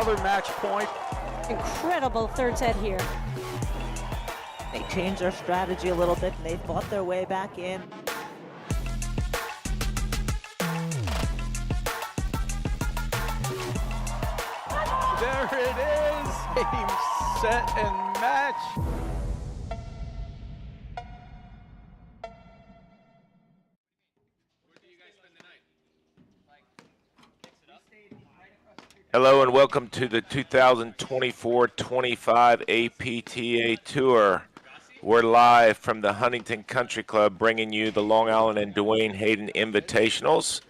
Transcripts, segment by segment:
another match point. Incredible third set here. They changed their strategy a little bit and they fought their way back in. There it is, game, set, and match. Hello and welcome to the 2024-25 APTA Tour. We're live from the Huntington Country Club bringing you the Long Island and Duane Hayden Invitationals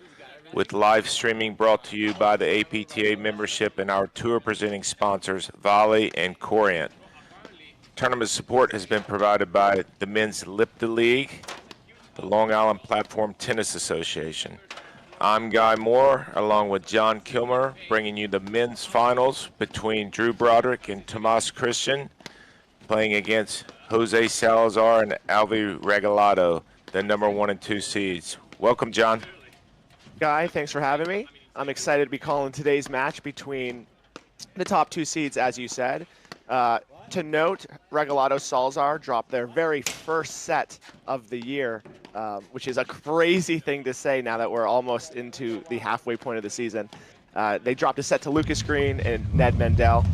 with live streaming brought to you by the APTA membership and our tour presenting sponsors Volley and Corient. Tournament support has been provided by the Men's Lipta League, the Long Island Platform Tennis Association. I'm Guy Moore, along with John Kilmer, bringing you the men's finals between Drew Broderick and Tomas Christian, playing against Jose Salazar and Regalado, the number 1 and 2 seeds. Welcome, John. Guy, thanks for having me. I'm excited to be calling today's match between the top 2 seeds, as you said. To note, Regalado Salazar dropped their very first set of the year, which is a crazy thing to say now that we're almost into the halfway point of the season. They dropped a set to Lucas Green and Ned Mendel.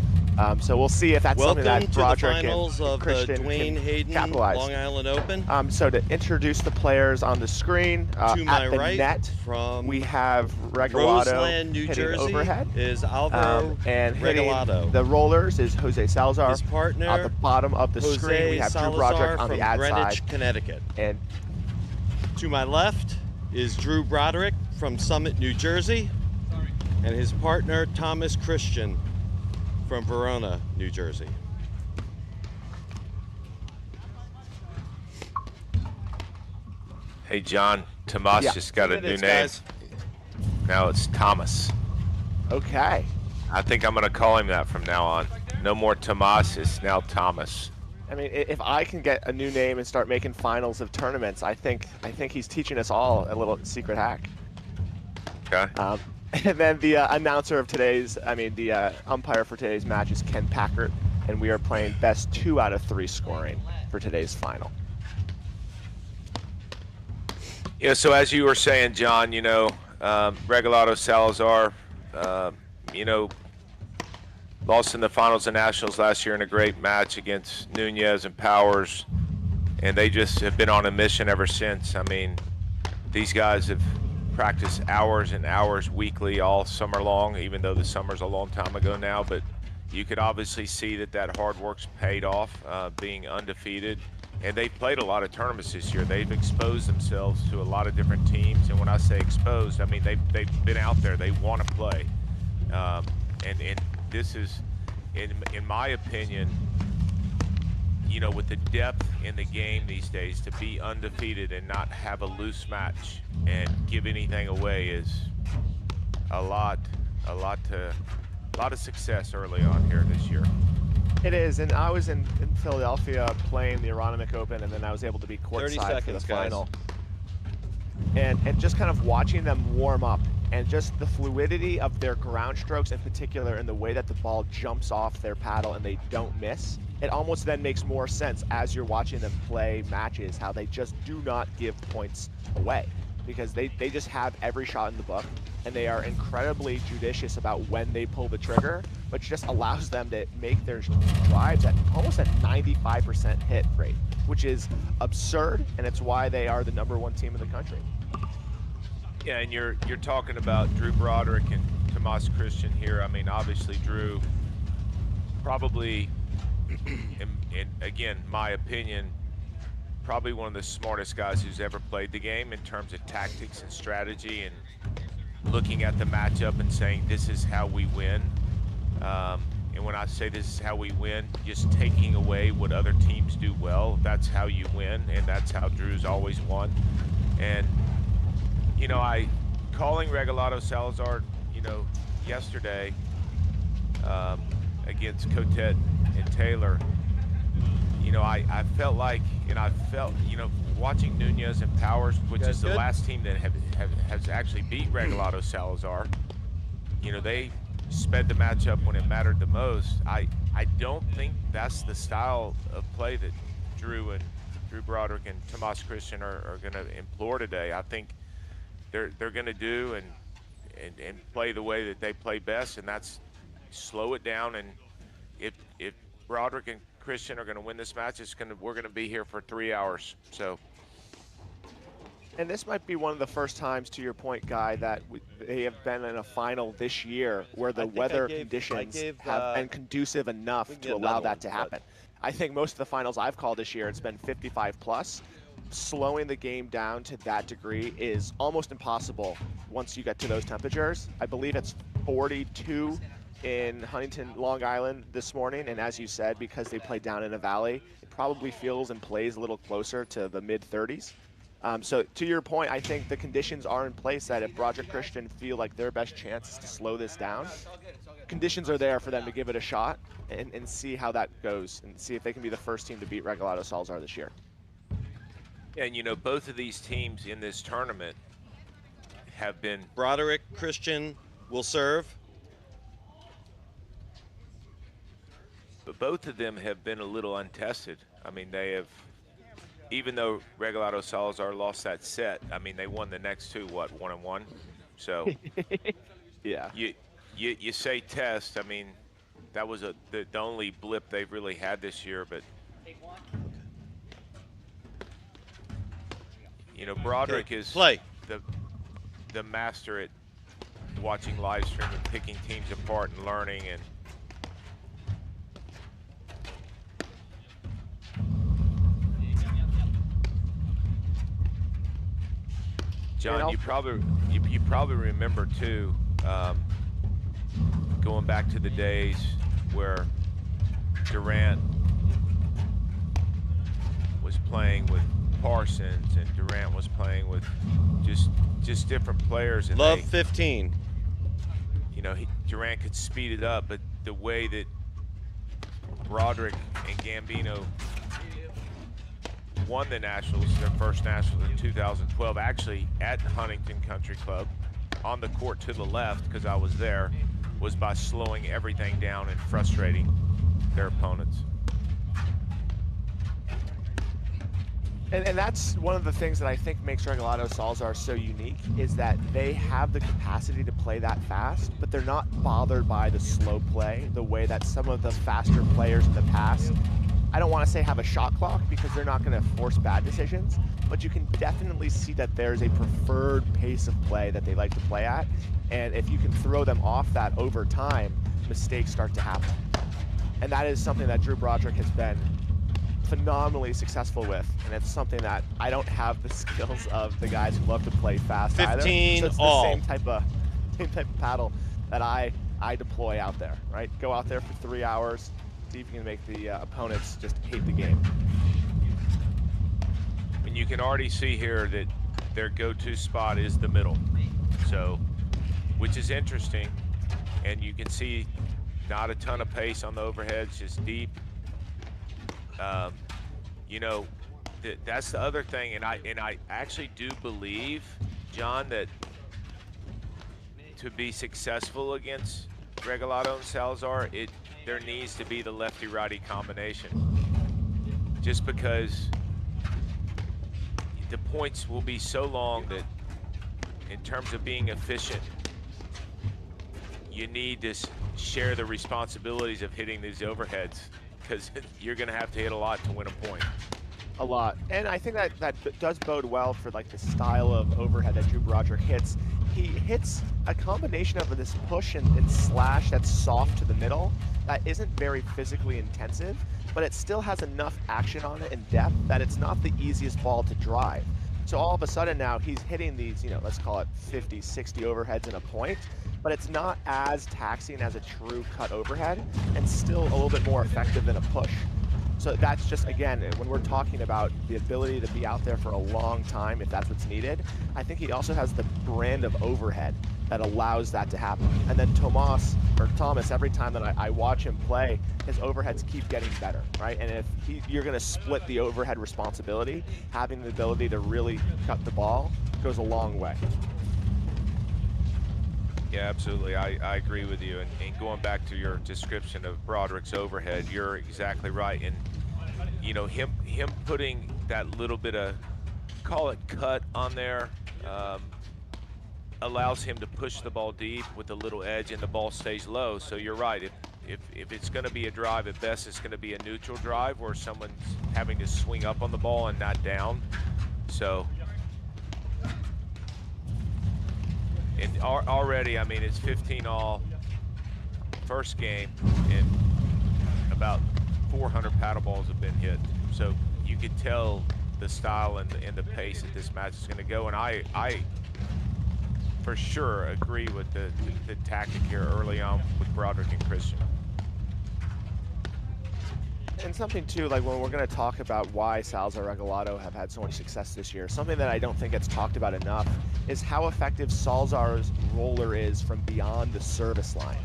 So we'll see if that's something that Broderick and Christian Duane Hayden capitalize. Long Island Open. So to introduce the players on the screen, to my at the right, net, from we have Regalado Roseland, New hitting Jersey, overhead. is Alvaro and hitting Regalado. the rollers is Jose Salazar. His partner, at the bottom of the Jose screen, we have Drew Salazar Broderick on from the ad Greenwich, side. Connecticut. And to my left is Drew Broderick from Summit, New Jersey, and his partner Thomas Christian from Verona, New Jersey. Hey, John, Tomas just got a new name. Guys. Now it's Thomas. okay. I think I'm going to call him that from now on. No more Tomas, it's now Thomas. I mean, if I can get a new name and start making finals of tournaments, I think he's teaching us all a little secret hack. Okay. And then the announcer of today's, the umpire for today's match is Ken Packard, and we are playing best 2 out of 3 scoring for today's final. Yeah, so as you were saying, John, Regalado Salazar, lost in the finals of nationals last year in a great match against Nunez and Powers, and they just have been on a mission ever since. I mean, these guys have practiced hours and hours weekly all summer long, even though the summer's a long time ago now, but you could obviously see that hard work's paid off, being undefeated. And they've played a lot of tournaments this year. They've exposed themselves to a lot of different teams. And when I say exposed, I mean they've been out there. They want to play. And this is, in my opinion, with the depth in the game these days, to be undefeated and not have a loose match and give anything away is a lot of success early on here this year. It is, and I was in Philadelphia playing the Aronimink Open, and then I was able to be courtside for the final. And just kind of watching them warm up, and just the fluidity of their ground strokes in particular, and the way that the ball jumps off their paddle and they don't miss, it almost then makes more sense as you're watching them play matches, how they just do not give points away, because they just have every shot in the book, and they are incredibly judicious about when they pull the trigger, which just allows them to make their drives at almost at 95% hit rate, which is absurd, and it's why they are the number 1 team in the country. Yeah, and you're talking about Drew Broderick and Tomas Christian here. I mean, obviously Drew probably, and again, my opinion, probably one of the smartest guys who's ever played the game in terms of tactics and strategy and looking at the matchup and saying, this is how we win. And when I say this is how we win, just taking away what other teams do well, that's how you win, and that's how Drew's always won. And, calling Regalado Salazar, yesterday against Cotet and Taylor, I felt like, and I felt, watching Nunez and Powers, which is the last team that has actually beat Regalado Salazar, sped the match up when it mattered the most. I don't think that's the style of play that Drew Broderick and Tomas Christian are going to employ today. I think they're going to do and play the way that they play best, and that's slow it down. And if Broderick and Christian are going to win this match, we're going to be here for 3 hours. So. And this might be one of the first times, to your point, Guy, that they have been in a final this year where the weather conditions have been conducive enough to allow that to happen. I think most of the finals I've called this year, it's been 55 plus. Slowing the game down to that degree is almost impossible once you get to those temperatures. I believe it's 42 in Huntington, Long Island this morning, and as you said, because they play down in a valley, it probably feels and plays a little closer to the mid-30s. So to your point, I think the conditions are in place that if Broderick Christian feel like their best chance is to slow this down, conditions are there for them to give it a shot and see how that goes and see if they can be the first team to beat Regalado Salazar this year. Yeah, and you know, both of these teams in this tournament have been... Broderick Christian will serve. But both of them have been a little untested. I mean, they have... Even though Regalado Salazar lost that set, I mean, they won the next two, what, 1-1? So, yeah. You say test, I mean, that was the only blip they've really had this year, but, you know, Broderick is the master at watching live stream and picking teams apart and learning, and John, you probably remember too, going back to the days where Durant was playing with Parsons and Durant was playing with just different players. And Love 15. You know, Durant could speed it up, but the way that Broderick and Gambino won the Nationals, their first Nationals in 2012, actually at Huntington Country Club, on the court to the left, because I was there, was by slowing everything down and frustrating their opponents. And that's one of the things that I think makes Regalado Salazar so unique, is that they have the capacity to play that fast, but they're not bothered by the slow play the way that some of the faster players in the past, I don't want to say have a shot clock because they're not going to force bad decisions, but you can definitely see that there's a preferred pace of play that they like to play at. And if you can throw them off that over time, mistakes start to happen. And that is something that Drew Broderick has been phenomenally successful with. And it's something that I don't have the skills of the guys who love to play fast 15 either. So it's all. the same type of paddle that I deploy out there, right? Go out there for 3 hours, see if you can make the opponents just hate the game. And you can already see here that their go-to spot is the middle, so, which is interesting. And you can see not a ton of pace on the overheads, just deep. You know, that's the other thing, and I actually do believe, John, that to be successful against Regalado and Salazar, there needs to be the lefty-righty combination. Just because the points will be so long that in terms of being efficient, you need to share the responsibilities of hitting these overheads, because you're going to have to hit a lot to win a point. A lot. And I think that does bode well for like the style of overhead that Drew Broderick hits. He hits a combination of this push and slash that's soft to the middle that isn't very physically intensive, but it still has enough action on it and depth that it's not the easiest ball to drive. So all of a sudden now he's hitting these, you know, let's call it 50, 60 overheads in a point, but it's not as taxing as a true cut overhead and still a little bit more effective than a push. So that's just, again, when we're talking about the ability to be out there for a long time, if that's what's needed, I think he also has the brand of overhead that allows that to happen. And then Thomas, every time that I watch him play, his overheads keep getting better, right? And if you're going to split the overhead responsibility, having the ability to really cut the ball goes a long way. Yeah, absolutely. I agree with you. And going back to your description of Broderick's overhead, you're exactly right. And you know, him putting that little bit of, call it cut on there, allows him to push the ball deep with a little edge, and the ball stays low. So you're right. If it's going to be a drive, at best it's going to be a neutral drive where someone's having to swing up on the ball and not down. So, and already, I mean, it's 15-all first game, and about 400 paddle balls have been hit. So you can tell the style and the pace that this match is going to go. And I for sure agree with the tactic here early on with Broderick and Christian. And something too, like when we're going to talk about why Salazar Regalado have had so much success this year, something that I don't think gets talked about enough is how effective Salazar's roller is from beyond the service line.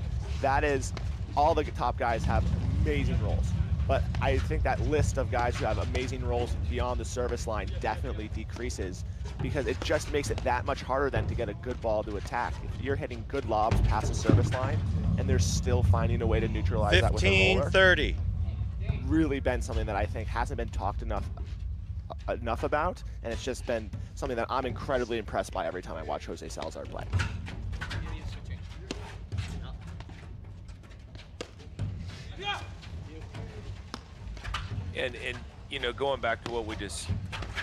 That is, all the top guys have amazing rolls, but I think that list of guys who have amazing rolls beyond the service line definitely decreases, because it just makes it that much harder then to get a good ball to attack. If you're hitting good lobs past the service line and they're still finding a way to neutralize that with a roller. 15-30. Really been something that I think hasn't been talked enough about, and it's just been something that I'm incredibly impressed by every time I watch Jose Salazar play. And you know, going back to what we just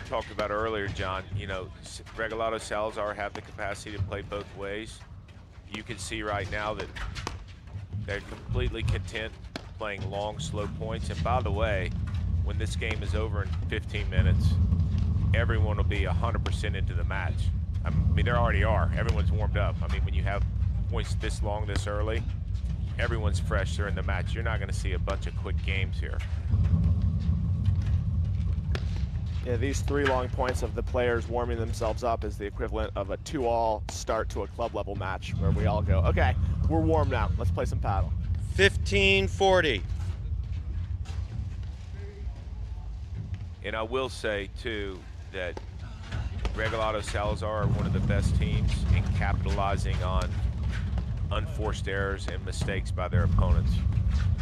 talked about earlier, John, you know, Regalado Salazar have the capacity to play both ways. You can see right now that they're completely content playing long, slow points. And by the way, when this game is over in 15 minutes, everyone will be 100% into the match. I mean, they already are. Everyone's warmed up. I mean, when you have points this long, this early, everyone's fresh. They're in the match. You're not going to see a bunch of quick games here. Yeah, these 3 long points of the players warming themselves up is the equivalent of a 2-all start to a club level match where we all go, okay, we're warmed now. Let's play some paddle. 15-40. And I will say, too, that Regalado Salazar are one of the best teams in capitalizing on unforced errors and mistakes by their opponents.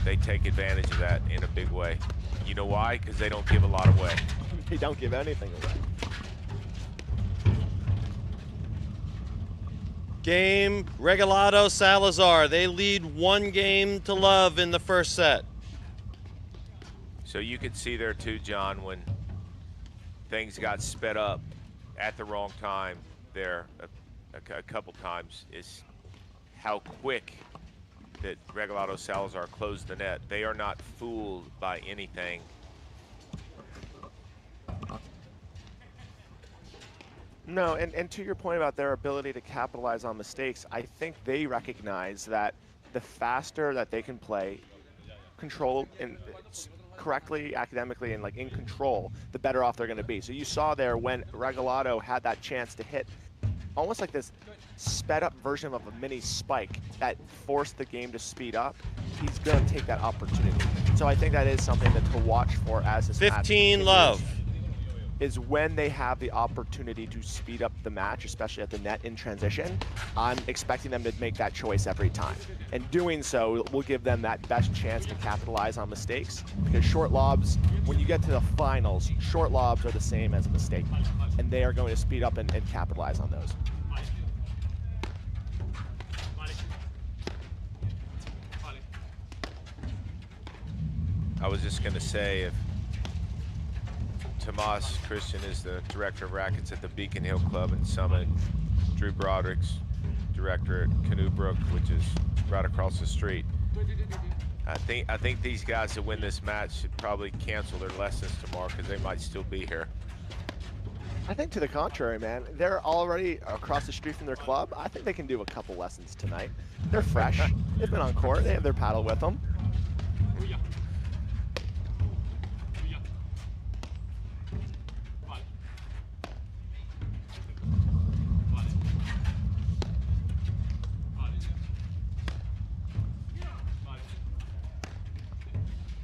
They take advantage of that in a big way. You know why? Because they don't give a lot away. They don't give anything away. Game, Regalado Salazar. They lead 1-0 in the first set. So you could see there too, John, when things got sped up at the wrong time there a couple times, is how quick that Regalado Salazar closed the net. They are not fooled by anything. No, and to your point about their ability to capitalize on mistakes, I think they recognize that the faster that they can play, control and correctly, academically, and like in control, the better off they're going to be. So you saw there when Regalado had that chance to hit almost like this sped up version of a mini spike that forced the game to speed up, he's going to take that opportunity. So I think that is something that to watch for as this 15 love. Is when they have the opportunity to speed up the match, especially at the net in transition. I'm expecting them to make that choice every time. And doing so will give them that best chance to capitalize on mistakes, because short lobs, when you get to the finals, short lobs are the same as a mistake. And they are going to speed up and capitalize on those. I was just going to say, if Tomas Christian is the director of rackets at the Beacon Hill Club in Summit, Drew Broderick's director at Canoe Brook, which is right across the street. I think these guys that win this match should probably cancel their lessons tomorrow, because they might still be here. I think to the contrary, man. They're already across the street from their club. I think they can do a couple lessons tonight. They're fresh. They've been on court. They have their paddle with them.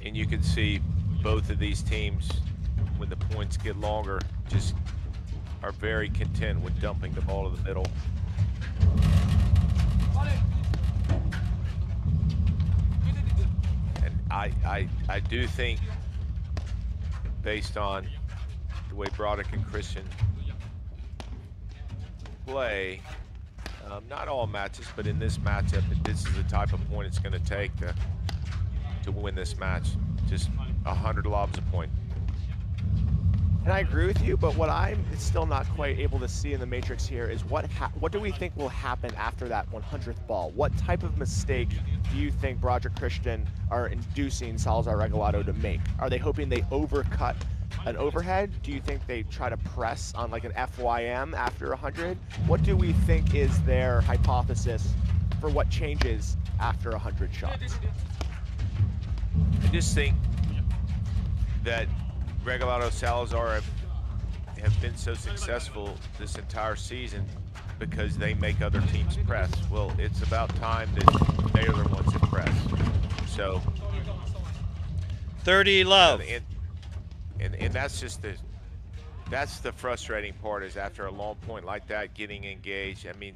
And you can see both of these teams, when the points get longer, just are very content with dumping the ball to the middle. And I do think, based on the way Broderick and Christian play, not all matches, but in this matchup, this is the type of point it's going to take to win this match. Just 100 lobs a point. And I agree with you, but what I'm still not quite able to see in the matrix here is what do we think will happen after that 100th ball? What type of mistake do you think Broderick Christian are inducing Salazar Regalado to make? Are they hoping they overcut an overhead? Do you think they try to press on like an FYM after 100? What do we think is their hypothesis for what changes after 100 shots? I just think that Regalado Salazar have been so successful this entire season because they make other teams press. Well, it's about time that they are the ones that press. So 30 love. And that's just the frustrating part, is after a long point like that, getting engaged. I mean,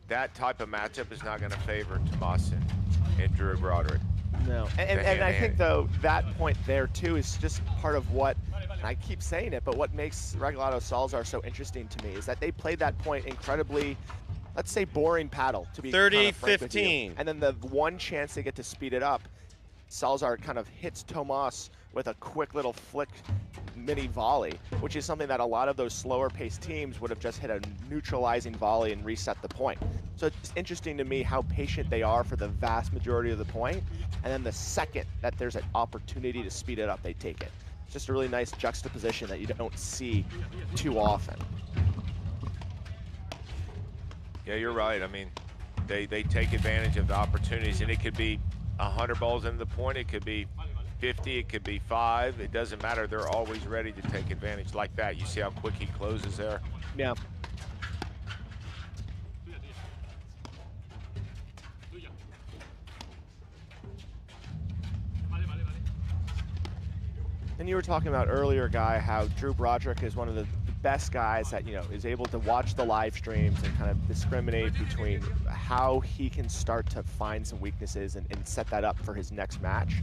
that type of matchup is not going to favor Tomas and Drew Broderick. No, and I think though that point there too is just part of what, and I keep saying it, but what makes Regalado Salazar so interesting to me is that they played that point incredibly, let's say, boring paddle, to be 30-15. And then the one chance they get to speed it up, Salazar kind of hits Tomas with a quick little flick mini volley, which is something that a lot of those slower paced teams would have just hit a neutralizing volley and reset the point. So it's interesting to me how patient they are for the vast majority of the point, and then the second that there's an opportunity to speed it up, they take it. It's just a really nice juxtaposition that you don't see too often. Yeah, you're right. I mean, they take advantage of the opportunities, and it could be 100 balls into the point, it could be 50, it could be 5, it doesn't matter. They're always ready to take advantage like that. You see how quick he closes there? Yeah. And you were talking about earlier, Guy, how Drew Broderick is one of the best guys that, you know, is able to watch the live streams and kind of discriminate between how he can start to find some weaknesses and set that up for his next match.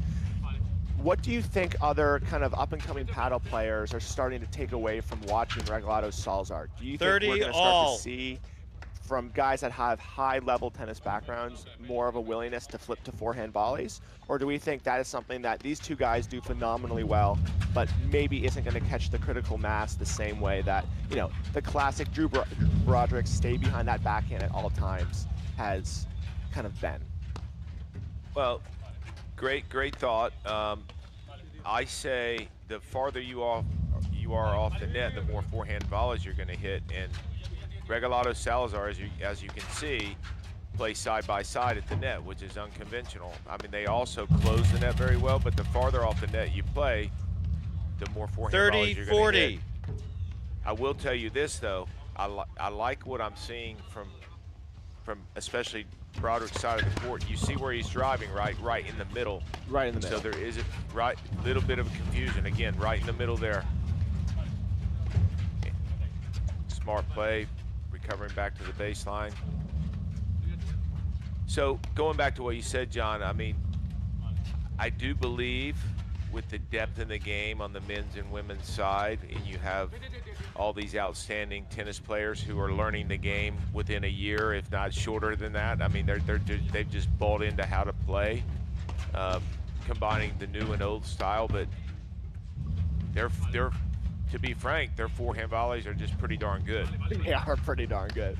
What do you think other kind of up-and-coming paddle players are starting to take away from watching Regalado Salazar? Do you think we're going to start to see, from guys that have high-level tennis backgrounds, more of a willingness to flip to forehand volleys? Or do we think that is something that these two guys do phenomenally well, but maybe isn't going to catch the critical mass the same way that, you know, the classic Drew Broderick stay behind that backhand at all times has kind of been? Well, great thought. I say the farther you are off the net, the more forehand volleys you're going to hit. And Regalado Salazar, as you can see, play side by side at the net, which is unconventional. I mean, they also close the net very well, but the farther off the net you play, the more forehand volleys you're going to hit. 30-40. I will tell you this though, I like what I'm seeing from especially Broderick's side of the court. You see where he's driving, right in the middle. Right in the middle. So there is a little bit of confusion again, right in the middle there. Smart play, recovering back to the baseline. So going back to what you said, John, I mean, I do believe with the depth in the game on the men's and women's side, and you have all these outstanding tennis players who are learning the game within a year, if not shorter than that. I mean, they've just bought into how to play, combining the new and old style. But they're to be frank, their forehand volleys are just pretty darn good. They are pretty darn good.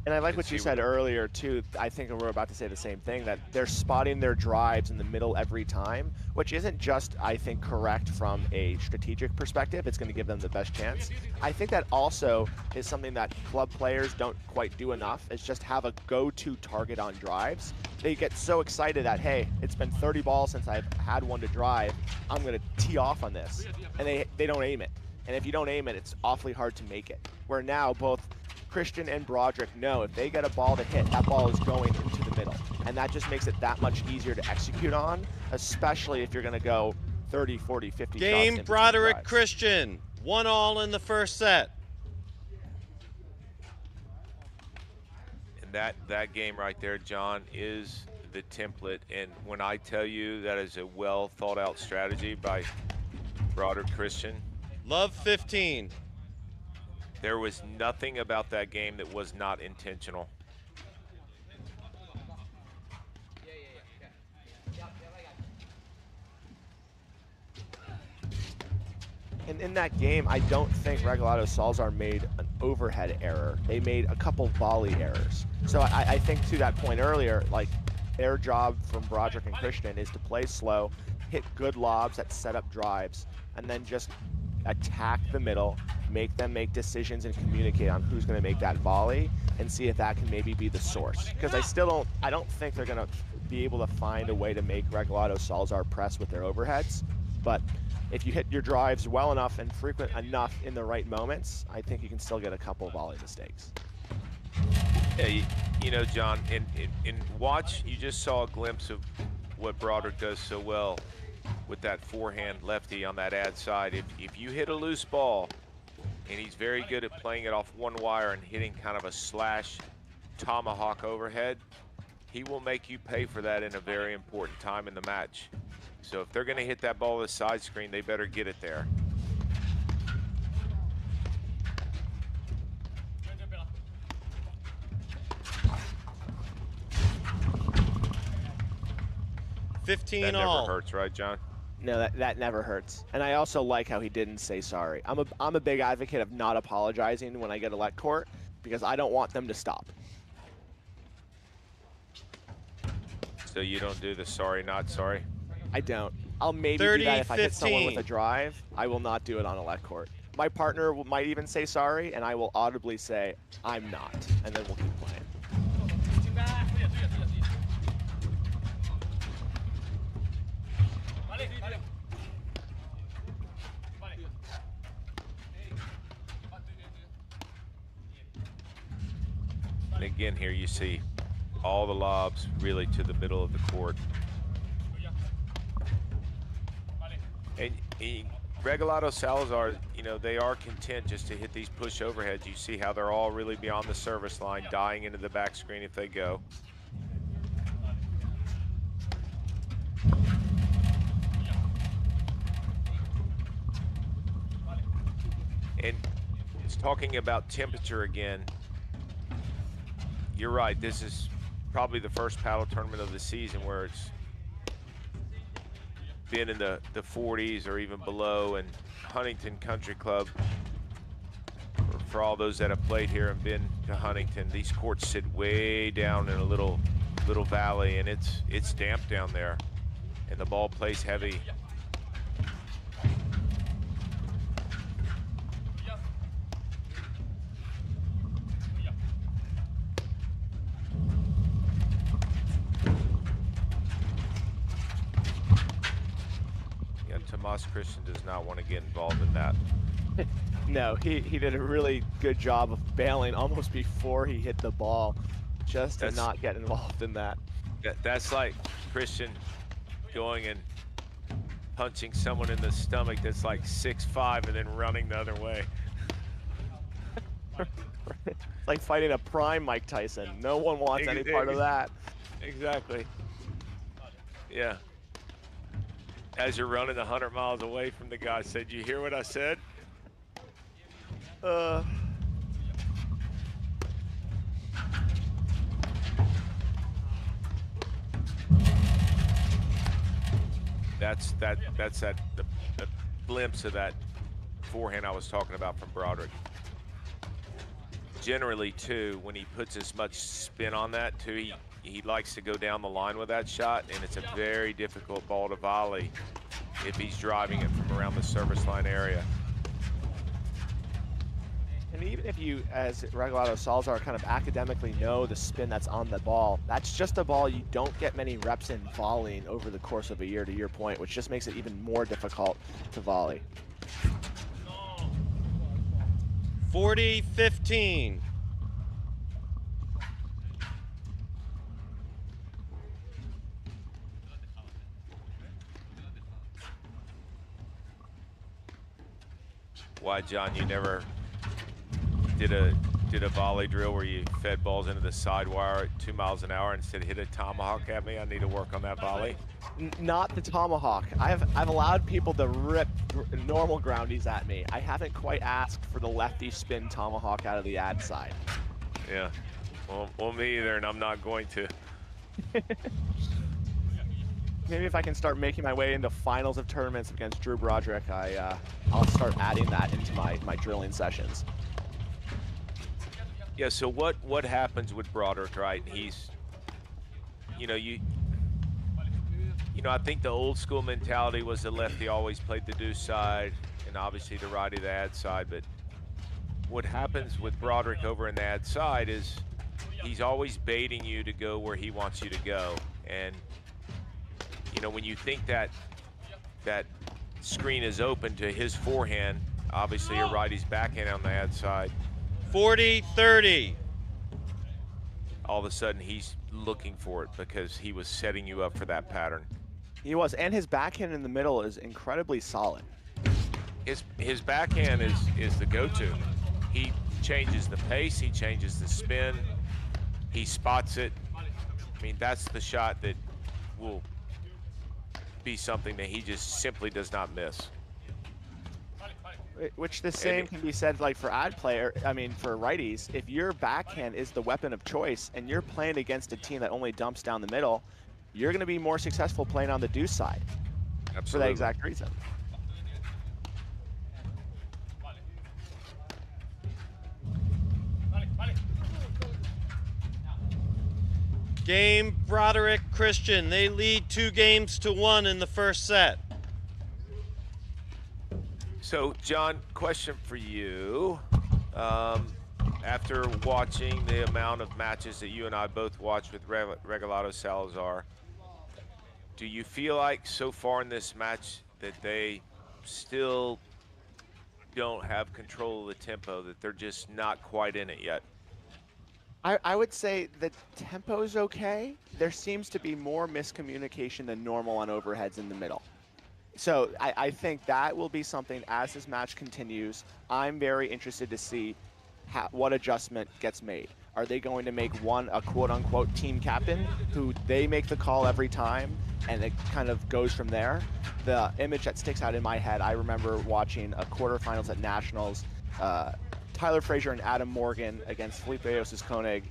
And I like what you said earlier too. I think we're about to say the same thing, that they're spotting their drives in the middle every time, which isn't just, I think, correct from a strategic perspective. It's going to give them the best chance. I think that also is something that club players don't quite do enough, is just have a go-to target on drives. They get so excited that, hey, it's been 30 balls since I've had one to drive, I'm going to tee off on this. And they don't aim it. And if you don't aim it, it's awfully hard to make it. Where now both Christian and Broderick know if they get a ball to hit, that ball is going into the middle. And that just makes it that much easier to execute on, especially if you're going to go 30, 40, 50 shots in Game between Broderick drives. Christian. 1-all in the first set. And that game right there, John, is the template. And when I tell you that is a well thought out strategy by Broderick Christian, Love 15. there was nothing about that game that was not intentional. And in that game, I don't think Regalado Salazar made an overhead error. They made a couple volley errors. So I think to that point earlier, like their job from Broderick and Christian is to play slow, hit good lobs that set up drives, and then just attack the middle, make them make decisions and communicate on who's going to make that volley, and see if that can maybe be the source. Because I don't think they're going to be able to find a way to make Regalado Salazar press with their overheads. But if you hit your drives well enough and frequent enough in the right moments, I think you can still get a couple volley mistakes. Yeah, you know, John, in watch, you just saw a glimpse of what Broderick does so well with that forehand lefty on that ad side. If you hit a loose ball, and he's very good at playing it off one wire and hitting kind of a slash tomahawk overhead, he will make you pay for that in a very important time in the match. So if they're going to hit that ball to the side screen, they better get it there. That 15-all. never hurts, right, John? No, that never hurts. And I also like how he didn't say sorry. I'm a big advocate of not apologizing when I get a let court because I don't want them to stop. So you don't do the sorry, not sorry? I don't. I'll maybe do that if I hit someone with a drive. I will not do it on a let court. My partner might even say sorry, and I will audibly say, I'm not. And then we'll keep playing. And again, here you see all the lobs really to the middle of the court. And Regalado Salazar, you know, they are content just to hit these push overheads. You see how they're all really beyond the service line, dying into the back screen if they go. And it's talking about temperature again. You're right, this is probably the first paddle tournament of the season where it's been in the 40s or even below. And Huntington Country Club, for all those that have played here and been to Huntington, these courts sit way down in a little valley, and it's damp down there, and the ball plays heavy. Tomas Christian does not want to get involved in that. No, he did a really good job of bailing almost before he hit the ball, just to not get involved in that. That's like Christian going and punching someone in the stomach that's like 6'5" and then running the other way. It's like fighting a prime Mike Tyson. No one wants any part of that. Exactly. Yeah. As you're running 100 miles away from the guy, said, "You hear what I said?" That's the glimpse of that forehand I was talking about from Broderick. Generally, too, when he puts as much spin on that, too, he likes to go down the line with that shot, and it's a very difficult ball to volley if he's driving it from around the service line area. And even if you, as Regalado Salazar, kind of academically know the spin that's on the ball, that's just a ball you don't get many reps in volleying over the course of a year, to your point, which just makes it even more difficult to volley. 40-15. why, John, you never did a volley drill where you fed balls into the side wire at 2 miles an hour instead of hit a tomahawk at me? I need to work on that volley. Not the tomahawk. I've allowed people to rip normal groundies at me. I haven't quite asked for the lefty spin tomahawk out of the ad side. Yeah. Well, me either, and I'm not going to. Maybe if I can start making my way into finals of tournaments against Drew Broderick, I'll start adding that into my drilling sessions. Yeah, so what happens with Broderick, right? He's, you know, I think the old school mentality was the lefty always played the Deuce side, and obviously the righty the ad side. But what happens with Broderick over in the ad side is he's always baiting you to go where he wants you to go. And you know, when you think that screen is open to his forehand, obviously your righty's backhand on the ad side. 40-30. All of a sudden he's looking for it because he was setting you up for that pattern. He was, and his backhand in the middle is incredibly solid. His backhand is the go-to. He changes the pace, he changes the spin, he spots it. I mean, that's the shot that will be something that he just simply does not miss. Which the same can be said like for for righties. If your backhand is the weapon of choice and you're playing against a team that only dumps down the middle, you're going to be more successful playing on the Deuce side. Absolutely. For that exact reason. Game Broderick Christian. They lead 2-1 in the first set. So, John, question for you. After watching the amount of matches that you and I both watched with Regalado Salazar, do you feel like so far in this match that they still don't have control of the tempo, that they're just not quite in it yet? I would say the tempo's okay. There seems to be more miscommunication than normal on overheads in the middle. So I think that will be something as this match continues. I'm very interested to see what adjustment gets made. Are they going to make a quote-unquote team captain who they make the call every time and it kind of goes from there? The image that sticks out in my head, I remember watching a quarterfinals at Nationals, Tyler Frazier and Adam Morgan against Felipe Koenig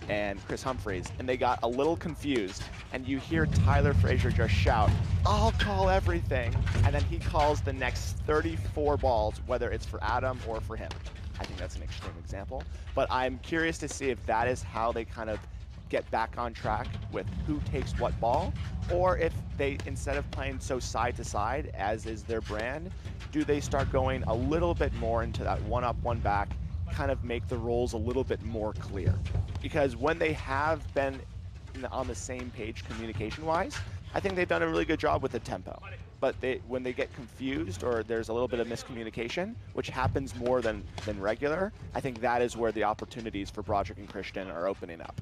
and Chris Humphreys, and they got a little confused, and you hear Tyler Frazier just shout, "I'll call everything," and then he calls the next 34 balls, whether it's for Adam or for him. I think that's an extreme example, but I'm curious to see if that is how they kind of get back on track with who takes what ball, or if they, instead of playing so side to side, as is their brand, do they start going a little bit more into that one up, one back, kind of make the roles a little bit more clear? Because when they have been on the same page communication-wise, I think they've done a really good job with the tempo. But when they get confused or there's a little bit of miscommunication, which happens more than regular, I think that is where the opportunities for Broderick and Christian are opening up.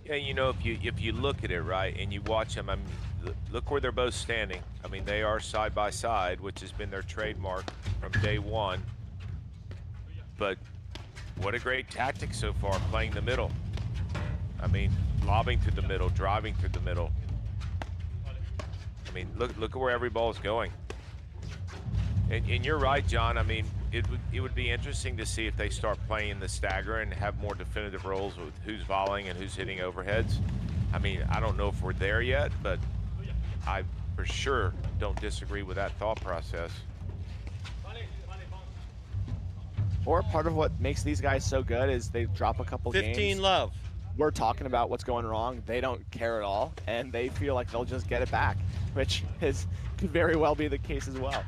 Yeah, you know, if you look at it, right, and you watch them, I mean, look where they're both standing. I mean, they are side by side, which has been their trademark from day one. But what a great tactic so far, playing the middle. I mean, lobbing through the middle, driving through the middle. I mean, look at where every ball is going. And you're right, John. I mean, it would be interesting to see if they start playing the stagger and have more definitive roles with who's volleying and who's hitting overheads. I mean, I don't know if we're there yet, but I for sure don't disagree with that thought process. Or part of what makes these guys so good is they drop a couple 15 games. love. We're talking about what's going wrong. They don't care at all, and they feel like they'll just get it back, which could very well be the case as well.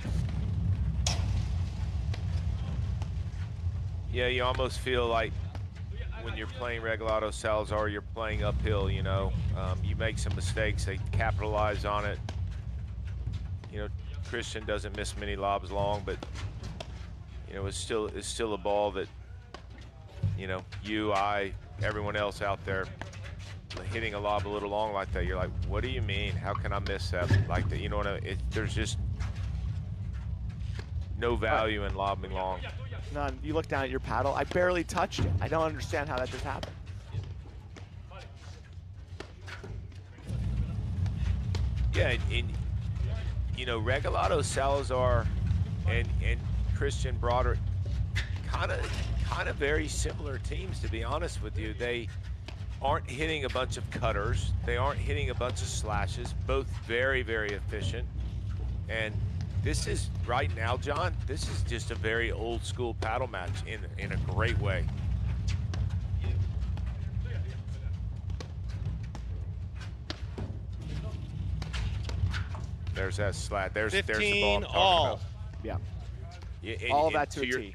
Yeah, you almost feel like when you're playing Regalado Salazar, you're playing uphill, you know. You make some mistakes, they capitalize on it. You know, Christian doesn't miss many lobs long, but you know, it's still a ball that, you know, everyone else out there hitting a lob a little long like that, you're like, what do you mean? How can I miss that like that? You know what I mean? There's just no value in lobbing long. None. You look down at your paddle. I barely touched it. I don't understand how that just happened. Yeah, and you know, Regalado, Salazar, and Christian Broderick, kind of very similar teams, to be honest with you. They aren't hitting a bunch of cutters. They aren't hitting a bunch of slashes. Both very, very efficient. And this is, right now, John, this is just a very old school paddle match in a great way. There's that slat. There's the ball. 15 all. Yeah. Yeah, All of that to a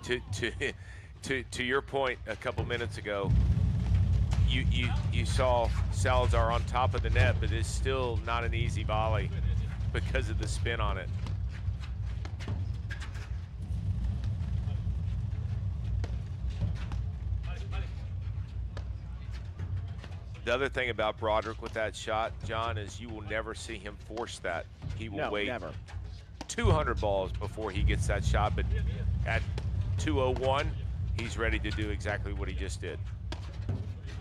T. To your point a couple minutes ago, you saw Salazar on top of the net, but it's still not an easy volley because of the spin on it. The other thing about Broderick with that shot, John, is you will never see him force that. He will wait never. 200 balls before he gets that shot, but at 201, he's ready to do exactly what he just did.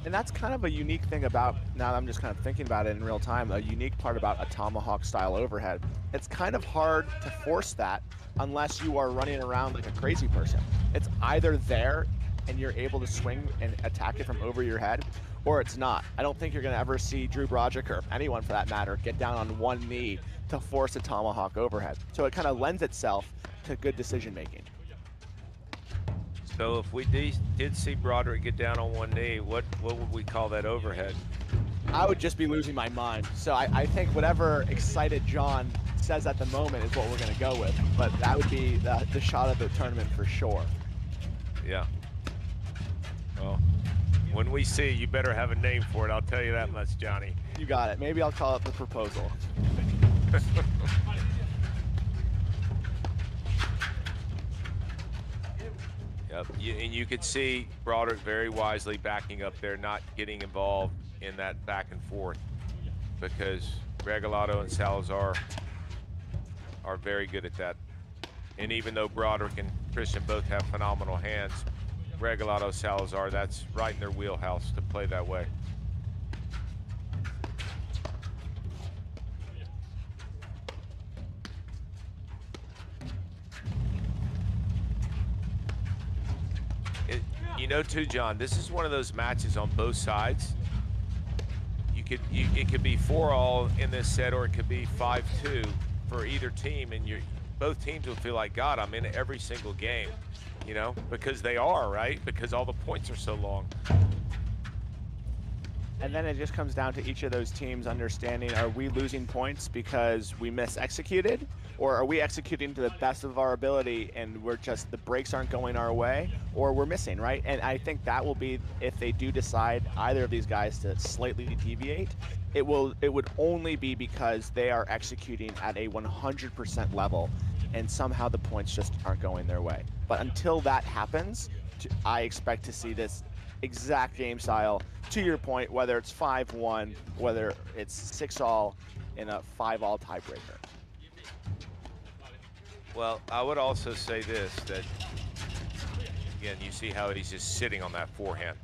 And that's kind of a unique thing about, now that I'm just kind of thinking about it in real time, a unique part about a tomahawk style overhead. It's kind of hard to force that unless you are running around like a crazy person. It's either there and you're able to swing and attack it from over your head, or it's not. I don't think you're going to ever see Drew Broderick, or anyone for that matter, get down on one knee to force a tomahawk overhead. So it kind of lends itself to good decision making. So if we did see Broderick get down on one knee, what would we call that overhead? I would just be losing my mind. So I think whatever excited John says at the moment is what we're going to go with. But that would be the shot of the tournament for sure. Yeah. Well, when we see, you better have a name for it. I'll tell you that much, Johnny. You got it. Maybe I'll call it the proposal. Yep. And you could see Broderick very wisely backing up there, not getting involved in that back and forth, because Regalado and Salazar are very good at that. And even though Broderick and Christian both have phenomenal hands, Regalado, Salazar, that's right in their wheelhouse to play that way. You know, too, John, this is one of those matches on both sides. It could be 4-all in this set, or it could be 5-2 for either team, and both teams will feel like, God, I'm in every single game, you know, because they are, right? Because all the points are so long. And then it just comes down to each of those teams understanding, are we losing points because we mis-executed, or are we executing to the best of our ability and we're just, the breaks aren't going our way, or we're missing, right? And I think that will be, if they do decide either of these guys to slightly deviate, it would only be because they are executing at a 100% level and somehow the points just aren't going their way. But until that happens, I expect to see this exact game style, to your point, whether it's 5-1, whether it's 6-all in a 5-all tiebreaker. Well, I would also say this, that, again, you see how he's just sitting on that forehand.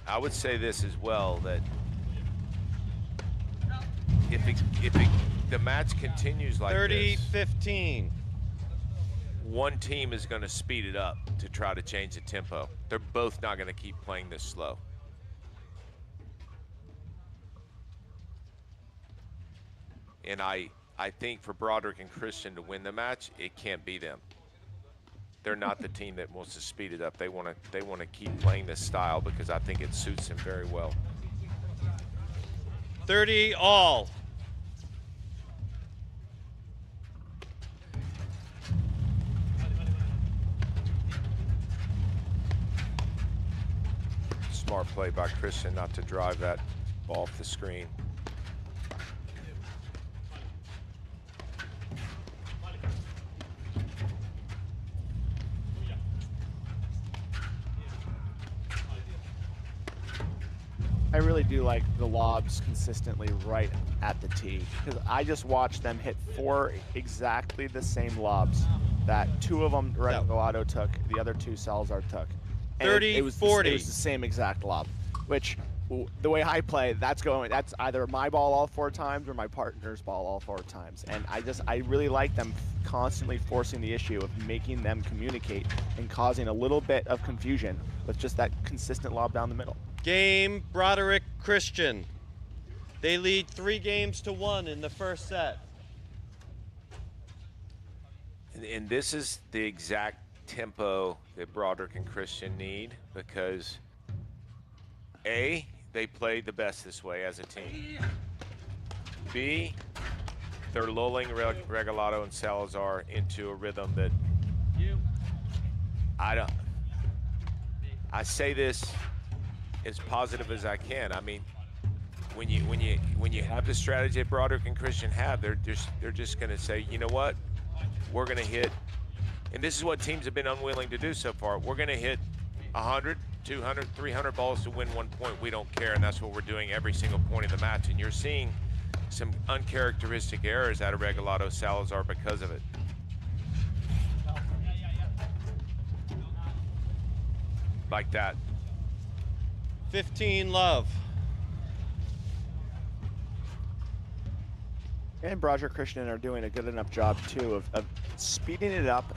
I would say this as well, that if the match continues like 30-15. one team is going to speed it up to try to change the tempo. They're both not going to keep playing this slow. And I think for Broderick and Christian to win the match, it can't be them. They're not the team that wants to speed it up. They want to keep playing this style because I think it suits them very well. 30-all. Smart play by Christian not to drive that ball off the screen. I really do like the lobs consistently right at the tee, because I just watched them hit 4 exactly the same lobs that 2 of them Regalado took, the other 2 Salazar took. And 30, it was 40. It was the same exact lob, which the way I play, that's either my ball all 4 times or my partner's ball all 4 times. And I really like them constantly forcing the issue of making them communicate and causing a little bit of confusion with just that consistent lob down the middle. Game, Broderick, Christian. They lead 3-1 in the first set. And this is the exact tempo that Broderick and Christian need, because A, they play the best this way as a team. B, they're lulling Regalado and Salazar into a rhythm that I say this as positive as I can. I mean, when you have the strategy that Broderick and Christian have, they're just going to say, you know what, we're going to hit, and this is what teams have been unwilling to do so far. We're going to hit 100, 200, 300 balls to win 1 point. We don't care, and that's what we're doing every single point of the match. And you're seeing some uncharacteristic errors out of Regalado Salazar because of it. Like that. 15 love. And Broderick Christian are doing a good enough job too of speeding it up,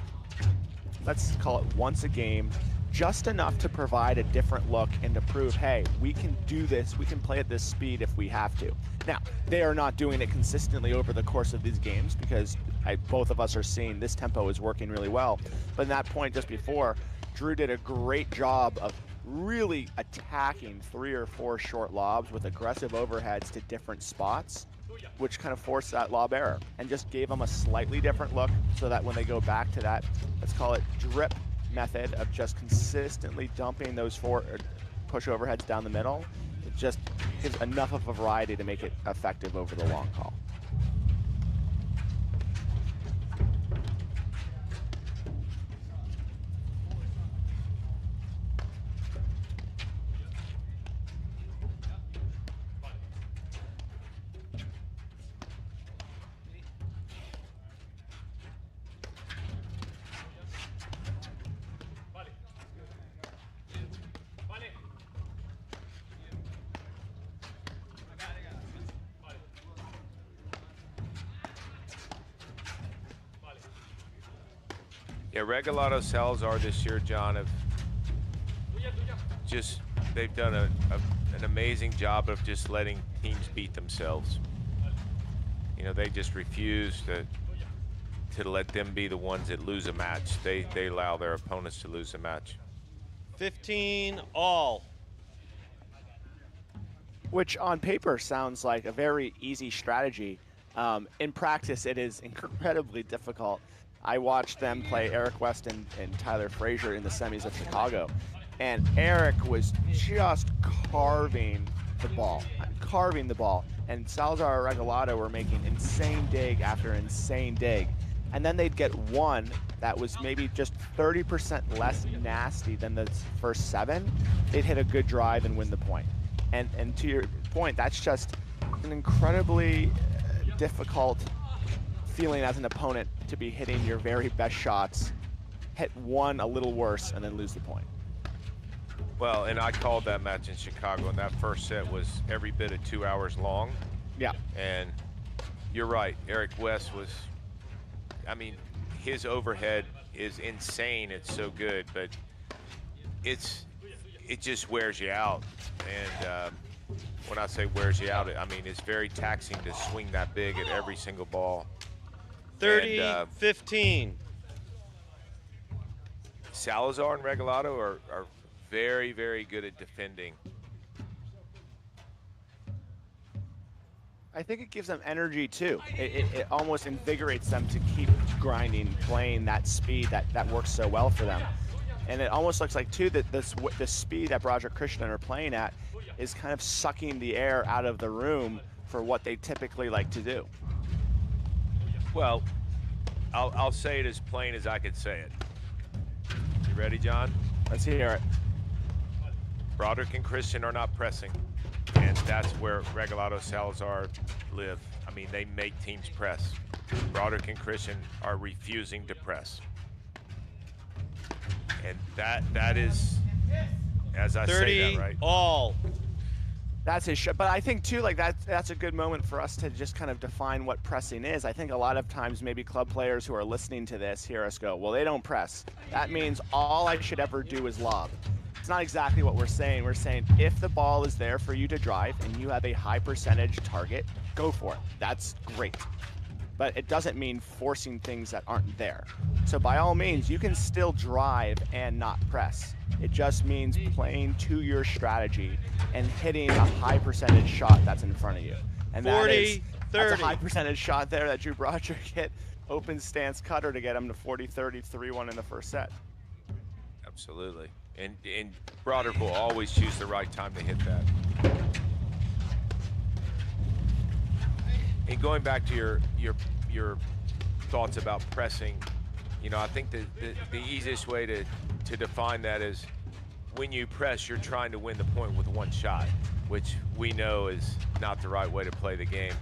let's call it once a game, just enough to provide a different look and to prove, hey, we can do this, we can play at this speed if we have to. Now, they are not doing it consistently over the course of these games, because both of us are seeing this tempo is working really well. But in that point just before, Drew did a great job of really attacking 3 or 4 short lobs with aggressive overheads to different spots, which kind of forced that lob error and just gave them a slightly different look, so that when they go back to that, let's call it drip method of just consistently dumping those 4 push overheads down the middle, it just gives enough of a variety to make it effective over the long call. Yeah, Regalado Salazar this year, John, have they've done an amazing job of just letting teams beat themselves. You know, they just refuse to let them be the ones that lose a match. They allow their opponents to lose a match. 15 all. Which on paper sounds like a very easy strategy. In practice, it is incredibly difficult. I watched them play Eric West and Tyler Frazier in the semis of Chicago, and Eric was just carving the ball, and Salazar and Regalado were making insane dig after insane dig, and then they'd get one that was maybe just 30% less nasty than the first 7. They'd hit a good drive and win the point. And to your point, that's just an incredibly difficult feeling as an opponent to be hitting your very best shots, hit one a little worse, and then lose the point. Well, and I called that match in Chicago, and that first set was every bit of 2 hours long. Yeah. And you're right, Eric West was, I mean, his overhead is insane. It's so good, but it just wears you out. And when I say wears you out, I mean it's very taxing to swing that big at every single ball. 30-15. Salazar and Regalado are very, very good at defending. I think it gives them energy too. It almost invigorates them to keep grinding, playing that speed that works so well for them. And it almost looks like too that the speed that Broderick Christian are playing at is kind of sucking the air out of the room for what they typically like to do. Well, I'll say it as plain as I could say it. You ready, John? Let's hear it. Broderick and Christian are not pressing, and that's where Regalado, Salazar live. I mean, they make teams press. Broderick and Christian are refusing to press. And that is, as I say that, right? all. That's his shot. But I think too, like that's a good moment for us to just kind of define what pressing is. I think a lot of times maybe club players who are listening to this hear us go, well, they don't press. That means all I should ever do is lob. It's not exactly what we're saying. We're saying if the ball is there for you to drive and you have a high percentage target, go for it. That's great. But it doesn't mean forcing things that aren't there. So by all means, you can still drive and not press. It just means playing to your strategy and hitting a high percentage shot that's in front of you. And 40, that's 30. a high percentage shot there that Drew Broderick hit. Open stance cutter to get him to 40-30, 3-1 in the first set. Absolutely. And Broderick will always choose the right time to hit that. And going back to your thoughts about pressing, you know, I think the easiest way to define that is when you press, you're trying to win the point with one shot, which we know is not the right way to play the game,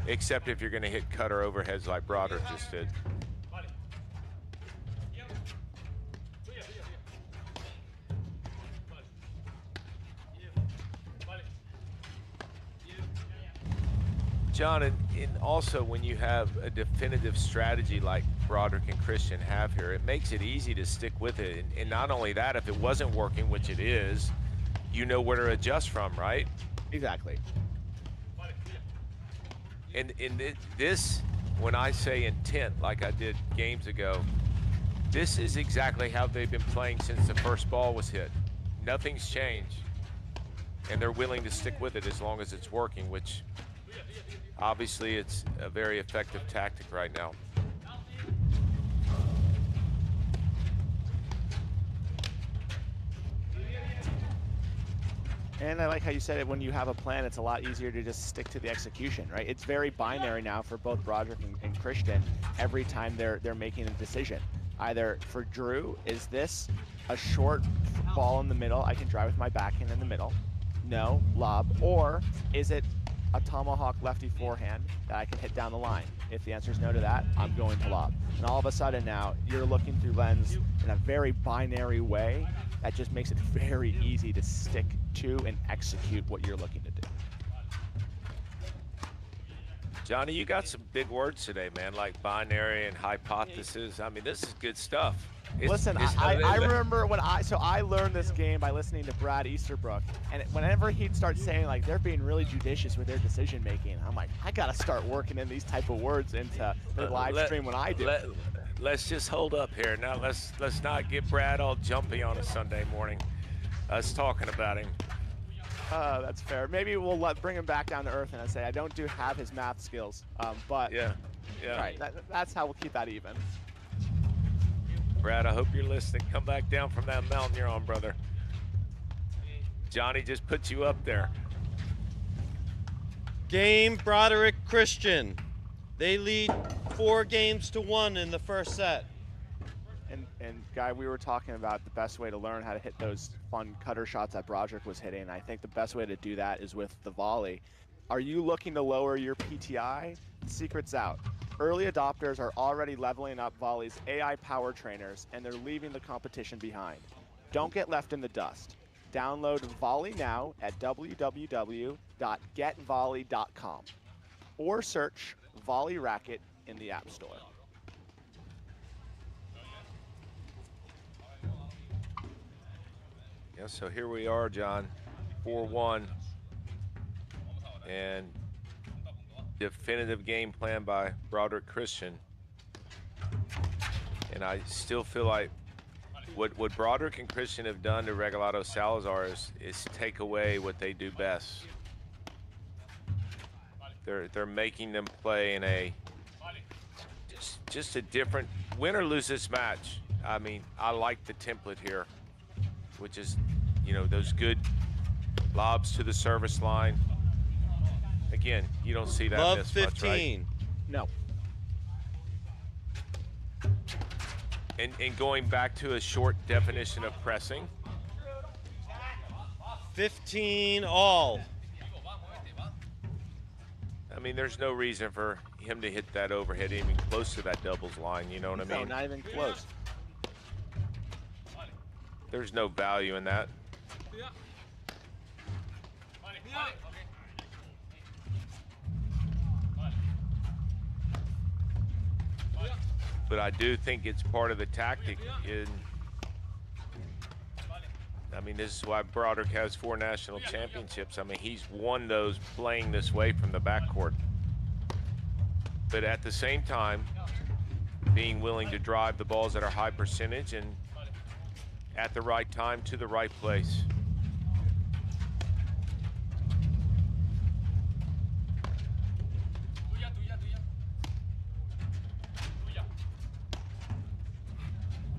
except if you're going to hit cutter overheads like Broderick just did. John, and also when you have a definitive strategy like Broderick and Christian have here, it makes it easy to stick with it. And not only that, if it wasn't working, which it is, you know where to adjust from, right? Exactly. And this, when I say intent, like I did games ago, this is exactly how they've been playing since the first ball was hit. Nothing's changed. And they're willing to stick with it as long as it's working, which obviously it's a very effective tactic right now. And I like how you said it, when you have a plan, it's a lot easier to just stick to the execution, right? It's very binary now for both Broderick and Christian every time they're making a decision. Either for Drew, is this a short ball in the middle, I can drive with my backhand in the middle? No, lob. Or is it a tomahawk lefty forehand that I can hit down the line? If the answer is no to that, I'm going to lob. And all of a sudden now, you're looking through lens in a very binary way that just makes it very easy to stick to and execute what you're looking to do. Johnny, you got some big words today, man, like binary and hypothesis. I mean, this is good stuff. Listen, I remember when I learned this game by listening to Brad Easterbrook, and whenever he'd start saying like they're being really judicious with their decision making, I'm like, I gotta start working in these type of words into the live stream when I do. Let's just hold up here. Now let's not get Brad all jumpy on a Sunday morning. Us talking about him. That's fair. Maybe we'll bring him back down to earth and I say I don't have his math skills, but yeah. All right, that's how we'll keep that even. Brad, I hope you're listening. Come back down from that mountain you're on, brother. Johnny just put you up there. Game Broderick Christian. They lead 4-1 in the first set. And Guy, we were talking about the best way to learn how to hit those fun cutter shots that Broderick was hitting. I think the best way to do that is with the volley. Are you looking to lower your PTI? The secret's out. Early adopters are already leveling up Volley's AI power trainers, and they're leaving the competition behind. Don't get left in the dust. Download Volley now at www.getvolley.com or search Volley Racket in the App Store. Yeah, so here we are, John, 4-1. And definitive game plan by Broderick Christian. And I still feel like what Broderick and Christian have done to Regalado Salazar is take away what they do best. They're making them play in a just a different, win or lose this match. I mean, I like the template here, which is, you know, those good lobs to the service line. Again, you don't see that Love this 15. much, right? No. And going back to a short definition of pressing, 15 all. I mean, there's no reason for him to hit that overhead even close to that doubles line, you know what I No, mean? not even close. There's no value in that. But I do think it's part of the tactic. I mean, this is why Broderick has 4 national championships. I mean, he's won those playing this way from the backcourt. But at the same time, being willing to drive the balls at a high percentage and at the right time to the right place.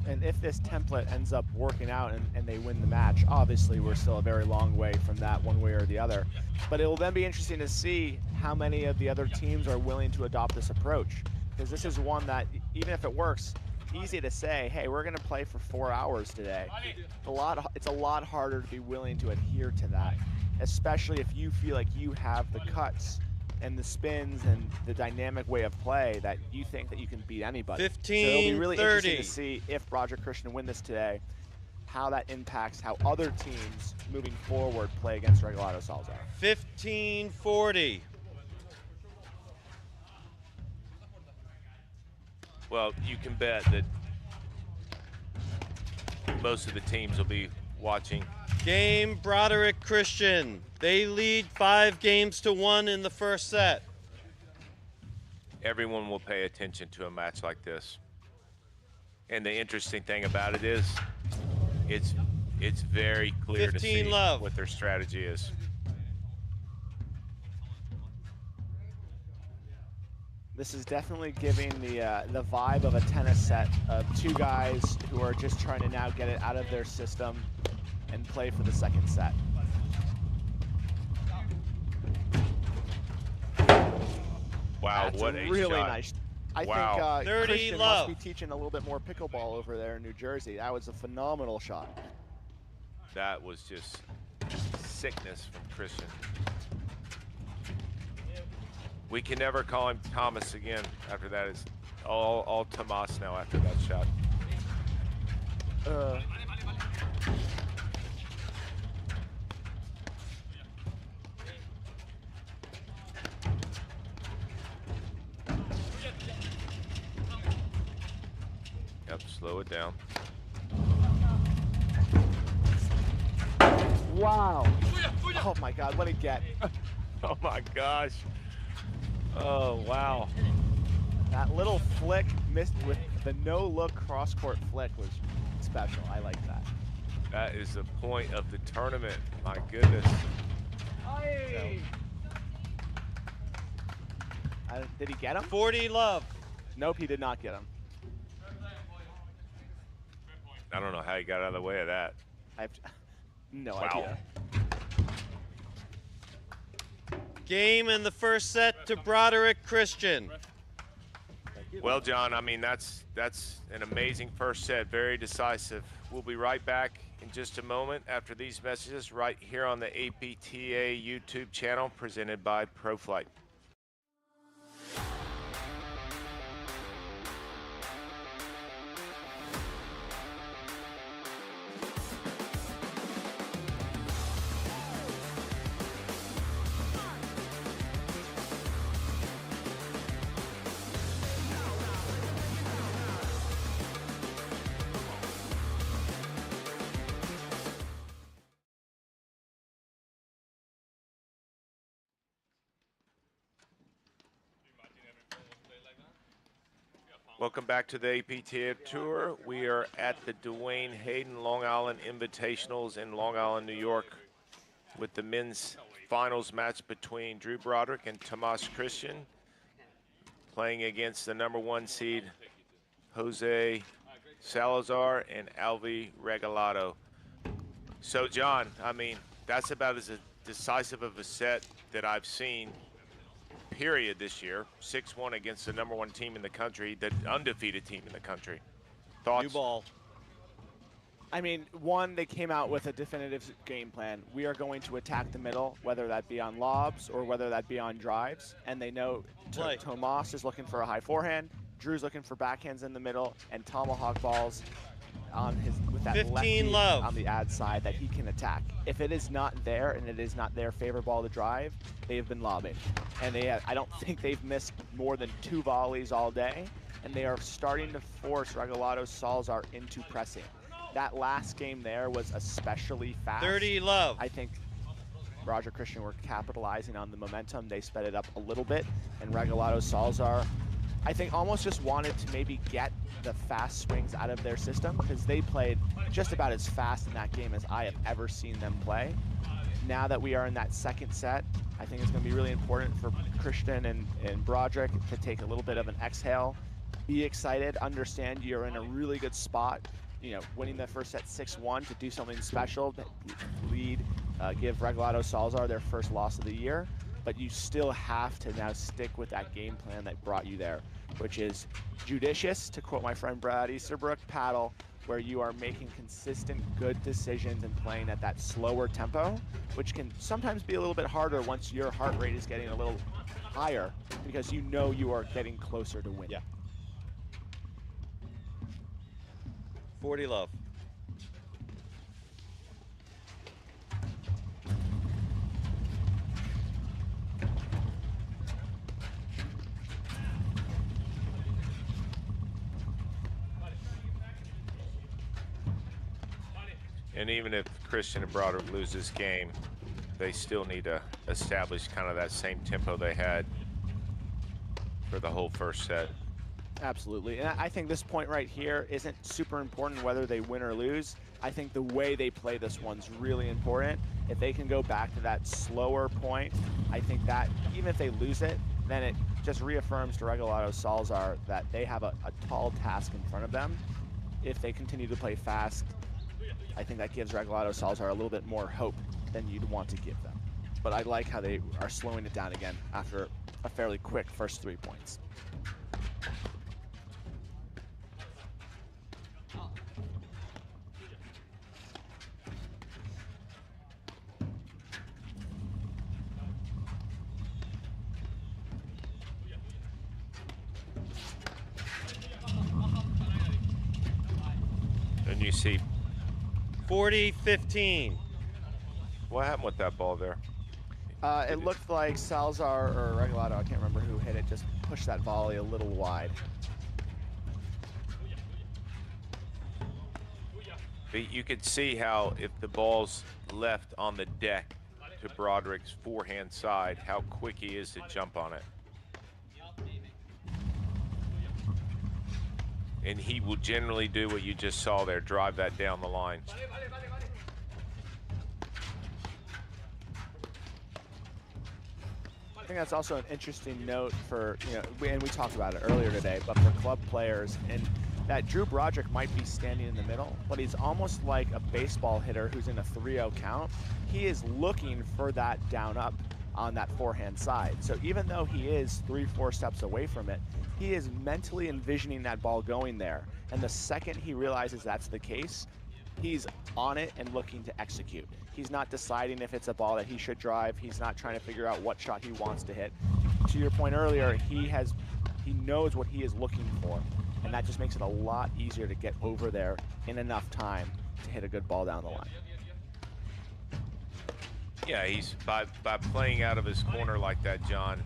And if this template ends up working out and they win the match, obviously we're still a very long way from that one way or the other. But it will then be interesting to see how many of the other teams are willing to adopt this approach. Because this is one that, even if it works, easy to say, hey, we're going to play for 4 hours today. It's a lot harder to be willing to adhere to that, especially if you feel like you have the cuts and the spins and the dynamic way of play that you think that you can beat anybody. 15, so it'll be really 30. interesting to see if Broderick Christian win this today, how that impacts how other teams moving forward play against Regalado Salazar. 15-40. Well, you can bet that most of the teams will be watching. Game Broderick Christian. They lead 5-1 in the first set. Everyone will pay attention to a match like this. And the interesting thing about it is, it's very clear to see love. what their strategy is. This is definitely giving the vibe of a tennis set of 2 guys who are just trying to now get it out of their system and play for the second set. Wow, That's what a a really shot. nice. I Wow. think 30 Christian love. must be teaching a little bit more pickleball over there in New Jersey. That was a phenomenal shot. That was just sickness from Christian. We can never call him Thomas again after that. It's all Tomas now after that shot. Yep, slow it down. Wow. Oh my God, what a get. Oh my gosh. Oh, wow. That little flick missed with the no-look cross-court flick was special. I like that. That is the point of the tournament. My goodness. Did he get him? 40 love. Nope, he did not get him. I don't know how he got out of the way of that. I have no Wow. idea. Game in the first set to Broderick Christian. Well, John, I mean, that's an amazing first set, very decisive. We'll be right back in just a moment after these messages right here on the APTA YouTube channel presented by ProFlight. Welcome back to the APTA Tour. We are at the Duane Hayden Long Island Invitationals in Long Island, New York, with the men's finals match between Drew Broderick and Tomas Christian, playing against the #1 seed Jose Salazar and Alvi Regalado. So, John, I mean, that's about as decisive of a set that I've seen, period, this year. 6-1 against the #1 team in the country, the undefeated team in the country. Thoughts? New ball. I mean, one, they came out with a definitive game plan. We are going to attack the middle, whether that be on lobs or whether that be on drives. And they know Tomas is looking for a high forehand, Drew's looking for backhands in the middle, and tomahawk balls on his with that 15 lefty love on the ad side that he can attack. If it is not there and it is not their favorite ball to drive, they have been lobbing. And I don't think they've missed more than 2 volleys all day. And they are starting to force Regalado Salazar into pressing. That last game there was especially fast. 30 love. I think Broderick Christian were capitalizing on the momentum. They sped it up a little bit, and Regalado Salazar, I think, almost just wanted to maybe get the fast swings out of their system, because they played just about as fast in that game as I have ever seen them play. Now that we are in that second set, I think it's going to be really important for Christian and Broderick to take a little bit of an exhale, be excited, understand you're in a really good spot. You know, winning the first set 6-1 to do something special, lead, give Regalado Salazar their first loss of the year, but you still have to now stick with that game plan that brought you there, which is judicious, to quote my friend Brad Easterbrook, paddle, where you are making consistent good decisions and playing at that slower tempo, which can sometimes be a little bit harder once your heart rate is getting a little higher, because you know you are getting closer to winning. Yeah. 40 love. And even if Christian and Broderick lose this game, they still need to establish kind of that same tempo they had for the whole first set. Absolutely, and I think this point right here isn't super important whether they win or lose. I think the way they play this one's really important. If they can go back to that slower point, I think that even if they lose it, then it just reaffirms to Regalado Salazar that they have a tall task in front of them. If they continue to play fast, I think that gives Regalado Salazar a little bit more hope than you'd want to give them. But I like how they are slowing it down again after a fairly quick first 3 points. And you see 40-15. what happened with that ball there. It looked like Salazar or Regalado, I can't remember who hit it, just pushed that volley a little wide. But you could see how if the ball's left on the deck to Broderick's forehand side, how quick he is to jump on it. And he will generally do what you just saw there, drive that down the line. I think that's also an interesting note for, and we talked about it earlier today, but for club players, and that Drew Broderick might be standing in the middle, but he's almost like a baseball hitter who's in a 3-0 count. He is looking for that down up on that forehand side. So even though he is 3-4 steps away from it, he is mentally envisioning that ball going there. And the second he realizes that's the case, he's on it and looking to execute. He's not deciding if it's a ball that he should drive. He's not trying to figure out what shot he wants to hit. To your point earlier, he knows what he is looking for, and that just makes it a lot easier to get over there in enough time to hit a good ball down the line. Yeah, he's by playing out of his corner like that, John,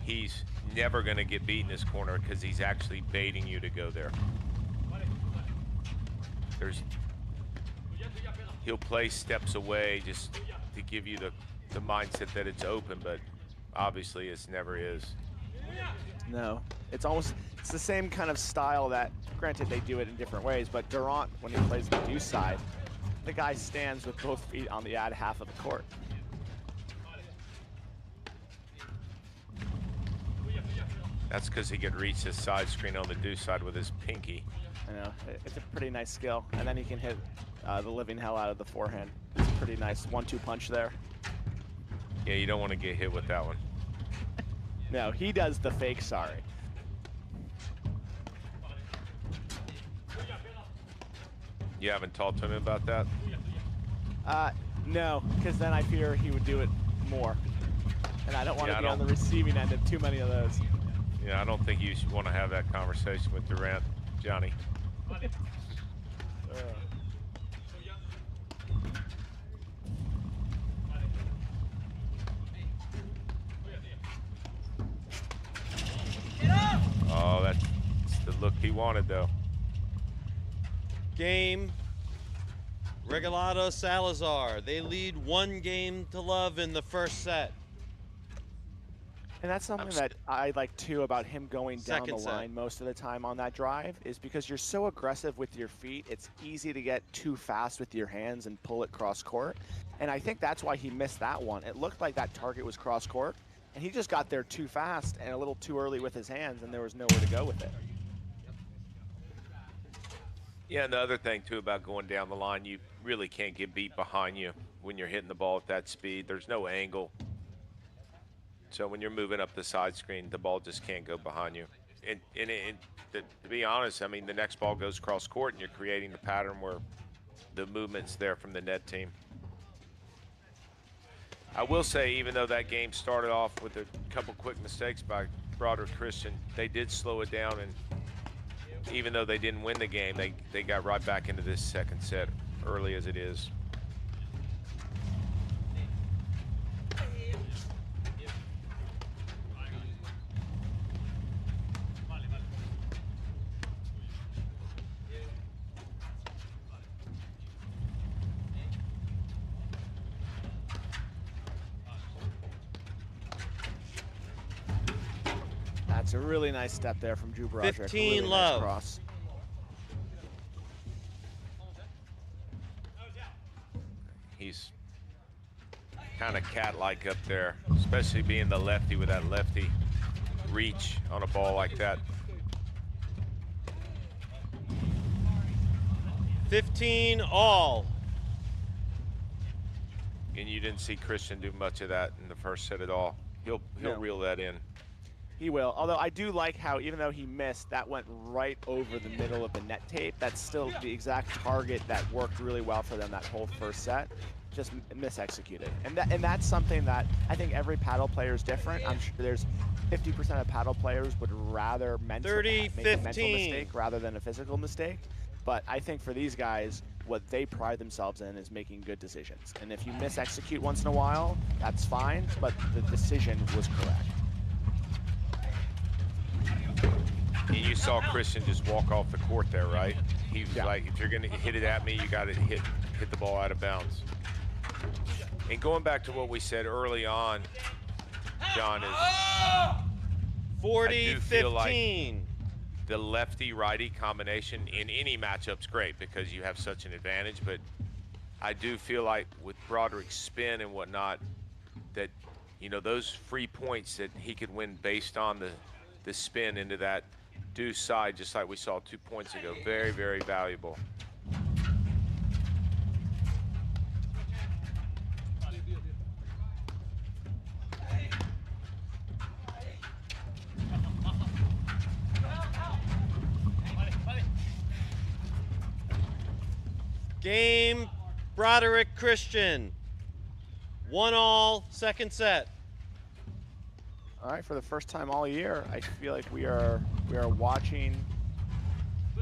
he's never going to get beat in this corner because he's actually baiting you to go there. He'll play steps away just to give you the mindset that it's open, but obviously it never is. No, it's the same kind of style that, granted they do it in different ways, but Durant, when he plays the Deuce side, the guy stands with both feet on the ad half of the court. That's because he could reach his side screen on the Deuce side with his pinky. I know, it's a pretty nice skill. And then he can hit the living hell out of the forehand. It's a pretty nice 1-2 punch there. Yeah, you don't want to get hit with that one. No, he does the fake sorry. You haven't talked to him about that? No, because then I fear he would do it more. And I don't want to be on the receiving end of too many of those. Yeah, I don't think you should want to have that conversation with Durant, Johnny. Oh, that's the look he wanted, though. Game. Regalado, Salazar. They lead 1-0 in the first set. And that's something that I like too about him going down the Second set. line most of the time on that drive, is because you're so aggressive with your feet, it's easy to get too fast with your hands and pull it cross court. And I think that's why he missed that one. It looked like that target was cross court, and he just got there too fast and a little too early with his hands, and there was nowhere to go with it. Yeah, and the other thing, too, about going down the line, you really can't get beat behind you when you're hitting the ball at that speed. There's no angle. So when you're moving up the side screen, the ball just can't go behind you. And to be honest, I mean, the next ball goes cross court, and you're creating the pattern where the movement's there from the net team. I will say, even though that game started off with a couple quick mistakes by Broderick Christian, they did slow it down, and even though they didn't win the game, they got right back into this second set, early as it is. That's a really nice step there from Drew Broderick. 15 really love. Nice cross. He's kind of cat-like up there, especially being the lefty with that lefty reach on a ball like that. 15 all. And you didn't see Christian do much of that in the first set at all. He'll reel that in. He will. Although I do like how, even though he missed, that went right over the middle of the net tape. That's still the exact target that worked really well for them that whole first set. Just misexecuted. And that's something that I think every paddle player is different. I'm sure there's 50% of paddle players would rather make a mental mistake rather than a physical mistake. But I think for these guys, what they pride themselves in is making good decisions. And if you misexecute once in a while, that's fine, but the decision was correct. And you saw Christian just walk off the court there, right? He was like, if you're going to hit it at me, you got to hit the ball out of bounds. And going back to what we said early on, John, is 40-15. The lefty-righty combination in any matchup's great because you have such an advantage, but I do feel like with Broderick's spin and whatnot, that, you know, those free points that he could win based on the spin into that Deuce side, just like we saw 2 points ago, very, very valuable. Game, Broderick Christian. 1-all, second set. All right, for the first time all year, I feel like we are watching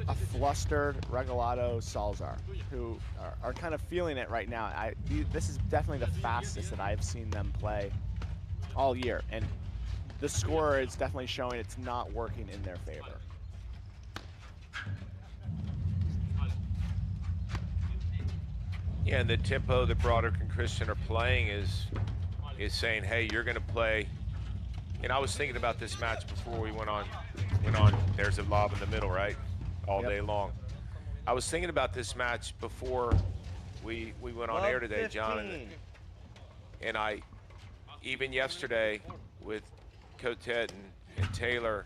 a flustered Regalado Salazar, who are kind of feeling it right now. This is definitely the fastest that I've seen them play all year, and the score is definitely showing it's not working in their favor. Yeah, and the tempo that Broderick and Christian are playing is saying, hey, you're going to play. And I was thinking about this match before we went on. There's a lob in the middle, right? All day long. I was thinking about this match before we went on air today, John. And I, even yesterday with Cotet and Taylor,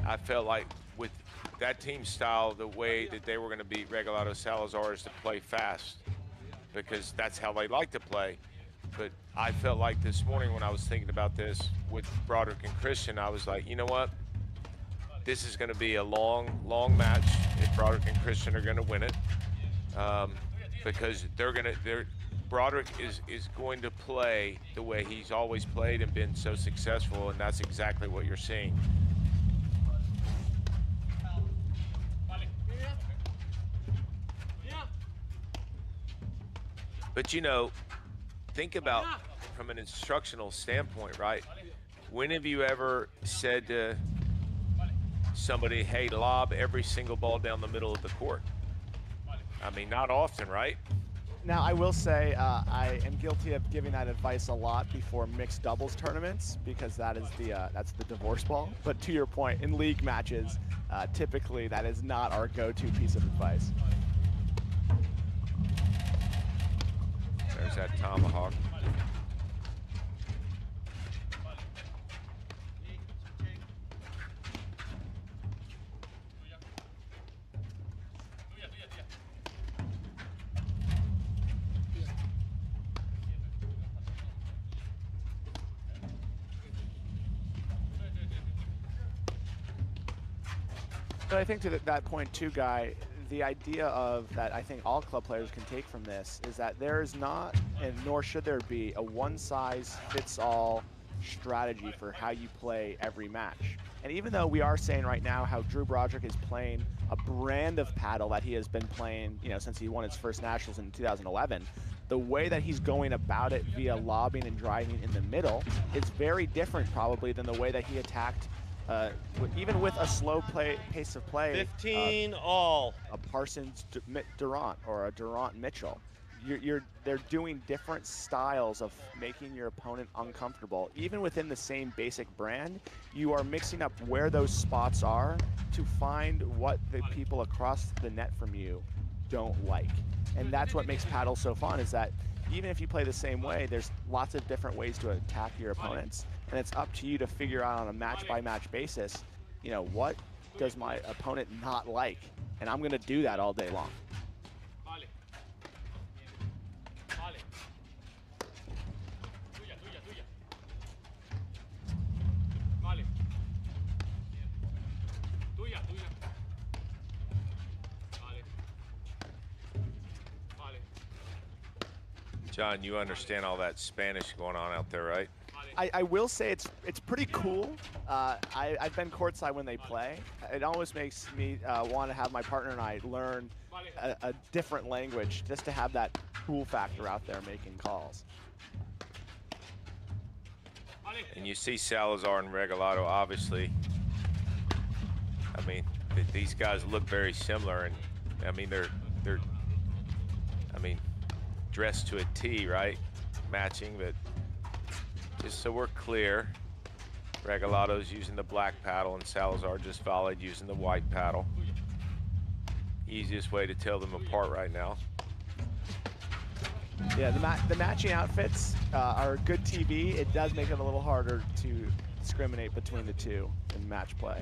I felt like with that team style, the way that they were going to beat Regalado Salazar is to play fast, because that's how they like to play. But I felt like this morning when I was thinking about this with Broderick and Christian, I was like, you know what? This is going to be a long, long match if Broderick and Christian are going to win it. because Broderick is going to play the way he's always played and been so successful, and that's exactly what you're seeing. But you know, think about from an instructional standpoint, right? When have you ever said to somebody, hey, lob every single ball down the middle of the court? I mean, not often, right? Now, I will say I am guilty of giving that advice a lot before mixed doubles tournaments, because that is that's the divorce ball. But to your point, in league matches, typically that is not our go-to piece of advice. There's that tomahawk. But I think to that point too, Guy, the idea of that I think all club players can take from this is that there is not, and nor should there be, a one-size-fits-all strategy for how you play every match. And even though we are saying right now how Drew Broderick is playing a brand of paddle that he has been playing, you know, since he won his first nationals in 2011, the way that he's going about it via lobbing and driving in the middle is very different probably than the way that he attacked even with a slow pace of play. 15 all. A Parsons Durant or a Durant Mitchell. They're doing different styles of making your opponent uncomfortable. Even within the same basic brand, you are mixing up where those spots are to find what the people across the net from you don't like. And that's what makes paddle so fun, is that even if you play the same way, there's lots of different ways to attack your opponents. And it's up to you to figure out on a match-by-match basis, you know, what does my opponent not like? And I'm going to do that all day long. John, you understand all that Spanish going on out there, right? I will say it's pretty cool. I've been courtside when they play. It almost makes me want to have my partner and I learn a different language just to have that cool factor out there making calls. And you see Salazar and Regalado, obviously. I mean, these guys look very similar, and I mean they're dressed to a T, right? Matching, but just so we're clear, Regalado's using the black paddle and Salazar just volleyed using the white paddle. Easiest way to tell them apart right now. Yeah, the matching outfits are good TV. It does make it a little harder to discriminate between the two in match play.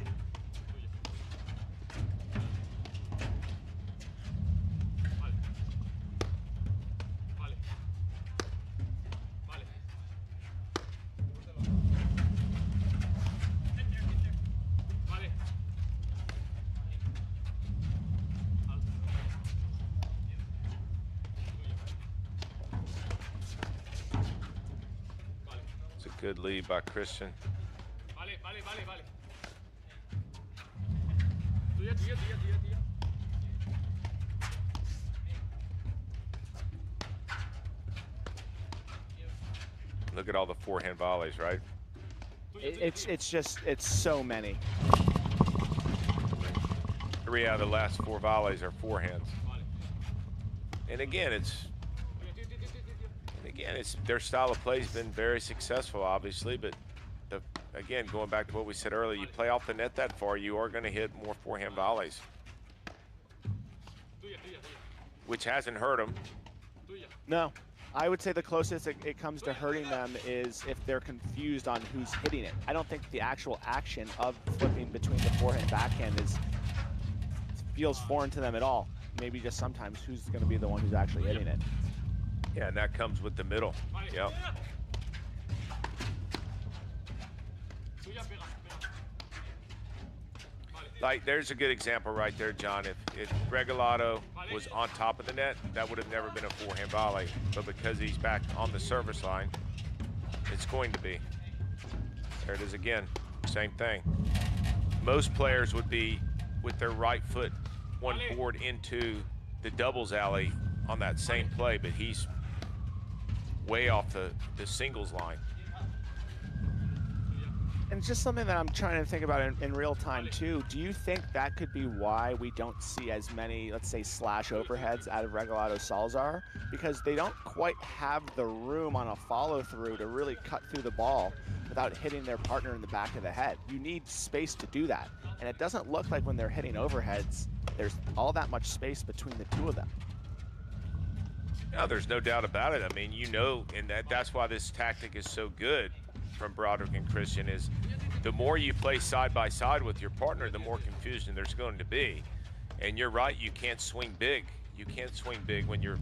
Good lead by Christian. Look at all the forehand volleys, right? It's so many. 3 out of the last 4 volleys are forehands. And again, their style of play has been very successful, obviously, but again, going back to what we said earlier, you play off the net that far, you are going to hit more forehand volleys, which hasn't hurt them. No, I would say the closest it comes to hurting them is if they're confused on who's hitting it. I don't think the actual action of flipping between the forehand and backhand feels foreign to them at all. Maybe just sometimes who's going to be the one who's actually hitting it. Yeah, and that comes with the middle. Yep. Like, there's a good example right there, John. If Regalado was on top of the net, that would have never been a forehand volley. But because he's back on the service line, it's going to be. There it is again. Same thing. Most players would be with their right foot one board into the doubles alley on that same play, but he's way off the singles line. And it's just something that I'm trying to think about in real time too. Do you think that could be why we don't see as many, let's say, slash overheads out of Regalado Salazar? Because they don't quite have the room on a follow through to really cut through the ball without hitting their partner in the back of the head. You need space to do that. And it doesn't look like when they're hitting overheads, there's all that much space between the two of them. No, there's no doubt about it. I mean, you know, and that's why this tactic is so good from Broderick and Christian, is the more you play side by side with your partner, the more confusion there's going to be. And you're right, you can't swing big. You can't swing big when you're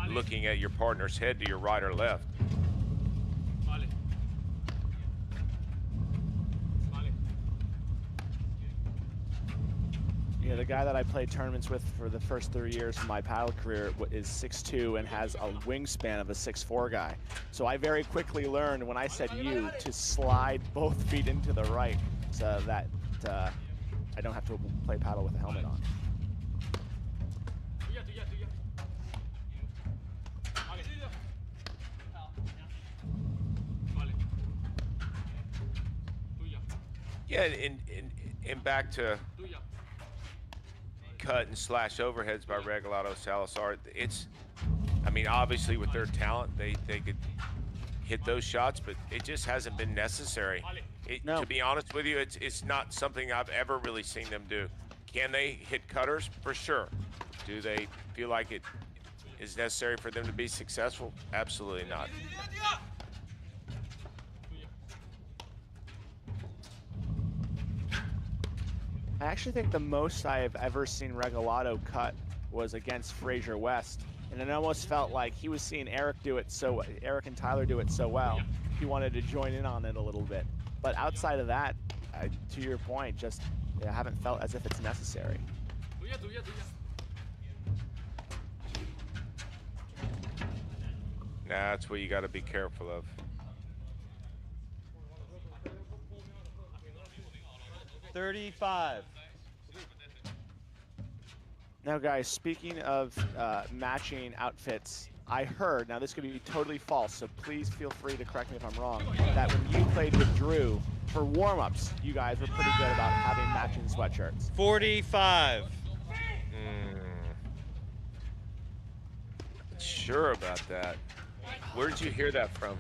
looking at your partner's head to your right or left. You know, the guy that I played tournaments with for the first 3 years of my paddle career is 6'2" and has a wingspan of a 6'4" guy. So I very quickly learned when I said you to slide both feet into the right so that I don't have to play paddle with a helmet on. Yeah, and back to cut and slash overheads by Regalado Salazar. It's, I mean, obviously with their talent, they could hit those shots, but it just hasn't been necessary. No. To be honest with you, it's not something I've ever really seen them do. Can they hit cutters? For sure. Do they feel like it is necessary for them to be successful? Absolutely not. I actually think the most I have ever seen Regalado cut was against Fraser West, and it almost felt like he was seeing Eric and Tyler do it so well. He wanted to join in on it a little bit. But outside of that, to your point, just I haven't felt as if it's necessary. Nah, that's what you got to be careful of. Now, guys, speaking of matching outfits, I heard, now this could be totally false, so please feel free to correct me if I'm wrong, that when you played with Drew, for warm-ups, you guys were pretty good about having matching sweatshirts. 45. Sure about that. Where did you hear that from?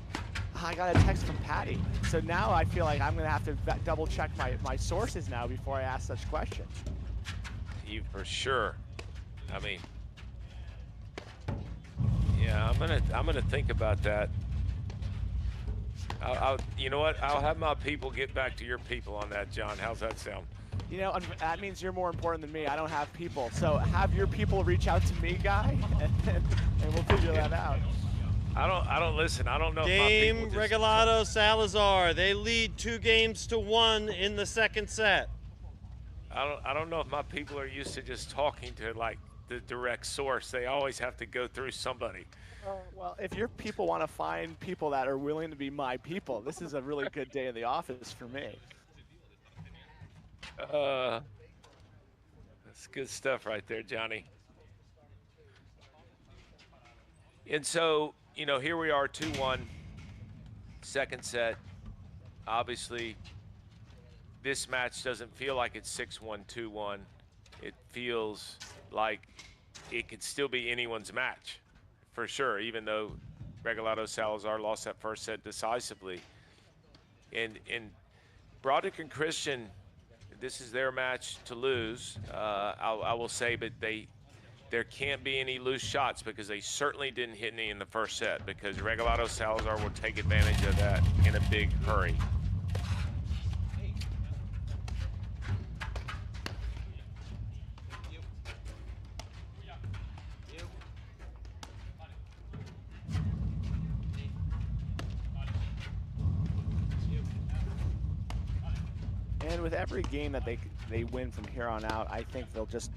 I got a text from Patty. So now I feel like I'm going to have to double check my sources now before I ask such questions. You for sure. I mean, yeah, I'm gonna think about that. You know what? I'll have my people get back to your people on that, John. How's that sound? You know, that means you're more important than me. I don't have people. So have your people reach out to me, Guy, and we'll figure that out. I don't listen. I don't know. Game if my people Regalado Salazar. They lead 2-1 in the second set. I don't know if my people are used to just talking to like the direct source. They always have to go through somebody. Well, if your people want to find people that are willing to be my people, this is a really good day in the office for me. That's good stuff right there, Johnny. And so, you know, here we are, 2-1, second set. Obviously, this match doesn't feel like it's 6-1, 2-1. It feels like it could still be anyone's match, for sure, even though Regalado Salazar lost that first set decisively. And Broderick and Christian, this is their match to lose, I will say, but there can't be any loose shots because they certainly didn't hit any in the first set, because Regalado Salazar will take advantage of that in a big hurry. And with every game that they win from here on out, I think they'll just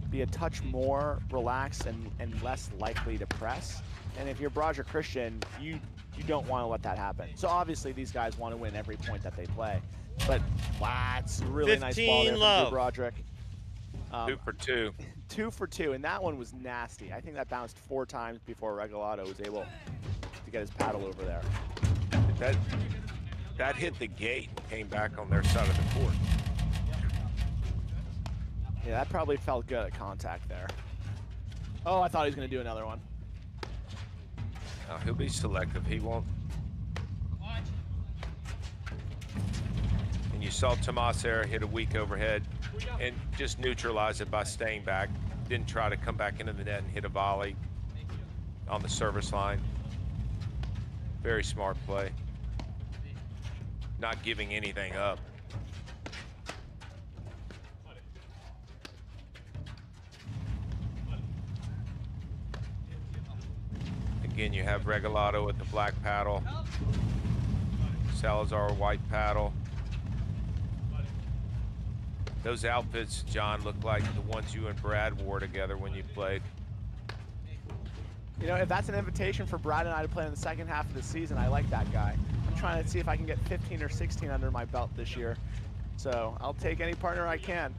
be a touch more relaxed and less likely to press. And if you're Broderick Christian, you don't want to let that happen. So obviously these guys want to win every point that they play. But wow, it's a really nice ball there from Broderick. 2 for 2. 2 for 2, and that one was nasty. I think that bounced 4 times before Regalado was able to get his paddle over there. That hit the gate and came back on their side of the court. Yeah, that probably felt good at contact there. Oh, I thought he was going to do another one. No, he'll be selective. He won't. And you saw Tomas there hit a weak overhead and just neutralize it by staying back. Didn't try to come back into the net and hit a volley on the service line. Very smart play. Not giving anything up. Again, you have Regalado with the black paddle, Salazar white paddle. Those outfits, John, look like the ones you and Brad wore together when you played. You know, if that's an invitation for Brad and I to play in the second half of the season, I like that guy. I'm trying to see if I can get 15 or 16 under my belt this year. So I'll take any partner I can.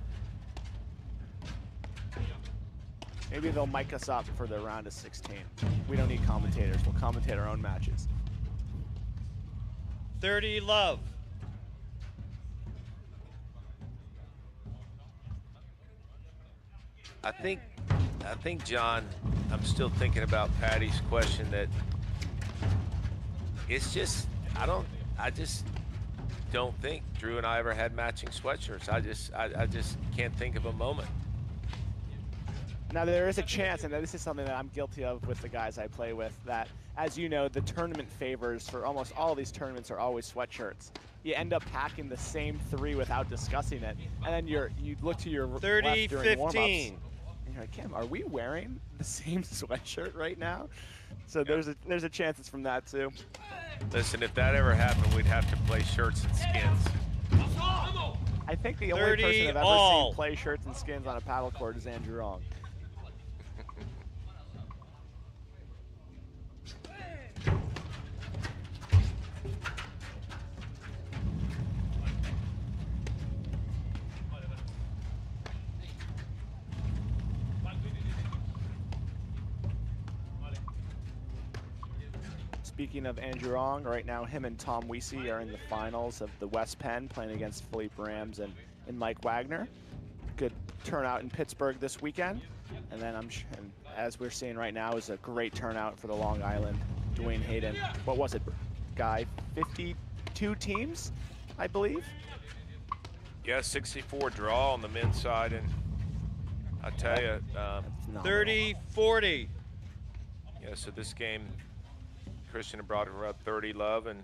Maybe they'll mic us up for the round of 16. We don't need commentators. We'll commentate our own matches. 30 love. I think, John, I'm still thinking about Patty's question that it's just, I just don't think Drew and I ever had matching sweatshirts. I just can't think of a moment. Now there is a chance, and this is something that I'm guilty of with the guys I play with, that, as you know, the tournament favors for almost all these tournaments are always sweatshirts. You end up packing the same 3 without discussing it, and then you look to your 30, left during 15. warm-ups, and you're like, Kim, are we wearing the same sweatshirt right now? So there's a chance it's from that too. Listen, if that ever happened, we'd have to play shirts and skins. I think the only person I've ever seen play shirts and skins on a paddle court is Andrew Wrong. Speaking of Andrew Wrong, right now him and Tom Weesey are in the finals of the West Penn, playing against Philippe Rams and Mike Wagner. Good turnout in Pittsburgh this weekend. And then and as we're seeing right now is a great turnout for the Long Island Duane Hayden. What was it, Guy? 52 teams, I believe? Yeah, 64 draw on the men's side, and I tell you, 30-40. yeah, so this game, Christian and Broderick were up 30 love, and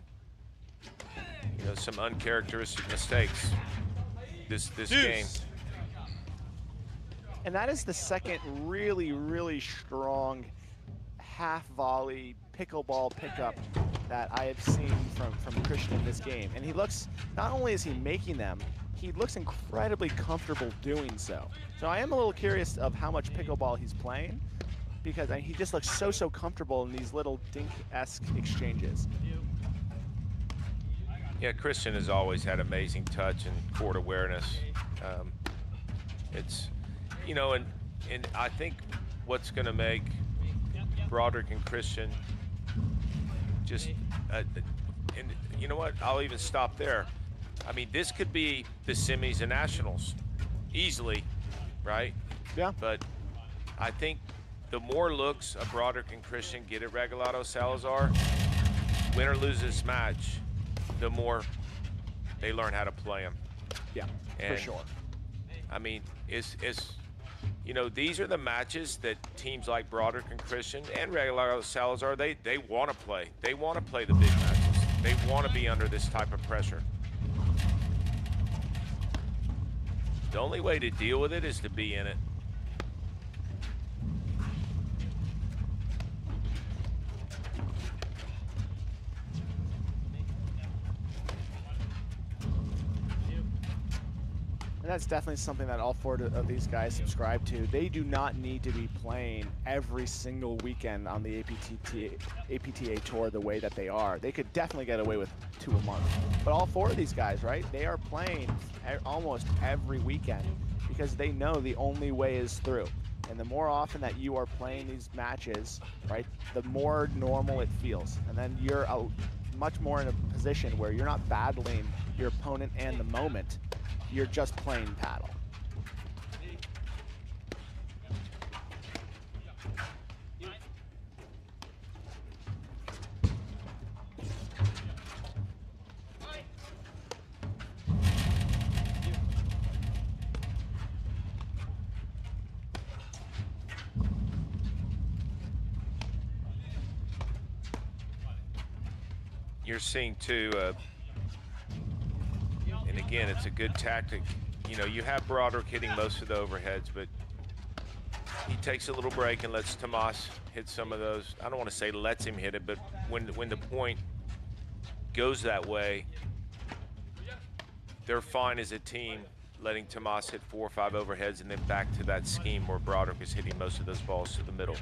you know, some uncharacteristic mistakes this game. And that is the second really strong half volley pickleball pickup that I have seen from Christian in this game. And he looks, not only is he making them, he looks incredibly comfortable doing so. So I am a little curious of how much pickleball he's playing, because he just looks so comfortable in these little dink-esque exchanges. Yeah, Christian has always had amazing touch and court awareness. It's, you know, and I think what's going to make Broderick and Christian just, and you know what, I'll even stop there. I mean, this could be the semis and nationals easily, right? Yeah. But I think the more looks a Broderick and Christian get at Regalado Salazar, win or lose this match, the more they learn how to play them. Yeah, and, for sure. I mean, it's you know, these are the matches that teams like Broderick and Christian and Regalado Salazar, they want to play. They want to play the big matches. They want to be under this type of pressure. The only way to deal with it is to be in it. And that's definitely something that all 4 of these guys subscribe to. They do not need to be playing every single weekend on the APTA tour the way that they are. They could definitely get away with 2 a month. But all 4 of these guys, right, they are playing almost every weekend because they know the only way is through. And the more often that you are playing these matches, right, the more normal it feels. And then you're much more in a position where you're not battling your opponent and the moment. You're just playing paddle. You're seeing too, and again, it's a good tactic. You know, you have Broderick hitting most of the overheads, but he takes a little break and lets Tomas hit some of those. I don't want to say lets him hit it, but when the point goes that way, they're fine as a team letting Tomas hit 4 or 5 overheads and then back to that scheme where Broderick is hitting most of those balls to the middle.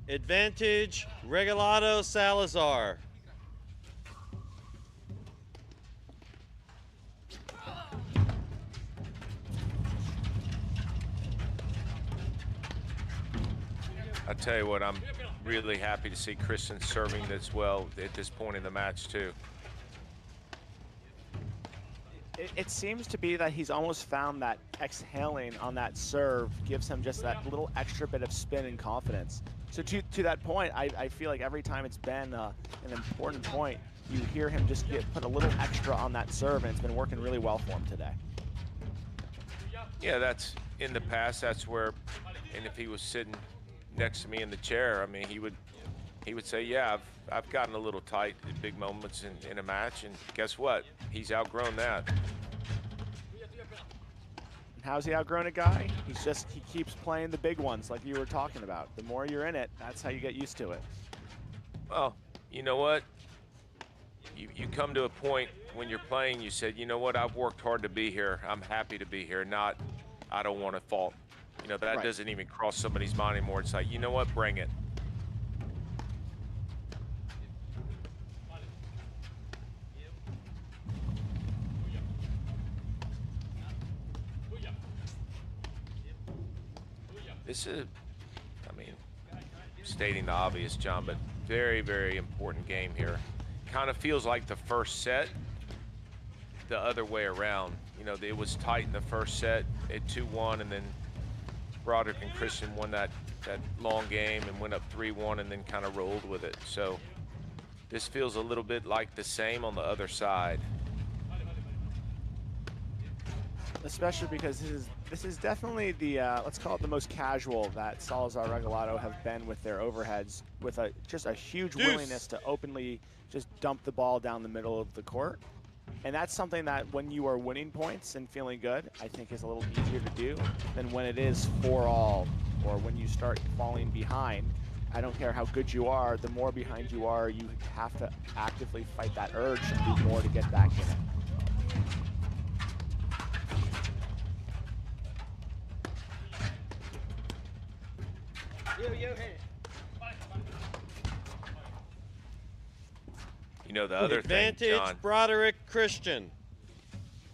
Advantage, Regalado, Salazar. I tell you what, I'm really happy to see Christian serving this well at this point in the match too. It seems to be that he's almost found that exhaling on that serve gives him just that little extra bit of spin and confidence. So to that point, I feel like every time it's been an important point, you hear him just put a little extra on that serve, and it's been working really well for him today. Yeah, that's in the past. That's where, and if he was sitting next to me in the chair, I mean, he would say, yeah, I've gotten a little tight at big moments in a match, and guess what? He's outgrown that. How's he outgrown a guy? He keeps playing the big ones like you were talking about. The more you're in it, that's how you get used to it. Well, you know what? You come to a point when you're playing, you said, you know what, I've worked hard to be here. I'm happy to be here, not I don't want to fault. You know, that doesn't even cross somebody's mind anymore. It's like, you know what, bring it. This is, I mean, stating the obvious, John, but very, very important game here. Kind of feels like the first set the other way around. You know, it was tight in the first set at 2-1, and then Broderick and Christian won that long game and went up 3-1 and then kind of rolled with it. So this feels a little bit like the same on the other side. Especially because this is definitely the let's call it the most casual that Salazar Regalado have been with their overheads, with just a huge Deuce. willingness to openly just dump the ball down the middle of the court. And that's something that when you are winning points and feeling good, I think is a little easier to do than when it is 4-all or when you start falling behind. I don't care how good you are, the more behind you are, you have to actively fight that urge and do more to get back in it. You know, the other Advantage, thing, John, Broderick, Christian.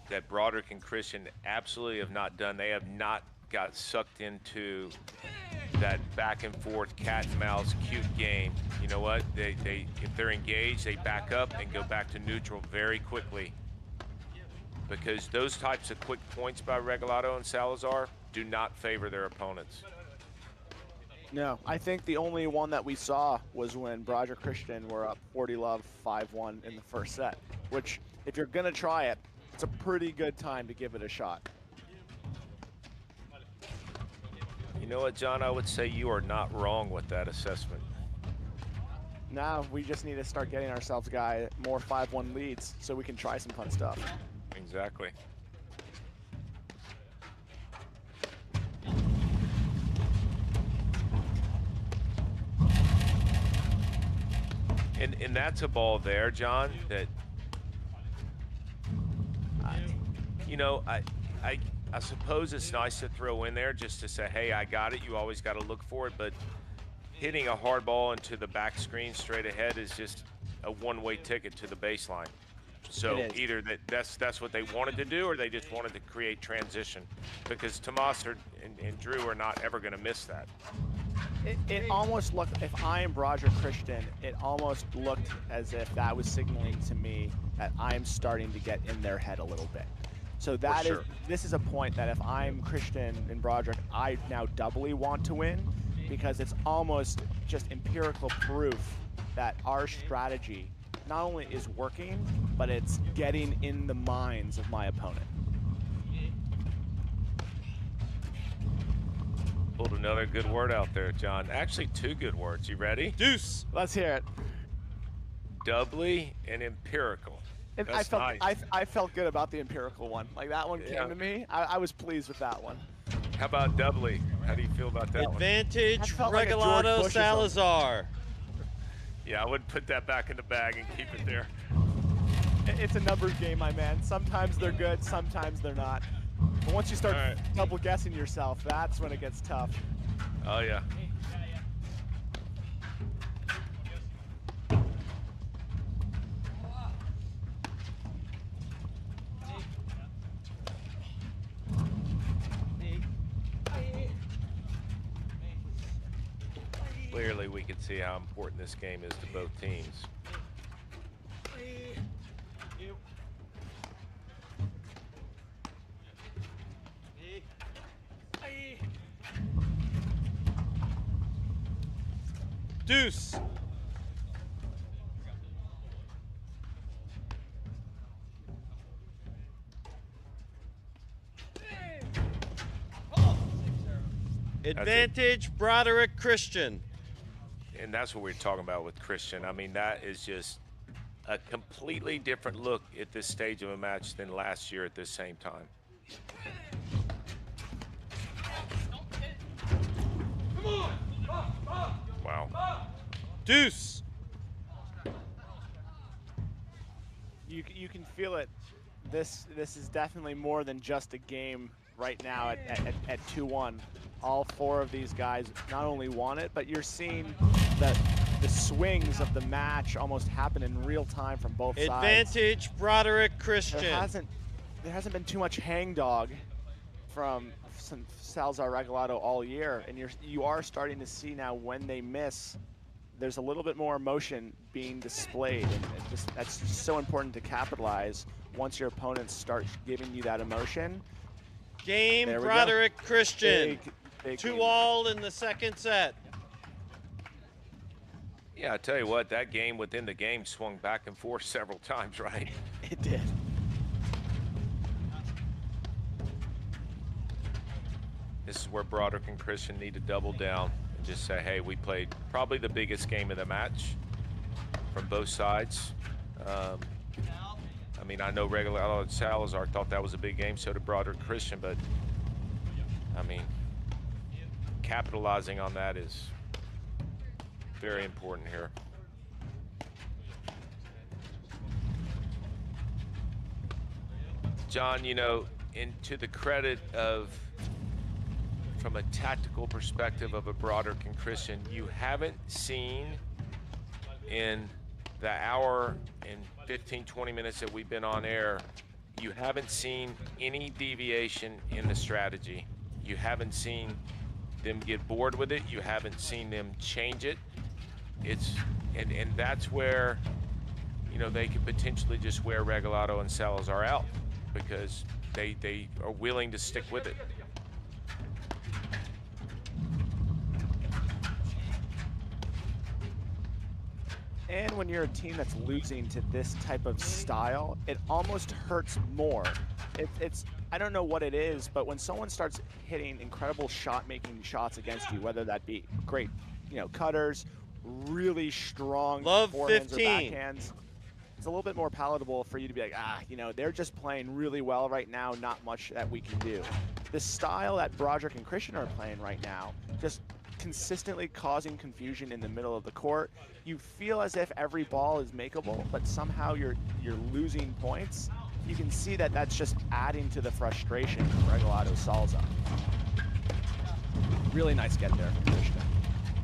that Broderick and Christian absolutely have not done, they have not got sucked into that back and forth cat and mouse cute game. You know what? They if they're engaged, they back up and go back to neutral very quickly. Because those types of quick points by Regalado and Salazar do not favor their opponents. No, I think the only one that we saw was when Broderick Christian were up 40-love 5-1 in the first set, which if you're gonna try it, it's a pretty good time to give it a shot. You know what, John? I would say you are not wrong with that assessment. Now we just need to start getting ourselves more 5-1 leads so we can try some fun stuff. Exactly. And that's a ball there, John, that you know, I suppose it's nice to throw in there just to say, hey, I got it. You always got to look for it, but hitting a hard ball into the back screen straight ahead is just a one-way ticket to the baseline. So either that's what they wanted to do, or they just wanted to create transition, because Tomas and Drew are not ever going to miss that. It almost looked, if I am Broderick Christian, it almost looked as if that was signaling to me that I'm starting to get in their head a little bit. So that is, this is a point that if I'm Christian and Broderick, I now doubly want to win, because it's almost just empirical proof that our strategy not only is working, but it's getting in the minds of my opponent. Pulled another good word out there, John. Actually, two good words. You ready? Deuce. Let's hear it. Doubly and empirical. And That's I felt, nice. I felt good about the empirical one. Like, that one came to me. I was pleased with that one. How about doubly? How do you feel about that Advantage, That felt like a George Regalado, Bush Salazar. one? Yeah, I would put that back in the bag and keep it there. It's a numbers game, my man. Sometimes they're good, sometimes they're not. But once you start double guessing yourself, that's when it gets tough. Oh, yeah. Clearly, we can see how important this game is to both teams. Deuce. Advantage, Broderick Christian. And that's what we're talking about with Christian. I mean, that is just a completely different look at this stage of a match than last year at this same time. Wow. Deuce. You can feel it. This is definitely more than just a game right now at 2-1. All four of these guys not only want it, but you're seeing the swings of the match almost happen in real time from both sides. Advantage, Broderick Christian. There hasn't been too much hangdog from Salazar Regalado all year, and you are starting to see now when they miss, there's a little bit more emotion being displayed, and that's just so important to capitalize once your opponents start giving you that emotion. Game, Broderick Christian. Big 2-all in the second set. Yeah, I tell you what, that game within the game swung back and forth several times, right? It did. This is where Broderick and Christian need to double down and just say, hey, we played probably the biggest game of the match from both sides. I mean, I know Regalado and Salazar thought that was a big game, so did Broderick Christian, but I mean, capitalizing on that is very important here. John, you know, to the credit of, from a tactical perspective of a Broderick and Christian, you haven't seen in the hour and 15, 20 minutes that we've been on air, you haven't seen any deviation in the strategy. You haven't seen them get bored with it. You haven't seen them change it. And that's where, you know, they could potentially just wear Regalado and Salazar out, because they are willing to stick with it. And when you're a team that's losing to this type of style, it almost hurts more. It's I don't know what it is, but when someone starts hitting incredible shot-making shots against you, whether that be great, you know, cutters, really strong forehands or backhands, it's a little bit more palatable for you to be like, you know, they're just playing really well right now, not much that we can do. The style that Broderick and Christian are playing right now, just consistently causing confusion in the middle of the court. You feel as if every ball is makeable, but somehow you're losing points. you can see that that's just adding to the frustration from Regalado Salazar. Really nice get there from Christian.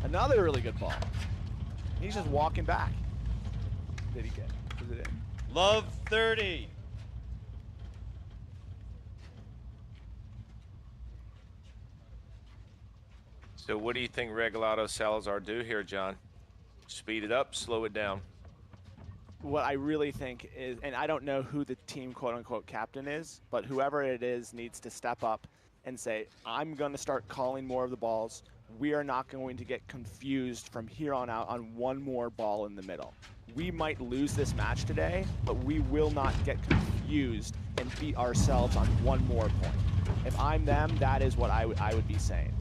Another really good ball. He's just walking back. Did he get it? Was it in? Love 30. So what do you think Regalado Salazar do here, John? Speed it up, slow it down. What I really think is, and I don't know who the team quote-unquote captain is, but whoever it is needs to step up and say, I'm going to start calling more of the balls. We are not going to get confused from here on out on one more ball in the middle. We might lose this match today, but we will not get confused and beat ourselves on one more point. If I'm them, that is what I would be saying.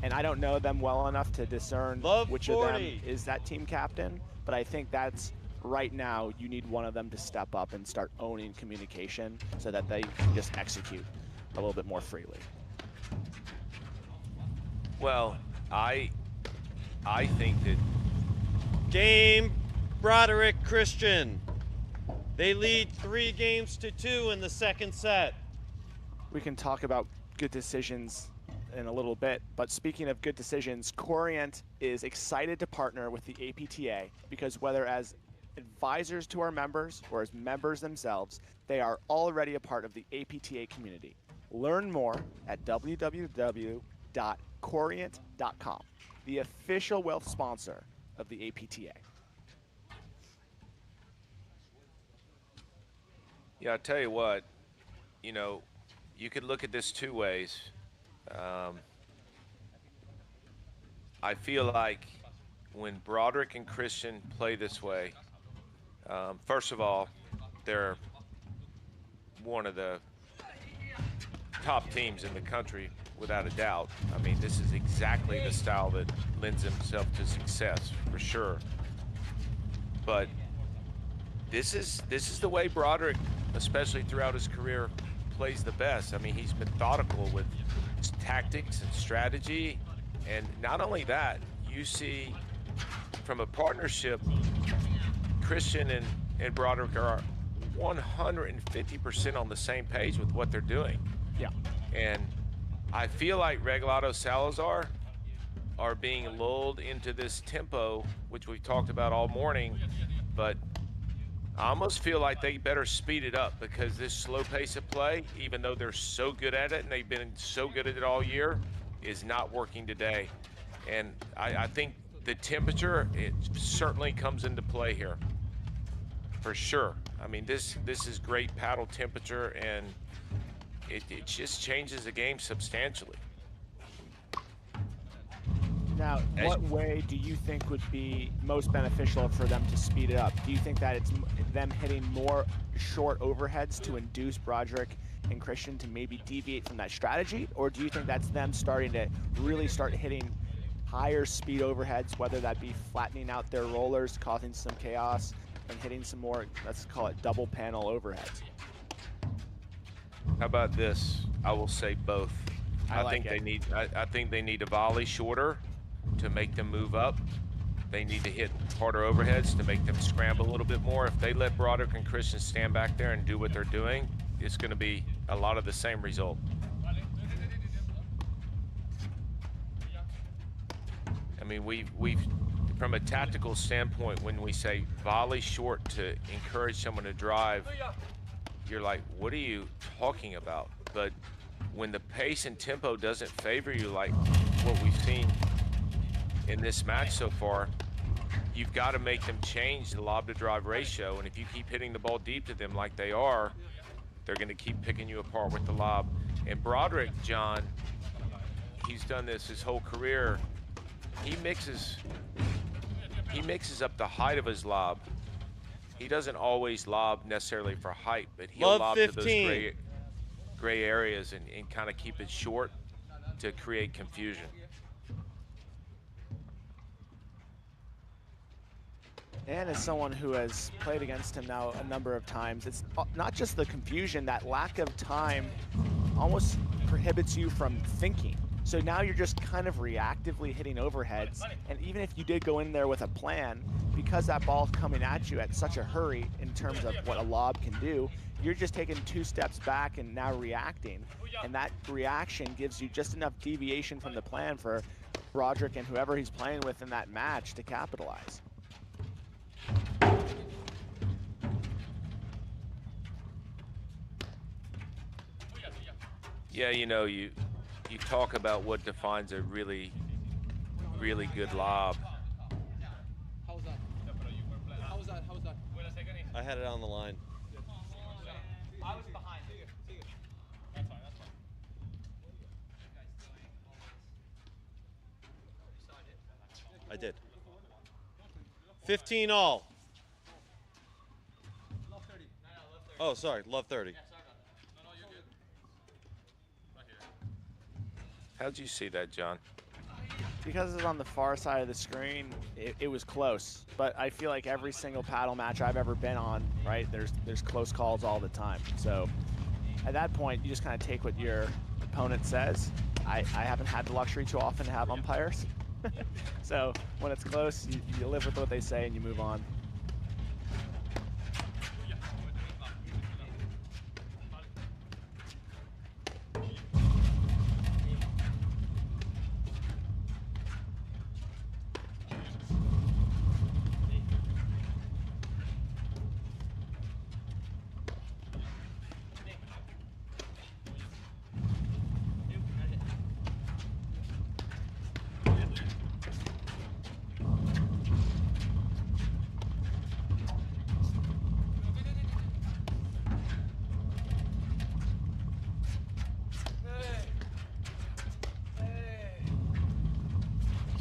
And I don't know them well enough to discern which of them is that team captain, but I think that's right now you need one of them to step up and start owning communication so that they can just execute a little bit more freely. Well, I think that Game Broderick Christian. They lead 3-2 in the second set. We can talk about good decisions in a little bit, but speaking of good decisions, Corient is excited to partner with the APTA because whether as advisors to our members or as members themselves, they are already a part of the APTA community. Learn more at www.corient.com, the official wealth sponsor of the APTA. Yeah, I'll tell you what, you know, you could look at this two ways. I feel like when Broderick and Christian play this way, first of all, they're one of the top teams in the country, without a doubt. I mean, this is exactly the style that lends himself to success, for sure. But this is the way Broderick, especially throughout his career, plays the best. I mean, he's methodical with his tactics and strategy. And not only that, you see from a partnership, Christian and Broderick are 150% on the same page with what they're doing. Yeah. And I feel like Regalado Salazar are being lulled into this tempo, which we've talked about all morning, but I almost feel like they better speed it up because this slow pace of play, even though they're so good at it and they've been so good at it all year, is not working today. And I think the temperature, it certainly comes into play here, for sure. I mean, this is great paddle temperature, and it just changes the game substantially. Now, what way do you think would be most beneficial for them to speed it up? Do you think that it's them hitting more short overheads to induce Broderick and Christian to maybe deviate from that strategy? Or do you think that's them starting to really start hitting higher speed overheads, whether that be flattening out their rollers, causing some chaos, and hitting some more, let's call it double panel overheads? How about this? I will say both. I think they need a volley shorter to make them move up. They need to hit harder overheads to make them scramble a little bit more. If they let Broderick and Christian stand back there and do what they're doing, it's going to be a lot of the same result. I mean, we've from a tactical standpoint, when we say volley short to encourage someone to drive, you're like, what are you talking about? But when the pace and tempo doesn't favor you like what we've seen in this match so far, you've got to make them change the lob to drive ratio. And if you keep hitting the ball deep to them like they are, they're going to keep picking you apart with the lob. And Broderick, John, he's done this his whole career. He mixes up the height of his lob. He doesn't always lob necessarily for height, but he'll lob to those gray areas and kind of keep it short to create confusion. And as someone who has played against him now a number of times, it's not just the confusion, that lack of time almost prohibits you from thinking. So now you're just kind of reactively hitting overheads, and even if you did go in there with a plan, because that ball's coming at you at such a hurry in terms of what a lob can do, you're just taking 2 steps back and now reacting, and that reaction gives you just enough deviation from the plan for Broderick and whoever he's playing with in that match to capitalize. Yeah, you know, you talk about what defines a really good lob. How was that? How was that? I had it on the line. I was behind. That's fine. I did. 15 all. Love 30. Oh, sorry, love 30. No, you're good. Right here. How'd you see that, John? Because it's on the far side of the screen, it was close. But I feel like every single paddle match I've ever been on, right, there's close calls all the time. So at that point, you just kind of take what your opponent says. I haven't had the luxury too often to have umpires. So when it's close, you live with what they say and you move on.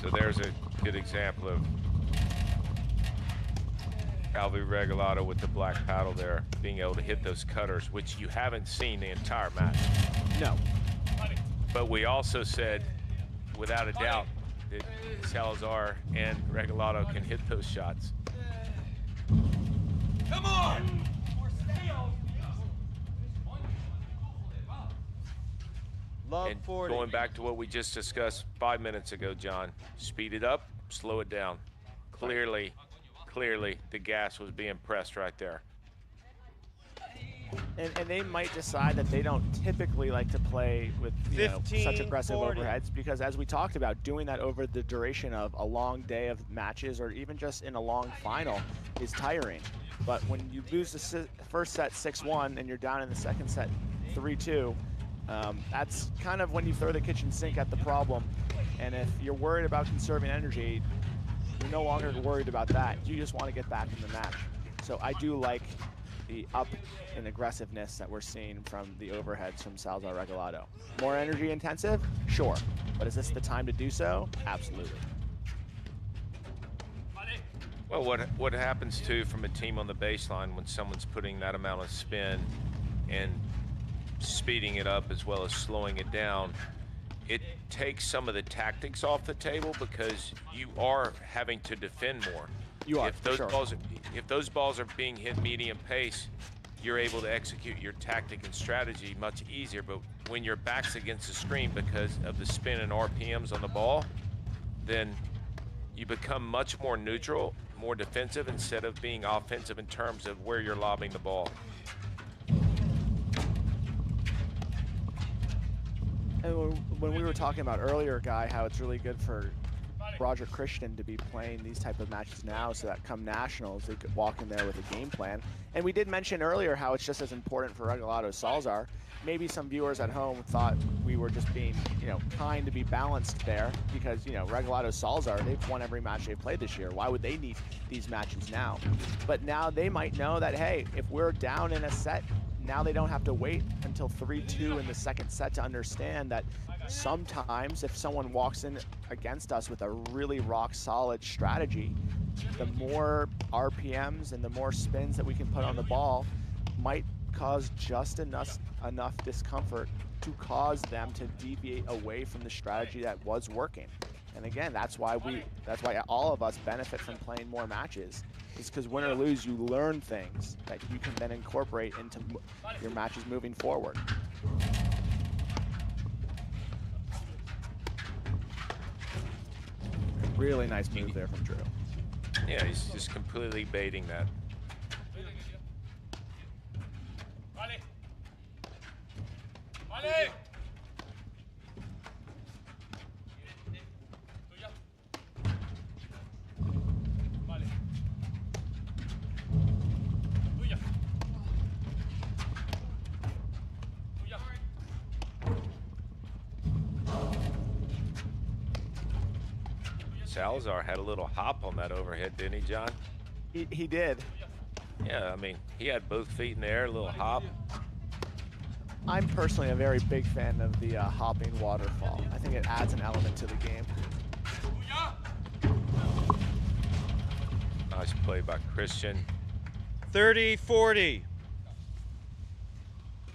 So there's a good example of Regalado with the black paddle there, being able to hit those cutters, which you haven't seen the entire match. No. But we also said, without a doubt, that Salazar and Regalado can hit those shots. Come on! Love And 40. going back to what we just discussed 5 minutes ago, John, speed it up, slow it down. Clearly, the gas was being pressed right there. And they might decide that they don't typically like to play with such aggressive 40. overheads, because as we talked about, doing that over the duration of a long day of matches or even just in a long final is tiring. But when you lose the first set 6-1 and you're down in the second set 3-2, that's kind of when you throw the kitchen sink at the problem. And if you're worried about conserving energy, you're no longer worried about that. You just want to get back in the match. So I do like the up in aggressiveness that we're seeing from the overheads from Salazar Regalado. More energy intensive? Sure. But is this the time to do so? Absolutely. Well, what happens too from a team on the baseline when someone's putting that amount of spin and speeding it up as well as slowing it down, it takes some of the tactics off the table because you are having to defend more. You are, if those sure. if those balls are being hit medium pace, you're able to execute your tactic and strategy much easier. But when your back's against the screen because of the spin and RPMs on the ball, then you become much more neutral, more defensive instead of being offensive in terms of where you're lobbing the ball. And when we were talking about earlier, Guy, how it's really good for Broderick Christian to be playing these type of matches now so that come nationals they could walk in there with a game plan. And we did mention earlier how it's just as important for Regalado as Salazar. Maybe some viewers at home thought we were just being, kind to be balanced there because, Regalado Salazar, they've won every match they've played this year. Why would they need these matches now? But now they might know that, hey, if we're down in a set, now they don't have to wait until 3-2 in the second set to understand that sometimes if someone walks in against us with a really rock solid strategy, the more RPMs and the more spins that we can put on the ball might cause just enough discomfort to cause them to deviate away from the strategy that was working. And again, that's why all of us benefit from playing more matches. It's because win or lose, you learn things that you can then incorporate into your matches moving forward. Really nice move there from Drew. Yeah, he's just completely baiting that. Vale. Vale. Tuya. Vale. Tuya. Tuya. Salazar had a little hop on that overhead, didn't he, John? He did. Yeah, I mean, he had both feet in the air, a little hop. I'm personally a very big fan of the hopping waterfall. I think it adds an element to the game. Nice play by Christian. 30-40.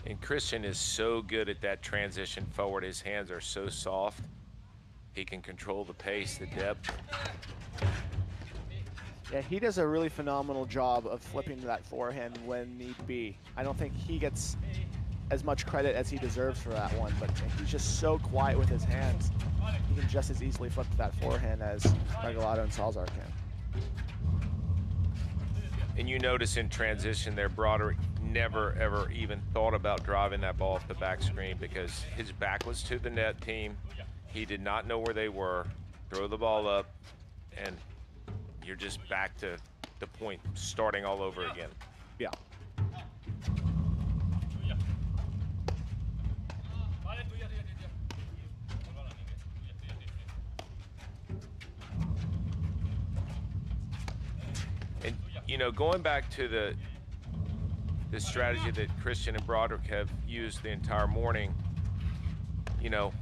And Christian is so good at that transition forward. His hands are so soft. He can control the pace, the depth. Yeah, he does a really phenomenal job of flipping that forehand when need be. I don't think he gets as much credit as he deserves for that one, but he's just so quiet with his hands. He can just as easily flip that forehand as Regalado and Salazar can. And you notice in transition there, Broderick never, ever even thought about driving that ball off the back screen because his back was to the net team. He did not know where they were. Throw the ball up, and you're just back to the point, starting all over again. Yeah. And, you know, going back to the strategy that Christian and Broderick have used the entire morning, you know,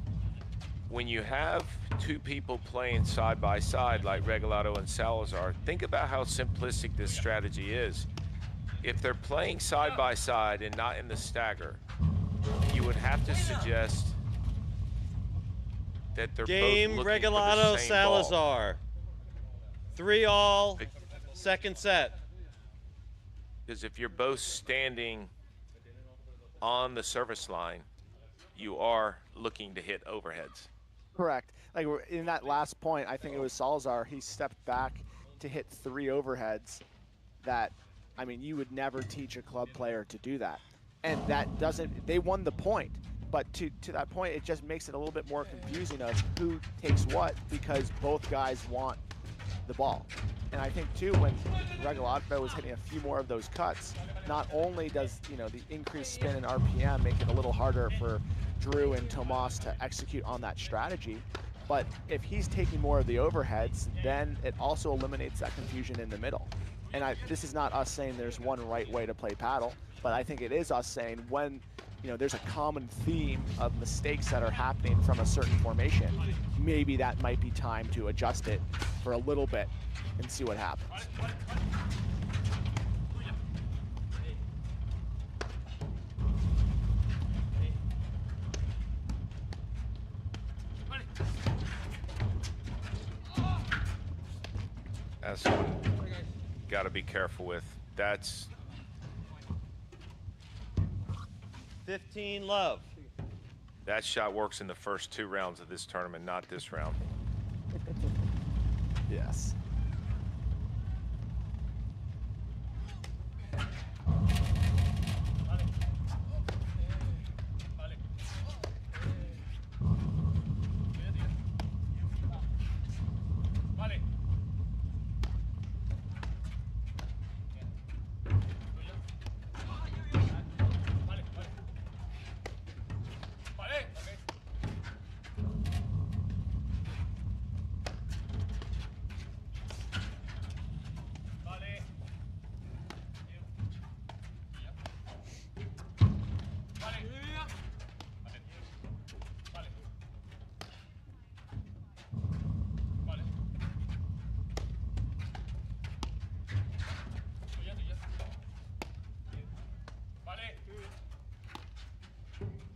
when you have two people playing side by side like Regalado and Salazar, think about how simplistic this strategy is. If they're playing side by side and not in the stagger, you would have to suggest that they're Game both looking Regalado, for the same ball. Salazar. 3-all, second set. Because if you're both standing on the service line, you are looking to hit overheads. Correct. Like in that last point, I think it was Salazar, he stepped back to hit 3 overheads that, I mean, you would never teach a club player to do that. And that doesn't, they won the point, but to that point, it just makes it a little bit more confusing of who takes what because both guys want the ball. And I think too, when Regalado was hitting a few more of those cuts, not only does, you know, the increased spin and RPM make it a little harder for Drew and Tomas to execute on that strategy, but if he's taking more of the overheads, then it also eliminates that confusion in the middle. And this is not us saying there's one right way to play paddle, but I think it is us saying when, you know, there's a common theme of mistakes that are happening from a certain formation, maybe that might be time to adjust it for a little bit and see what happens. That's what got to be careful with. That's 15 love. that shot works in the first 2 rounds of this tournament, not this round. Yes.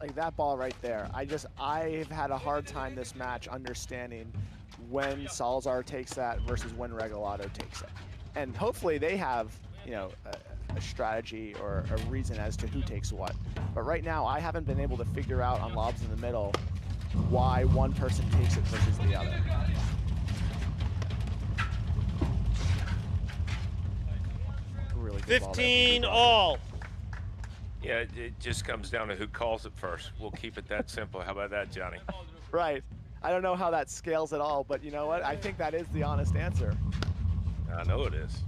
Like that ball right there, I've had a hard time this match understanding when Salazar takes that versus when Regalado takes it. And hopefully they have, you know, a strategy or a reason as to who takes what. But right now, I haven't been able to figure out on lobs in the middle why one person takes it versus the other. good ball there. 15 all. Yeah, it just comes down to who calls it first. We'll keep it that simple. How about that, Johnny? Right. I don't know how that scales at all, but you know what? I think that is the honest answer. I know it is.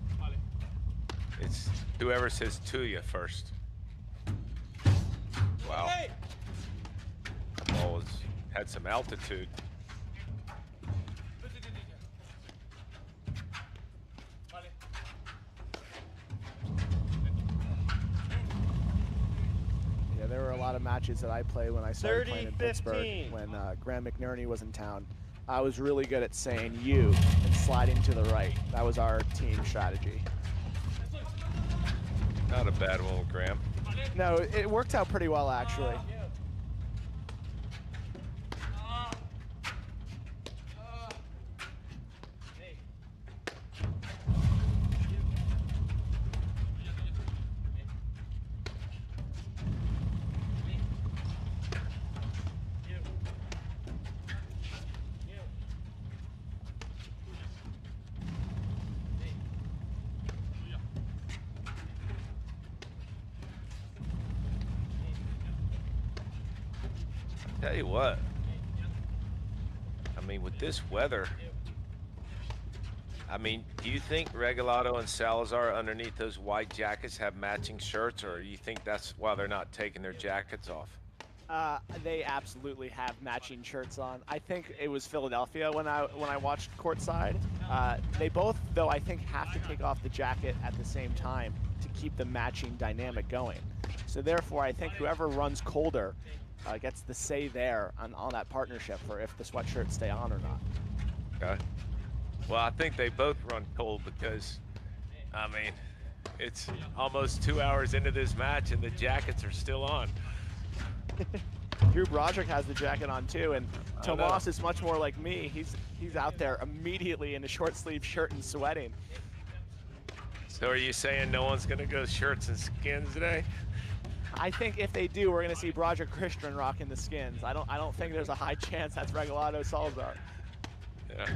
It's whoever says to you first. Wow. The ball had some altitude. Yeah, there were a lot of matches that I played when I started playing in 30-15. Pittsburgh when Graham McNerney was in town. I was really good at saying you and sliding to the right. That was our team strategy. Not a bad one with Graham. No, it worked out pretty well, actually. Tell you what, I mean, with this weather, I mean, do you think Regalado and Salazar underneath those white jackets have matching shirts, or do you think that's why they're not taking their jackets off? They absolutely have matching shirts on. I think it was Philadelphia when I watched courtside. They both, though, I think have to take off the jacket at the same time to keep the matching dynamic going. So therefore, I think whoever runs colder gets the say there on that partnership for if the sweatshirts stay on or not. Okay. Well, I think they both run cold because, I mean, it's almost 2 hours into this match and the jackets are still on. Drew Broderick has the jacket on too, and Tomas is much more like me. He's out there immediately in a short sleeve shirt and sweating. So are you saying no one's gonna go shirts and skins today? I think if they do, we're going to see Broderick Christian rocking the skins. I don't think there's a high chance that's Regalado Salazar. Yeah.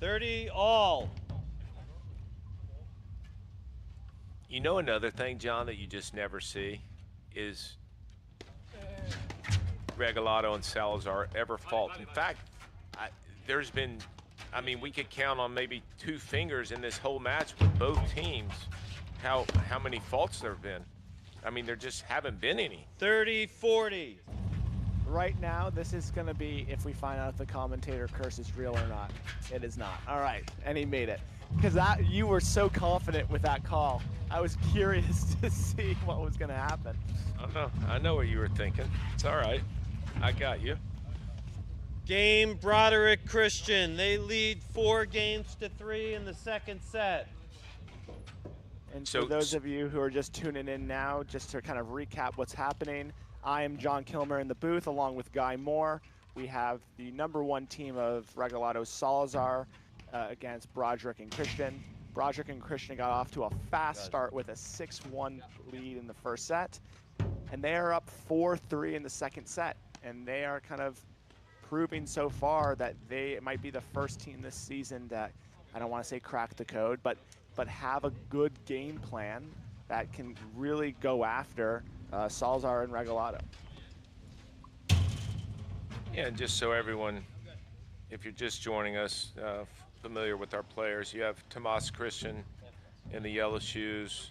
$30 all. You know another thing, John, that you just never see is Regalado and Salazar ever fault. In fact, there's been, I mean, we could count on maybe 2 fingers in this whole match with both teams how many faults there have been. I mean, there just haven't been any. 30-40. Right now, this is going to be if we find out if the commentator curse is real or not. It is not. All right, and he made it. Because you were so confident with that call. I was curious to see what was going to happen. I know what you were thinking. It's all right. I got you. Game Broderick Christian. They lead 4-3 in the second set. And for those of you who are just tuning in now, just to kind of recap what's happening, I am John Kilmer in the booth along with Guy Moore. We have the #1 team of Regalado Salazar against Broderick and Christian. Broderick and Christian got off to a fast start with a 6-1 lead in the first set. And they are up 4-3 in the second set. And they are kind of proving so far that they might be the first team this season that, I don't want to say crack the code, but have a good game plan that can really go after Salazar and Regalado. Yeah, and just so everyone, if you're just joining us, familiar with our players, you have Tomas Christian in the yellow shoes,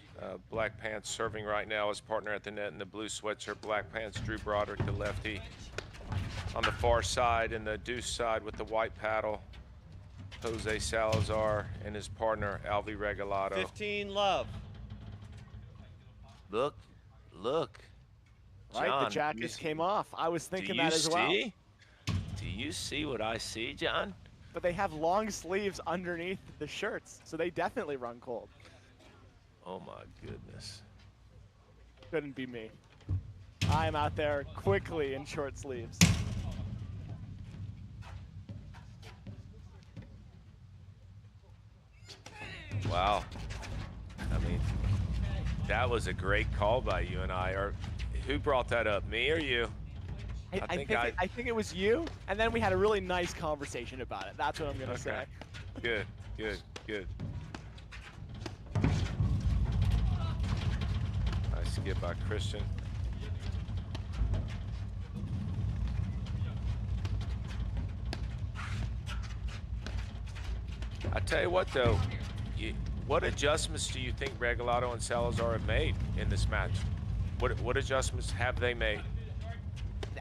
black pants serving right now, his partner at the net in the blue sweatshirt, black pants, Drew Broderick, the lefty. On the far side, in the Deuce side with the white paddle, Jose Salazar and his partner, Alvi Regalado. 15 love. Look. Right, John, the jackets came off. I was thinking that as well. Do you see what I see, John? But they have long sleeves underneath the shirts, so they definitely run cold. Oh my goodness. Couldn't be me. I'm out there quickly in short sleeves. Wow. I mean, that was a great call by you and I. Or who brought that up, me or you? I think it was you, and then we had a really nice conversation about it. That's what I'm gonna say. Good, good, good. Nice skip by Christian. I tell you what, though, what adjustments do you think Regalado and Salazar have made in this match? What adjustments have they made?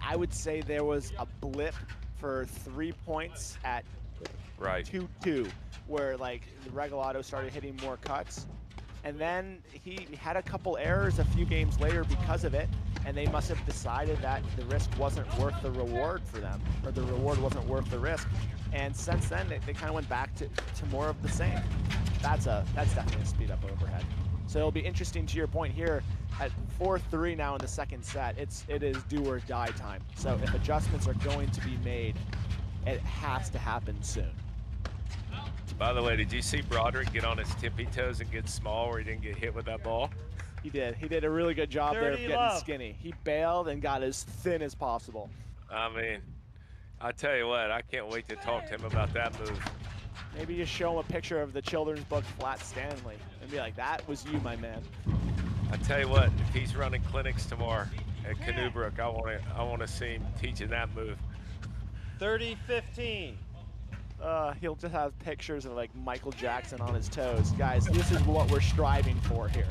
I would say there was a blip for 3 points at 2-2, where like the Regalado started hitting more cuts, and then he had a couple errors a few games later because of it, and they must have decided that the risk wasn't worth the reward for them, or the reward wasn't worth the risk. And since then, they kind of went back to more of the same. That's definitely a speed up overhead. So it'll be interesting to your point here at 4-3 now in the second set. It is do or die time. So if adjustments are going to be made, it has to happen soon. By the way, did you see Broderick get on his tippy toes and get small where he didn't get hit with that ball? He did. He did a really good job there of getting skinny. He bailed and got as thin as possible. I mean, I tell you what, I can't wait to talk to him about that move. Maybe just show him a picture of the children's book Flat Stanley and be like, that was you, my man. I tell you what, if he's running clinics tomorrow at Canubrook, I want to see him teaching that move. 30-15. He'll just have pictures of like Michael Jackson on his toes. Guys, this is what we're striving for here.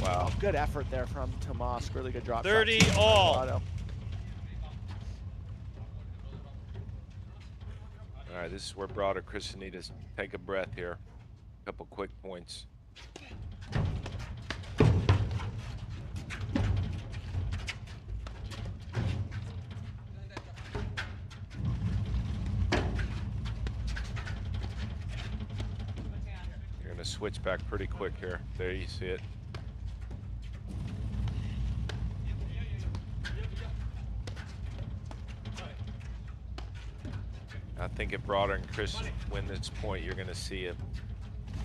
Wow. Good effort there from Tomas. Really good drop. 30 all. All right, this is where Broderick Christian need to take a breath here. A couple quick points. You're gonna switch back pretty quick here. There you see it. I think if Broderick and Christian win this point, you're going to see a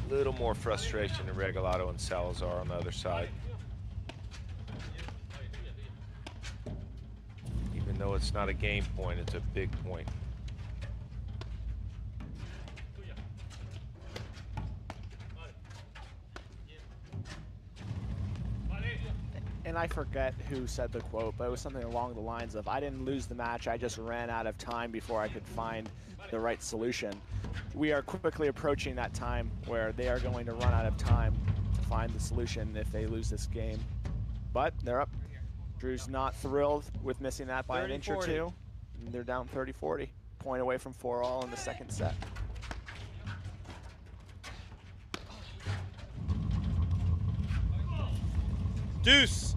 little more frustration in Regalado and Salazar on the other side. Even though it's not a game point, it's a big point. And I forget who said the quote, but it was something along the lines of, I didn't lose the match, I just ran out of time before I could find the right solution. We are quickly approaching that time where they are going to run out of time to find the solution if they lose this game. But they're up. Drew's not thrilled with missing that by an inch or two. And they're down 30-40. Point away from 4-all in the second set. Deuce.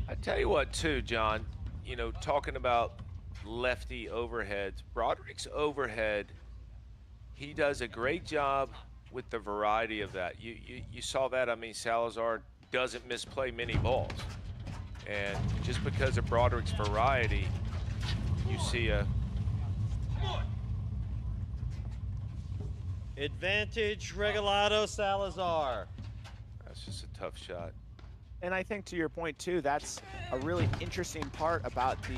I tell you what, too, John, you know, talking about lefty overheads, Broderick's overhead, he does a great job with the variety of that. You saw that. I mean, Salazar doesn't misplay many balls. And just because of Broderick's variety, you see a... Advantage Regalado Salazar. That's just a tough shot. And I think to your point too, that's a really interesting part about the,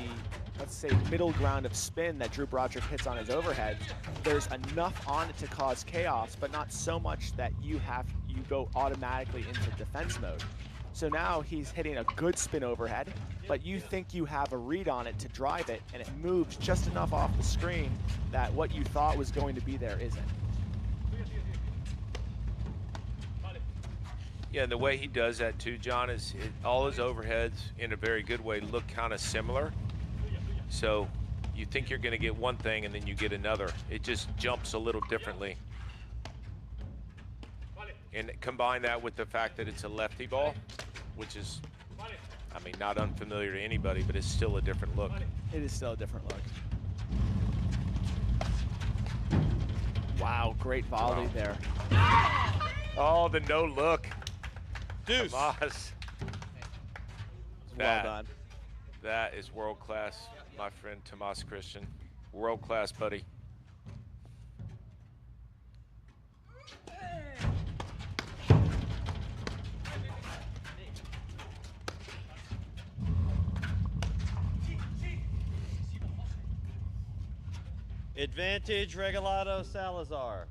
let's say, middle ground of spin that Drew Broderick hits on his overhead. There's enough on it to cause chaos, but not so much that you go automatically into defense mode. So now he's hitting a good spin overhead, but you think you have a read on it to drive it, and it moves just enough off the screen that what you thought was going to be there isn't. Yeah, and the way he does that too, John, is all his overheads in a very good way look kind of similar. So you think you're going to get one thing and then you get another. It just jumps a little differently. And combine that with the fact that it's a lefty ball, which is, I mean, not unfamiliar to anybody, but it's still a different look. It is still a different look. Wow, great volley there. Oh, the no look. Deuce. Tomas. Well done. That is world class, my friend Tomas Christian. World class, buddy. Advantage, Regalado, Salazar.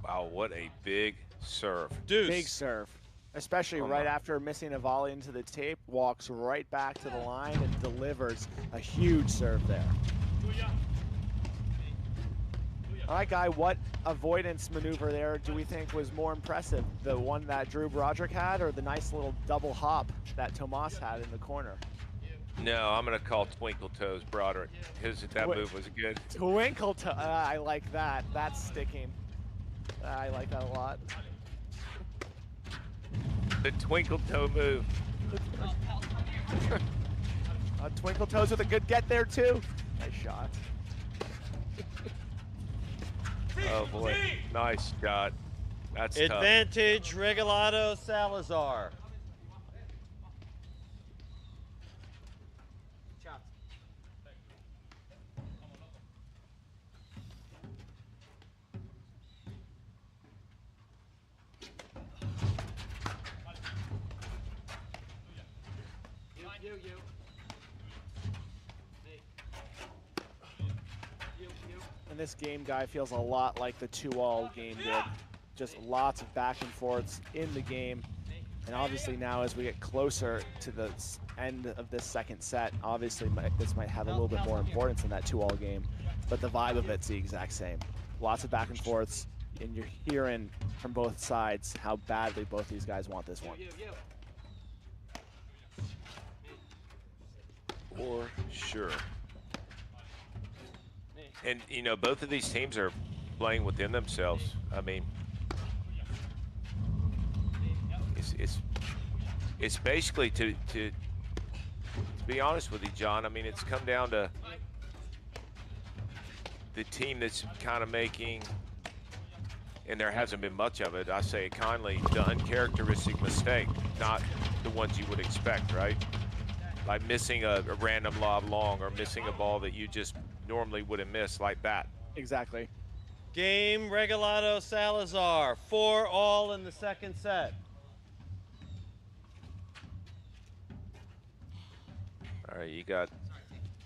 Wow, what a big serve. Deuce. Big serve, especially right after missing a volley into the tape, walks right back to the line and delivers a huge serve there. All right, Guy, what avoidance maneuver there do we think was more impressive? The one that Broderick had, or the nice little double hop that Tomas had in the corner? No, I'm going to call Twinkle Toes Broderick. That move was good. Twinkle Toes, I like that. That's sticking. I like that a lot. The Twinkle Toe move. Twinkle Toes with a good get there, too. Nice shot. Oh, boy. Nice shot. That's tough. Advantage, Regalado, Salazar. And this game, Guy, feels a lot like the 2-all game did. Just lots of back and forths in the game. And obviously now as we get closer to the end of this second set, obviously this might have a little bit more importance in that 2-all game. But the vibe of it's the exact same. Lots of back and forths, and you're hearing from both sides how badly both these guys want this one. For sure. And, you know, both of these teams are playing within themselves. I mean, it's basically, to be honest with you, John, I mean, it's come down to the team that's kind of making, and there hasn't been much of it, I say it kindly, the uncharacteristic mistake, not the ones you would expect, right? Like missing a random lob long, or missing a ball that you just normally wouldn't miss, like that. Exactly. Game, Regalado, Salazar. 4-all in the second set. All right, you got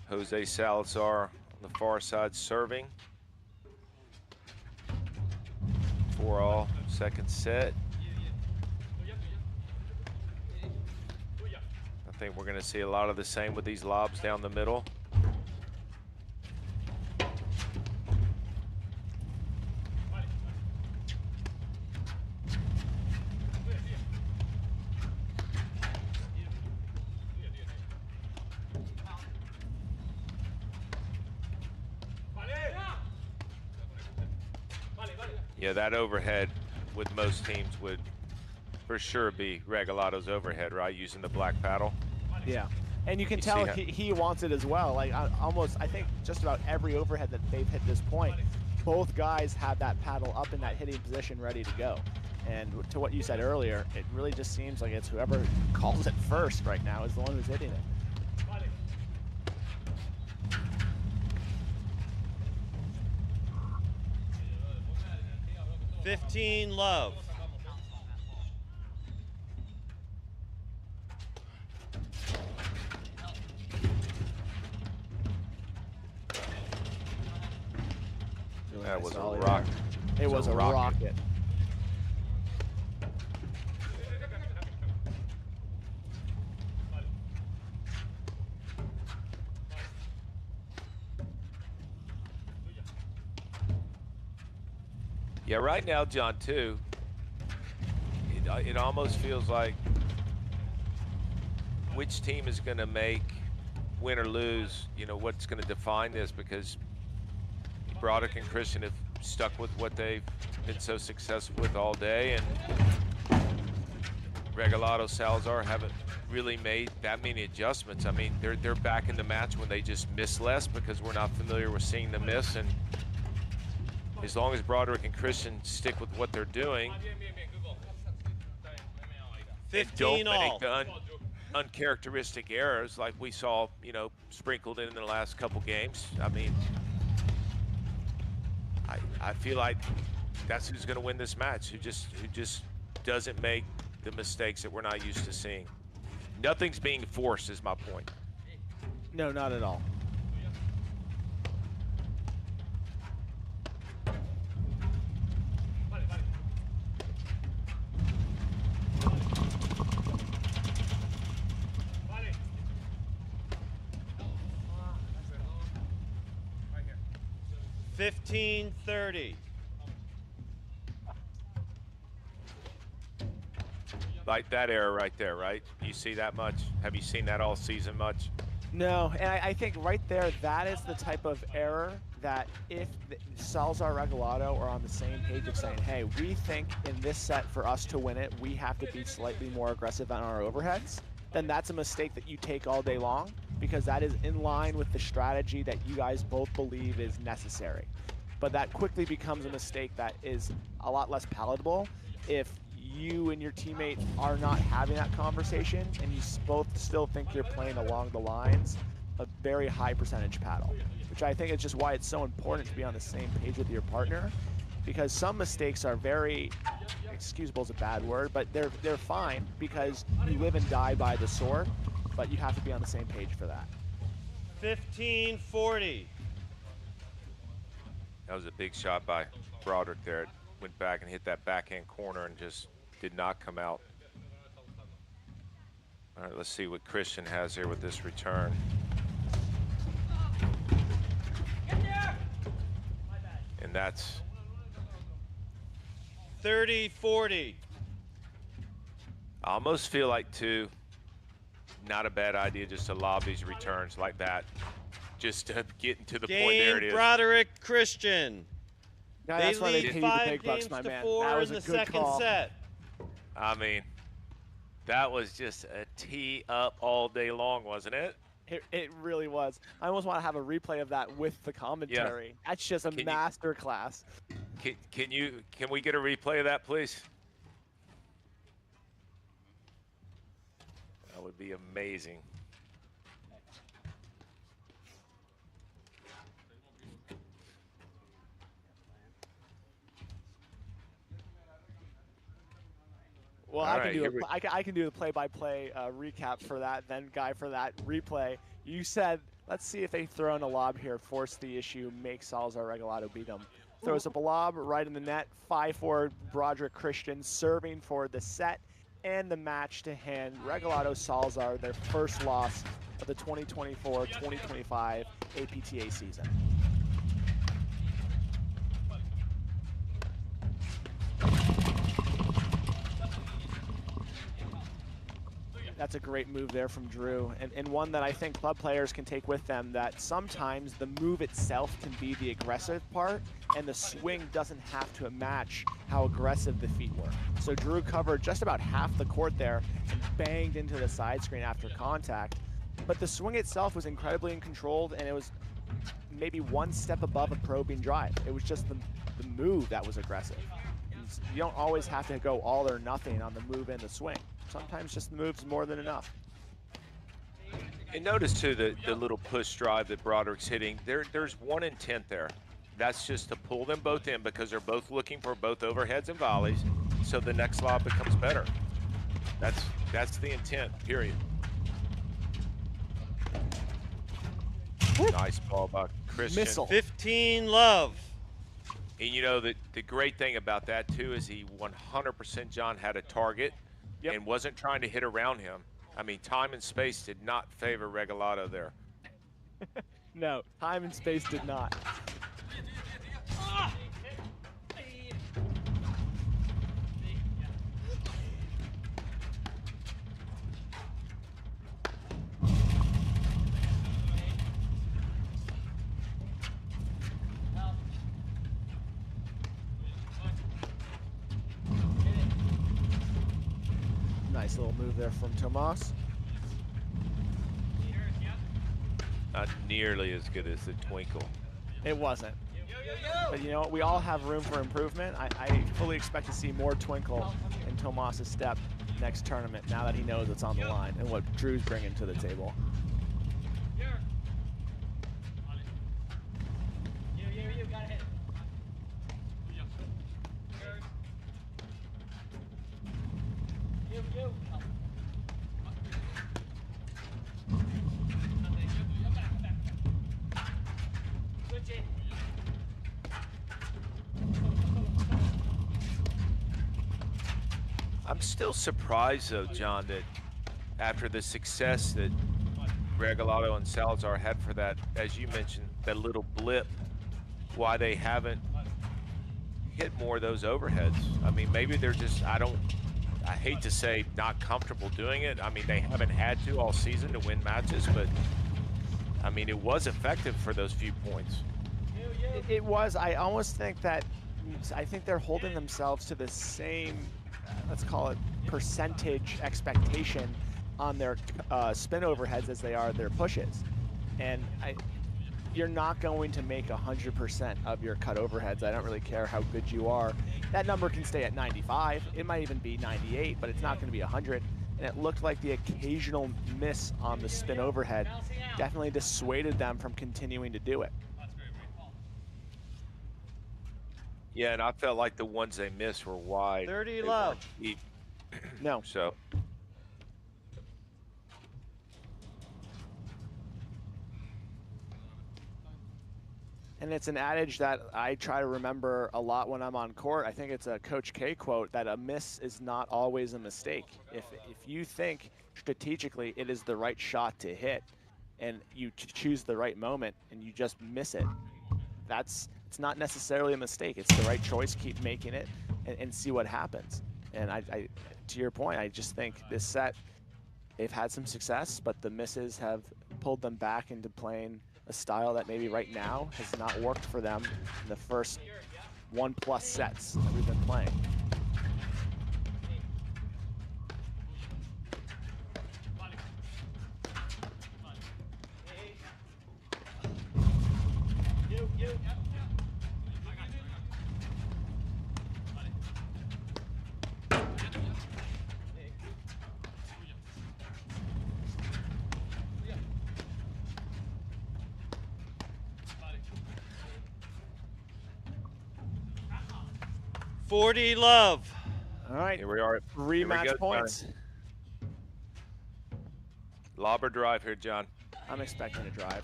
Jose Salazar on the far side serving. 4-all, second set. I think we're going to see a lot of the same with these lobs down the middle. Yeah, that overhead with most teams would for sure be Regalado's overhead, right? Using the black paddle. Yeah, and you can tell he wants it as well. Like I think just about every overhead that they've hit this point, both guys have that paddle up in that hitting position ready to go. And to what you said earlier, it really just seems like it's whoever calls it first right now is the one who's hitting it. 15 love. That was a rocket. It was a rocket. Yeah, right now, John, too, it almost feels like which team is going to make, win or lose, you know, what's going to define this, because Broderick and Christian have stuck with what they've been so successful with all day, and Regalado, Salazar haven't really made that many adjustments. I mean, they're back in the match when they just miss less because we're not familiar with seeing them miss, and as long as Broderick and Christian stick with what they're doing, 15 don't all. make the uncharacteristic errors like we saw, you know, sprinkled in the last couple games. I mean, I feel like that's who's going to win this match. Who just doesn't make the mistakes that we're not used to seeing. Nothing's being forced is my point. No, not at all. Vale. 15-30. Like that error right there, right? You see that much? Have you seen that all season much? No, and I think right there, that is the type of error that if Salazar, Regalado are on the same page of saying, hey, we think in this set for us to win it, we have to be slightly more aggressive on our overheads, then that's a mistake that you take all day long because that is in line with the strategy that you guys both believe is necessary. But that quickly becomes a mistake that is a lot less palatable if you and your teammate are not having that conversation and you both still think you're playing along the lines of very high percentage paddle, which I think is just why it's so important to be on the same page with your partner, because some mistakes are very, excusable is a bad word, but they're fine because you live and die by the sword, but you have to be on the same page for that. 15-40. That was a big shot by Broderick there. It went back and hit that backhand corner and just did not come out. All right, let's see what Christian has here with this return. And that's 30-40. I almost feel like, too, not a bad idea just to lob these returns like that. Just to get to the point. There it is. Broderick, Christian. Yeah, They that's why they lead pay you the 5 big bucks, games my to man. 4 That was in a the good second call. set. I mean, that was just a tee up all day long, wasn't it? It really was. I almost want to have a replay of that with the commentary. That's just a master class. Can we get a replay of that, please? That would be amazing. Well, All I right, can do the play-by-play recap for that, then guy for that replay. You said, let's see if they throw in a lob here, force the issue, make Salazar Regalado beat them. Throws up a lob right in the net, 5-4 Broderick Christian serving for the set and the match to hand Regalado Salazar their first loss of the 2024-2025 APTA season. That's a great move there from Drew, and one that I think club players can take with them, that sometimes the move itself can be the aggressive part, and the swing doesn't have to match how aggressive the feet were. So Drew covered just about half the court there and banged into the side screen after contact, but the swing itself was incredibly controlled, and it was maybe one step above a probing drive. It was just the move that was aggressive. And you don't always have to go all or nothing on the move and the swing. Sometimes just the move's more than enough. And notice too the little push drive that Broderick's hitting. There's one intent there. That's just to pull them both in because they're both looking for both overheads and volleys, so the next lob becomes better. That's the intent. Period. Nice ball by Christian. Missile. 15-love. And you know the great thing about that too is he 100% John had a target. Yep. And wasn't trying to hit around him. I mean, time and space did not favor Regalado there. No, time and space did not. Nice little move there from Tomas. Not nearly as good as the twinkle. It wasn't. But you know what? We all have room for improvement. I fully expect to see more twinkle in Tomas's step next tournament now that he knows what's on the line and what Drew's bringing to the table. I'm still surprised though, John, that after the success that Regalado and Salazar had for that, as you mentioned, that little blip, why they haven't hit more of those overheads. I mean, maybe they're just, I hate to say not comfortable doing it. I mean, they haven't had to all season to win matches, but I mean, it was effective for those few points. It was. I almost think that, I think they're holding themselves to the same, let's call it percentage expectation on their spin overheads as they are their pushes. And you're not going to make 100% of your cut overheads. I don't really care how good you are. That number can stay at 95. It might even be 98, but it's not going to be 100. And it looked like the occasional miss on the spin overhead definitely dissuaded them from continuing to do it. Yeah, and I felt like the ones they missed were wide. 30 They love. weren't deep. No. So. And it's an adage that I try to remember a lot when I'm on court. I think it's a Coach K quote that a miss is not always a mistake. If you think strategically it is the right shot to hit and you choose the right moment and you just miss it, it's not necessarily a mistake. It's the right choice. Keep making it and see what happens. And I to your point, I just think this set, they've had some success, but the misses have pulled them back into playing a style that maybe right now has not worked for them in the first 1+ sets that we've been playing. $40 love. All right, Here we are at rematch points. Lob or drive here, John? I'm expecting a drive.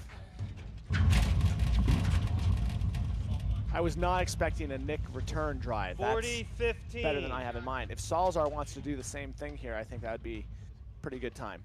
I was not expecting a Nick return drive. 40-15. That's better than I have in mind. If Salazar wants to do the same thing here, I think that would be a pretty good time.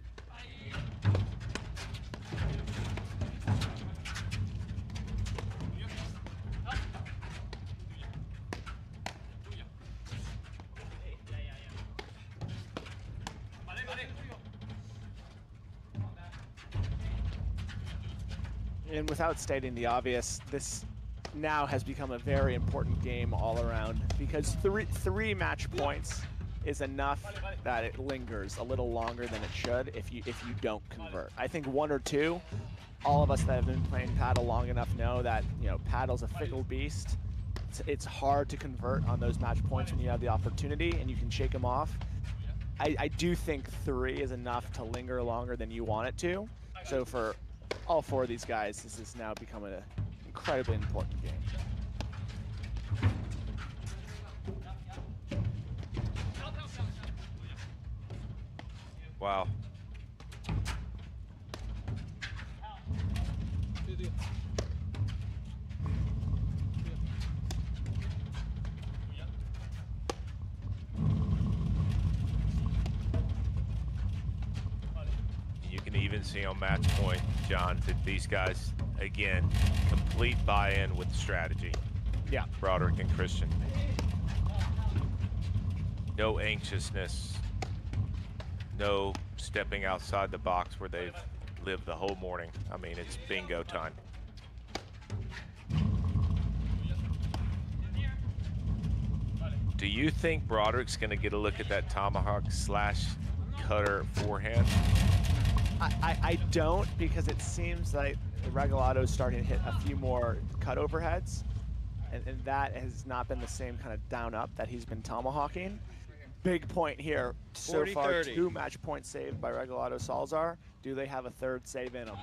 And without stating the obvious, this now has become a very important game all around because three match points is enough that it lingers a little longer than it should if you don't convert. I think 1 or 2, all of us that have been playing paddle long enough know that, you know, paddle's a fickle beast. It's hard to convert on those match points when you have the opportunity and you can shake them off. I do think 3 is enough to linger longer than you want it to. So for all 4 of these guys, this is now becoming an incredibly important game. Wow. You can even see on match point, John, that these guys, again, complete buy-in with the strategy. Yeah. Broderick and Christian. No anxiousness. No stepping outside the box where they've lived the whole morning. I mean, it's bingo time. Do you think Broderick's going to get a look at that tomahawk / cutter forehand? I don't, because it seems like Regalado's starting to hit a few more cut overheads, and that has not been the same kind of down up that he's been tomahawking. Big point here. So far, 40-30. 2 match points saved by Regalado Salazar. Do they have a 3rd save in them?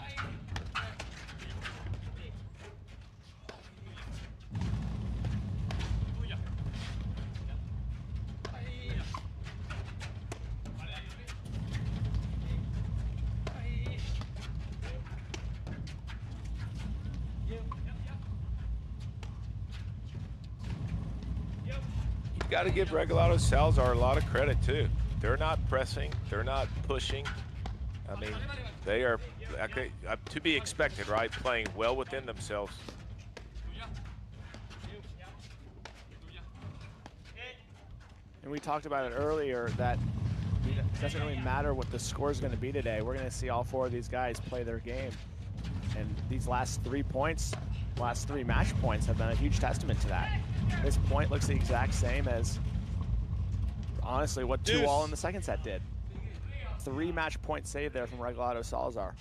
got to give Regalado Salazar a lot of credit too. They're not pressing, they're not pushing. I mean, they are to be expected, right? Playing well within themselves. And we talked about it earlier that it doesn't really matter what the score is going to be today. We're going to see all 4 of these guys play their game. And these last 3 points, last 3 match points have been a huge testament to that. This point looks the exact same as, honestly, what Deuce. 2-all in the second set did. 3 match point save there from Regalado Salazar.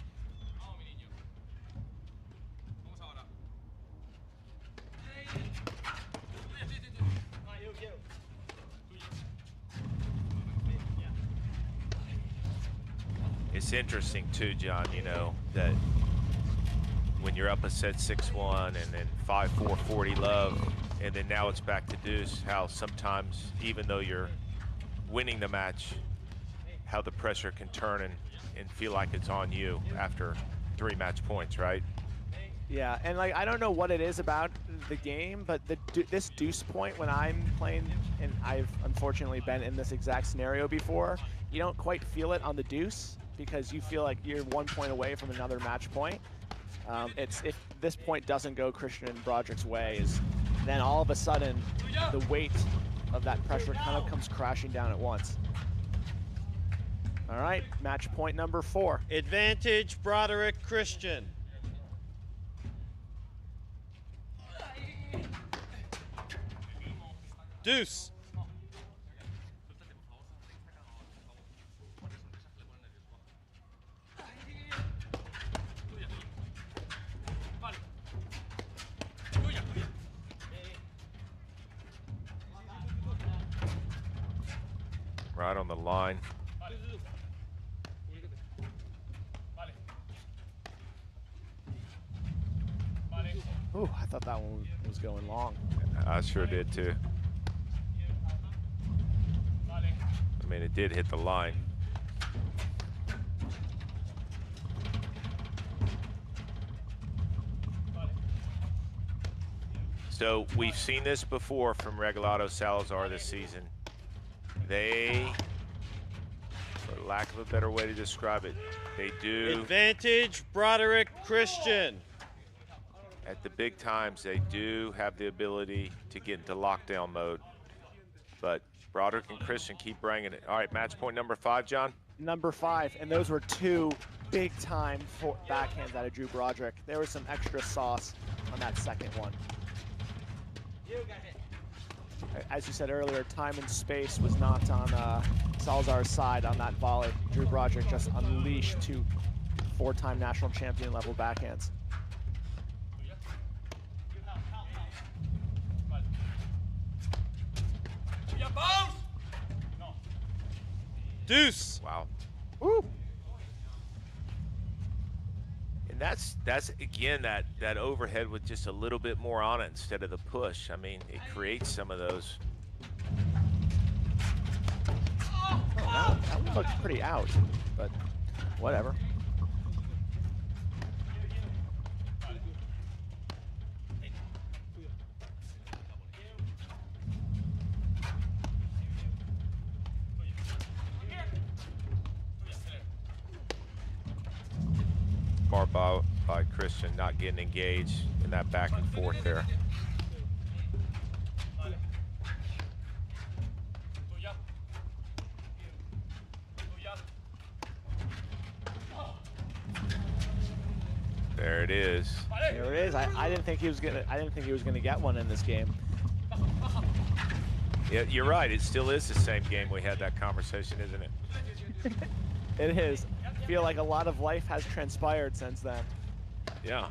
It's interesting too, John, you know, that when you're up a set 6-1 and then 5-4 40 love, and then now it's back to Deuce, how sometimes even though you're winning the match, how the pressure can turn and feel like it's on you after 3 match points, right? Yeah, and like I don't know what it is about the game, but this Deuce point when I'm playing, and I've unfortunately been in this exact scenario before, you don't quite feel it on the Deuce because you feel like you're 1 point away from another match point. It's if this point doesn't go Christian and Broderick's way, then all of a sudden the weight of that pressure kind of comes crashing down at once. All right, match point number 4. Advantage, Broderick, Christian. Deuce. Right on the line. Ooh, I thought that one was going long. I sure did too. I mean, it did hit the line. So we've seen this before from Regalado Salazar this season. They, for lack of a better way to describe it, they do. Advantage, Broderick, Christian. At the big times, they do have the ability to get into lockdown mode. But Broderick and Christian keep bringing it. All right, match point number 5, John. Number 5, and those were 2 big-time backhands out of Drew Broderick. There was some extra sauce on that second one. As you said earlier, time and space was not on Salazar's side on that volley. Drew Broderick just unleashed 2 4-time national champion level backhands. Deuce. Wow. Woo! And that's again that overhead with just a little bit more on it instead of the push. I mean, it creates some of those. Oh, that one looked pretty out, but whatever. Bar by Christian not getting engaged in that back and forth there. There it is. There it is. I didn't think he was gonna get one in this game. Yeah, you're right. It still is the same game we had that conversation, isn't it? It is. I feel like a lot of life has transpired since then. Yeah.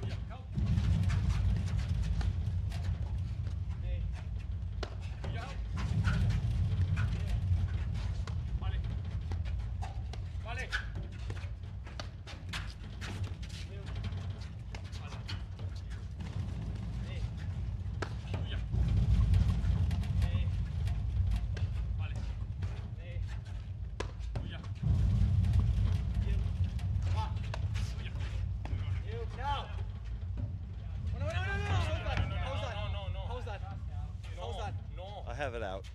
I have it out.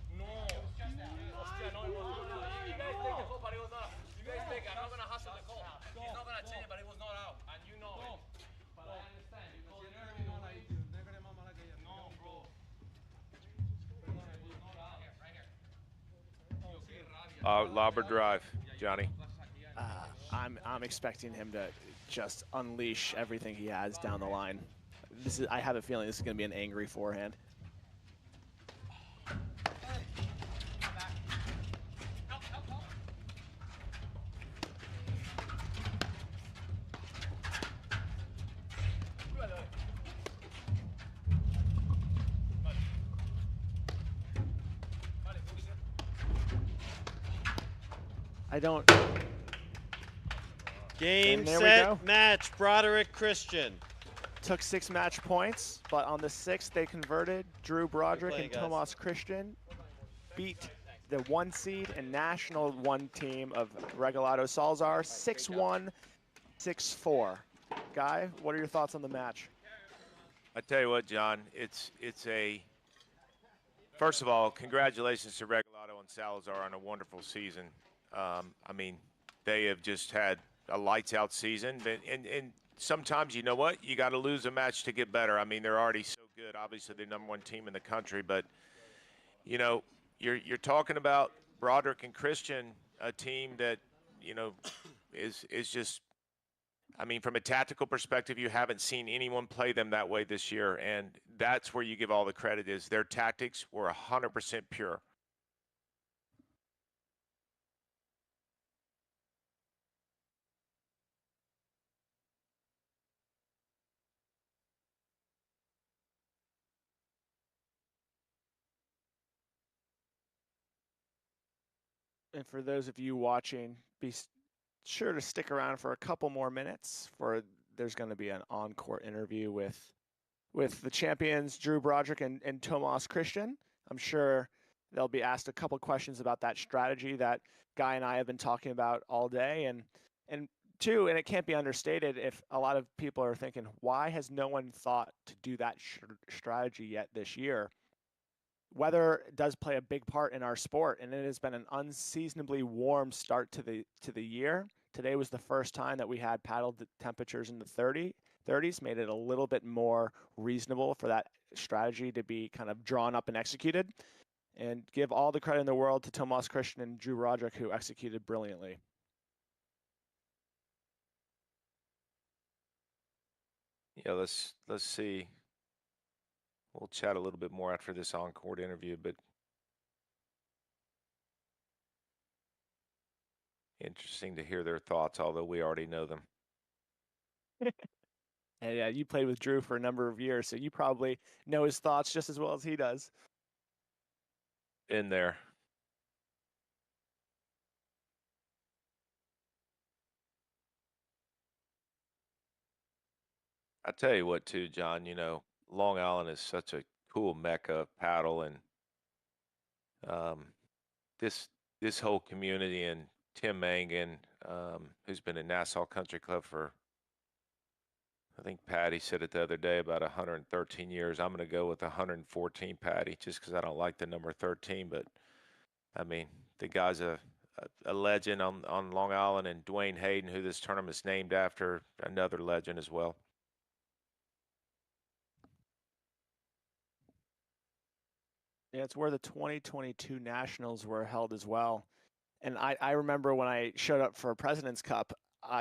not saying it, but it was not out, and you know it. But I understand. Because no, bro. Lauber drive, Johnny. I'm expecting him to just unleash everything he has down the line. I have a feeling this is going to be an angry forehand. I don't. Game, And there we set, go. match. Broderick, Christian. Took 6 match points, but on the 6th they converted. Drew Broderick playing, and guys. Tomas Christian beat the 1 seed and national 1 team of Regalado Salazar 6-1, 6-4. Guy, what are your thoughts on the match? I tell you what, John, it's a. First of all, congratulations to Regalado and Salazar on a wonderful season. I mean, they have just had a lights-out season, and sometimes, you know what, you got to lose a match to get better. I mean, they're already so good. Obviously, they're #1 team in the country, but you know, you're talking about Broderick and Christian, a team that is just. I mean, from a tactical perspective, you haven't seen anyone play them that way this year, and that's where you give all the credit. Is their tactics were 100% pure. And for those of you watching, be sure to stick around for a couple more minutes. There's going to be an on-court interview with the champions Drew Broderick and Tomas Christian. I'm sure they'll be asked a couple questions about that strategy that Guy and I have been talking about all day. And two, and it can't be understated, if a lot of people are thinking, why has no one thought to do that strategy yet this year? Weather does play a big part in our sport, and it has been an unseasonably warm start to the year. Today was the first time that we had paddle temperatures in the 30s, made it a little bit more reasonable for that strategy to be kind of drawn up and executed. And give all the credit in the world to Tomas Christian and Drew Broderick, who executed brilliantly. Yeah, let's see. We'll chat a little bit more after this on-court interview, but interesting to hear their thoughts, although we already know them. And yeah, you played with Drew for a number of years, so you probably know his thoughts just as well as he does. In there. I tell you what, too, John, Long Island is such a cool mecca of paddle, and this whole community, and Tim Mangan, who's been in Nassau Country Club for, I think Patty said it the other day, about 113 years. I'm going to go with 114, Patty, just because I don't like the number 13. But, I mean, the guy's a legend on Long Island, and Duane Hayden, who this tournament's named after, another legend as well. Yeah, it's where the 2022 Nationals were held as well. And I remember when I showed up for a President's Cup,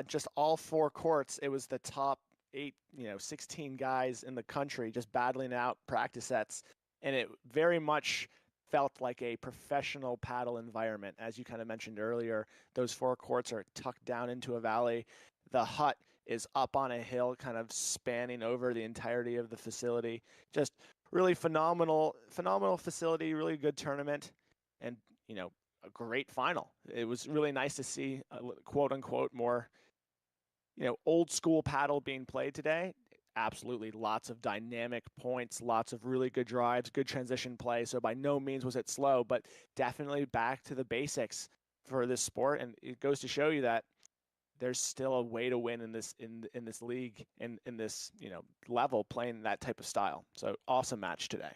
just all 4 courts, it was the top 16 guys in the country just battling out practice sets. And it very much felt like a professional paddle environment. As you kind of mentioned earlier, those 4 courts are tucked down into a valley. The hut is up on a hill, kind of spanning over the entirety of the facility. Just really phenomenal facility, really good tournament, and a great final. It was really nice to see quote unquote more old school paddle being played today. Absolutely lots of dynamic points, lots of really good drives, good transition play. So by no means was it slow, but definitely back to the basics for this sport. And it goes to show you that there's still a way to win in this league, in this level, playing that type of style. So awesome match today.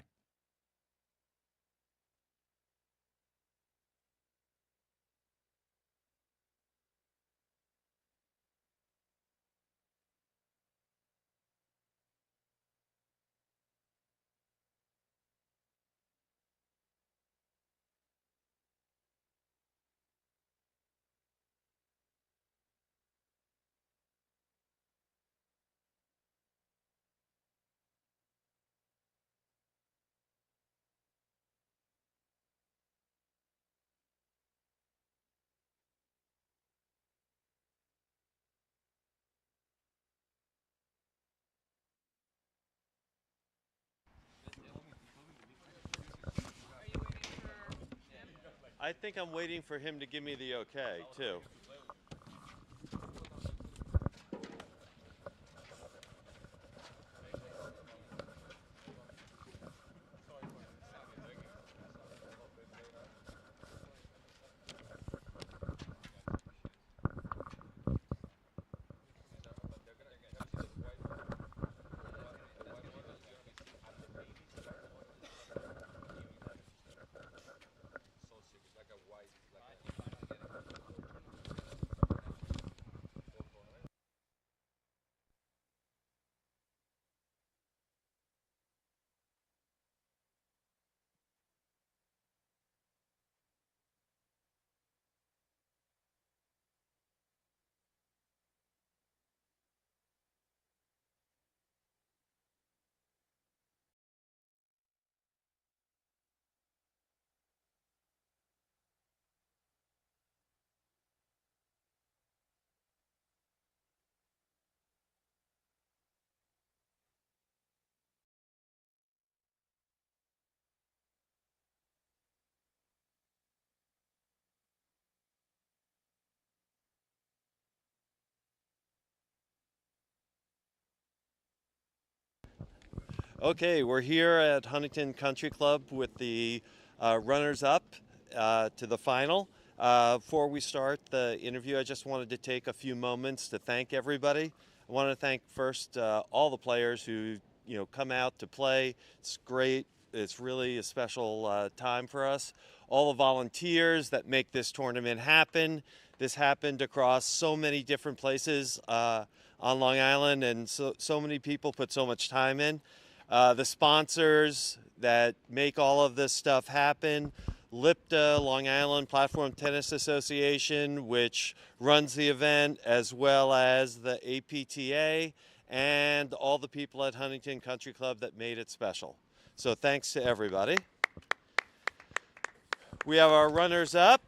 I think I'm waiting for him to give me the okay, too. Okay, we're here at Huntington Country Club with the runners-up to the final. Before we start the interview, I just wanted to take a few moments to thank everybody. I want to thank first all the players who come out to play. It's great. It's really a special time for us. All the volunteers that make this tournament happen. This happened across so many different places on Long Island, and so many people put so much time in. The sponsors that make all of this stuff happen, LIPTA, Long Island Platform Tennis Association, which runs the event, as well as the APTA, and all the people at Huntington Country Club that made it special. So thanks to everybody. We have our runners up,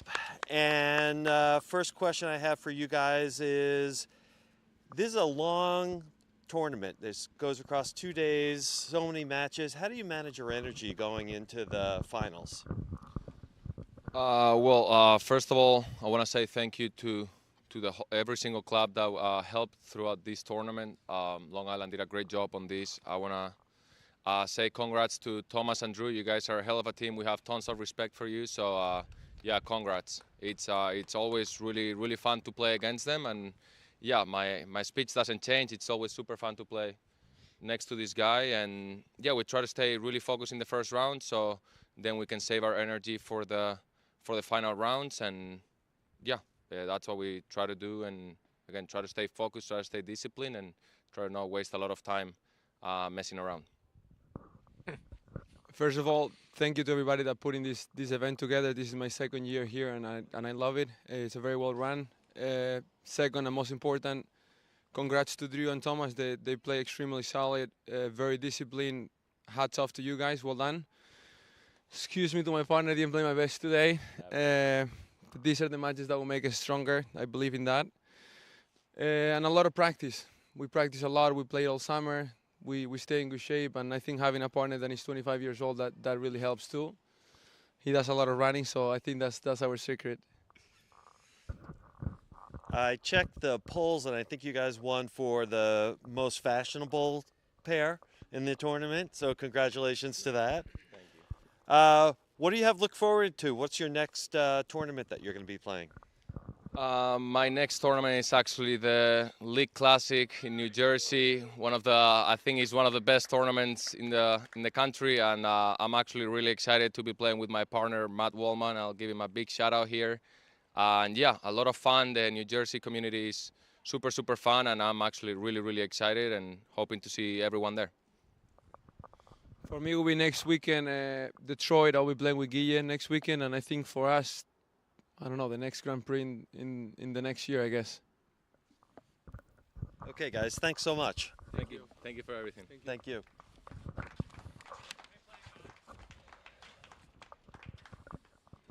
and first question I have for you guys is, this is a long tournament. This goes across 2 days, so many matches. How do you manage your energy going into the finals? First of all, I want to say thank you to every single club that helped throughout this tournament. Long Island did a great job on this. I want to say congrats to Thomas and Drew. You guys are a hell of a team. We have tons of respect for you. So yeah, congrats. It's always really fun to play against them, and yeah, my speech doesn't change. It's always super fun to play next to this guy, and yeah, we try to stay really focused in the first round, so then we can save our energy for the final rounds, and yeah, that's what we try to do. And again, try to stay focused, try to stay disciplined, and try to not waste a lot of time messing around. First of all, thank you to everybody that put in this event together. This is my second year here, and I love it. It's a very well run. Second and most important, congrats to Drew and Thomas. They play extremely solid, very disciplined. Hats off to you guys. Well done. Excuse me to my partner, I didn't play my best today. These are the matches that will make us stronger. I believe in that. And a lot of practice. We practice a lot. We play all summer. We stay in good shape. And I think having a partner that is 25 years old, that really helps too. He does a lot of running, so I think that's our secret. I checked the polls, and I think you guys won for the most fashionable pair in the tournament, so congratulations to that. Thank you. What do you have look forward to? What's your next tournament that you're going to be playing? My next tournament is actually the League Classic in New Jersey. I think it's one of the best tournaments in the country, and I'm actually really excited to be playing with my partner Matt Wallman. I'll give him a big shout out here. And yeah, a lot of fun. The New Jersey community is super fun, and I'm actually really excited and hoping to see everyone there. For me, it will be next weekend, Detroit. I'll be playing with Guille next weekend, and I think for us, I don't know, the next Grand Prix in the next year, I guess. Okay, guys, thanks so much. Thank you. Thank you for everything. Thank you.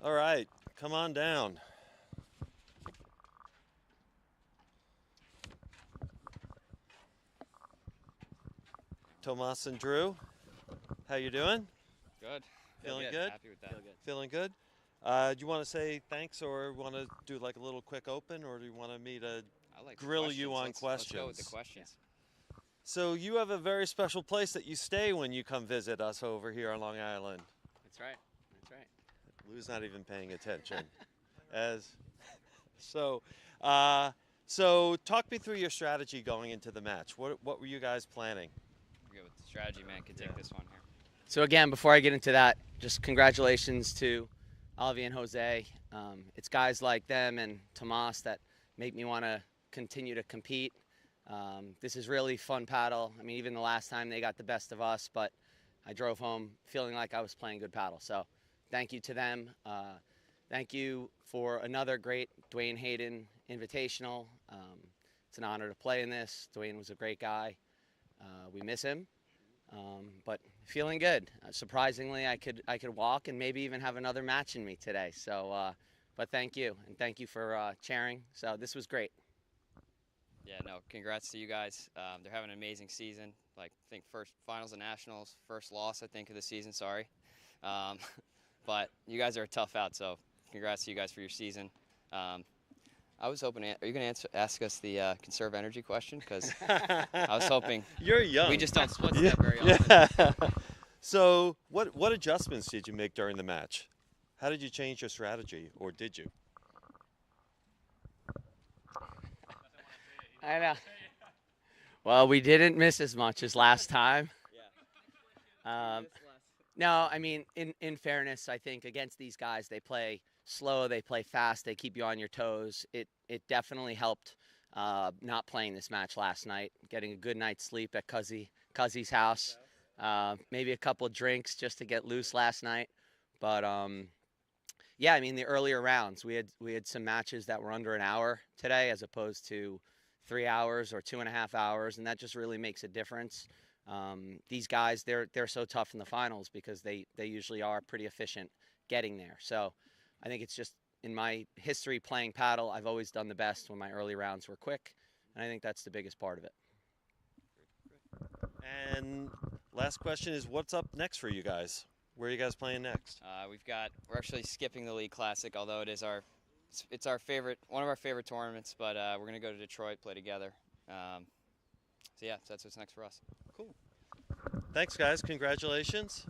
All right, come on down. Tomas and Drew, how you doing? Good. Feeling good? Happy with that. Feeling good? Do you want to say thanks, or want to do like a little quick open, or do you want me to grill you on questions? Let's go with the questions. So you have a very special place that you stay when you come visit us over here on Long Island. That's right. That's right. Lou's not even paying attention. So talk me through your strategy going into the match. What were you guys planning? We'll go with the strategy man can take this one here. So again, before I get into that, just congratulations to Olivier and Jose. It's guys like them and Tomas that make me want to continue to compete. This is really fun paddle. I mean, even the last time they got the best of us, but I drove home feeling like I was playing good paddle. So thank you to them. Thank you for another great Duane Hayden Invitational. It's an honor to play in this. Duane was a great guy. We miss him, but feeling good. Surprisingly, I could walk and maybe even have another match in me today. So, but thank you, and thank you for cheering. So this was great. Yeah, no, congrats to you guys. They're having an amazing season. Like, I think first finals and nationals, first loss, I think, of the season, sorry. But you guys are a tough out, so congrats to you guys for your season. I was hoping, are you going to ask us the conserve energy question? Because I was hoping. You're young. We just don't split step very often. Yeah. So what adjustments did you make during the match? How did you change your strategy, or did you? I know. Well, we didn't miss as much as last time. No, I mean, in fairness, I think against these guys, they play slow, they play fast, they keep you on your toes. It definitely helped not playing this match last night, getting a good night's sleep at Cuzzy's house. Maybe a couple drinks just to get loose last night. But yeah, I mean, the earlier rounds, we had some matches that were under an hour today as opposed to 3 hours or 2.5 hours, and that just really makes a difference. These guys, they're so tough in the finals because they usually are pretty efficient getting there. So I think it's just in my history playing paddle, I've always done the best when my early rounds were quick, and I think that's the biggest part of it. And last question is, what's up next for you guys? Where are you guys playing next? We're actually skipping the League Classic, although it's our favorite, one of our favorite tournaments, but we're going to go to Detroit, play together. So yeah, that's what's next for us. Cool. Thanks, guys. Congratulations.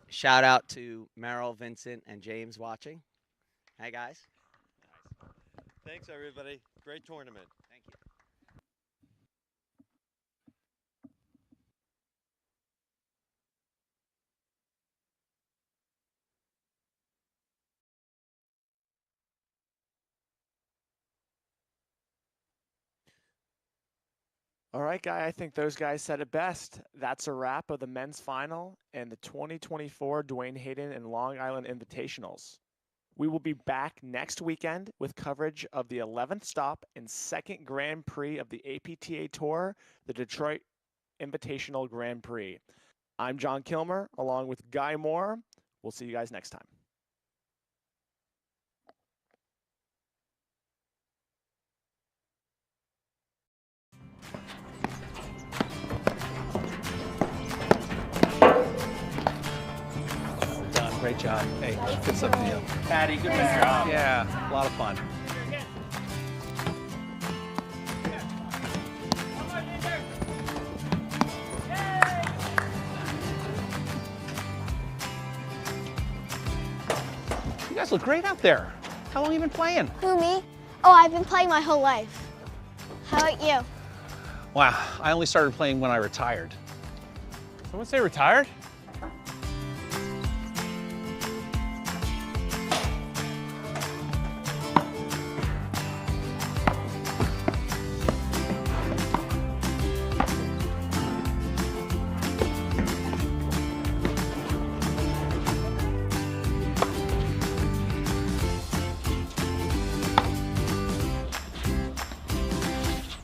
Shout out to Merrill, Vincent, and James watching. Hey, guys. Thanks, everybody. Great tournament. Thank you. All right, Guy, I think those guys said it best. That's a wrap of the men's final and the 2024 Duane Hayden and Long Island Invitationals. We will be back next weekend with coverage of the 11th stop and second Grand Prix of the APTA Tour, the Detroit Invitational Grand Prix. I'm John Kilmer, along with Guy Moore. We'll see you guys next time. Great job. Hey, good stuff to you. Patty, good job. Yeah, a lot of fun. You guys look great out there. How long have you been playing? Who, me? Oh, I've been playing my whole life. How about you? Wow, I only started playing when I retired. Someone say retired?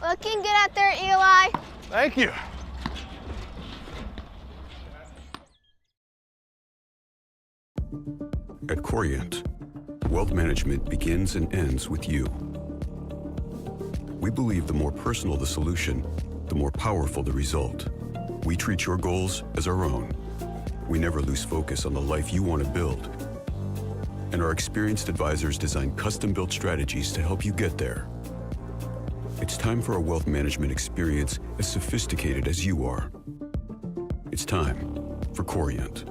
Looking good out there, Eli. Thank you. At Corient, wealth management begins and ends with you. We believe the more personal the solution, the more powerful the result. We treat your goals as our own. We never lose focus on the life you want to build. and our experienced advisors design custom-built strategies to help you get there. It's time for a wealth management experience as sophisticated as you are. It's time for Corient.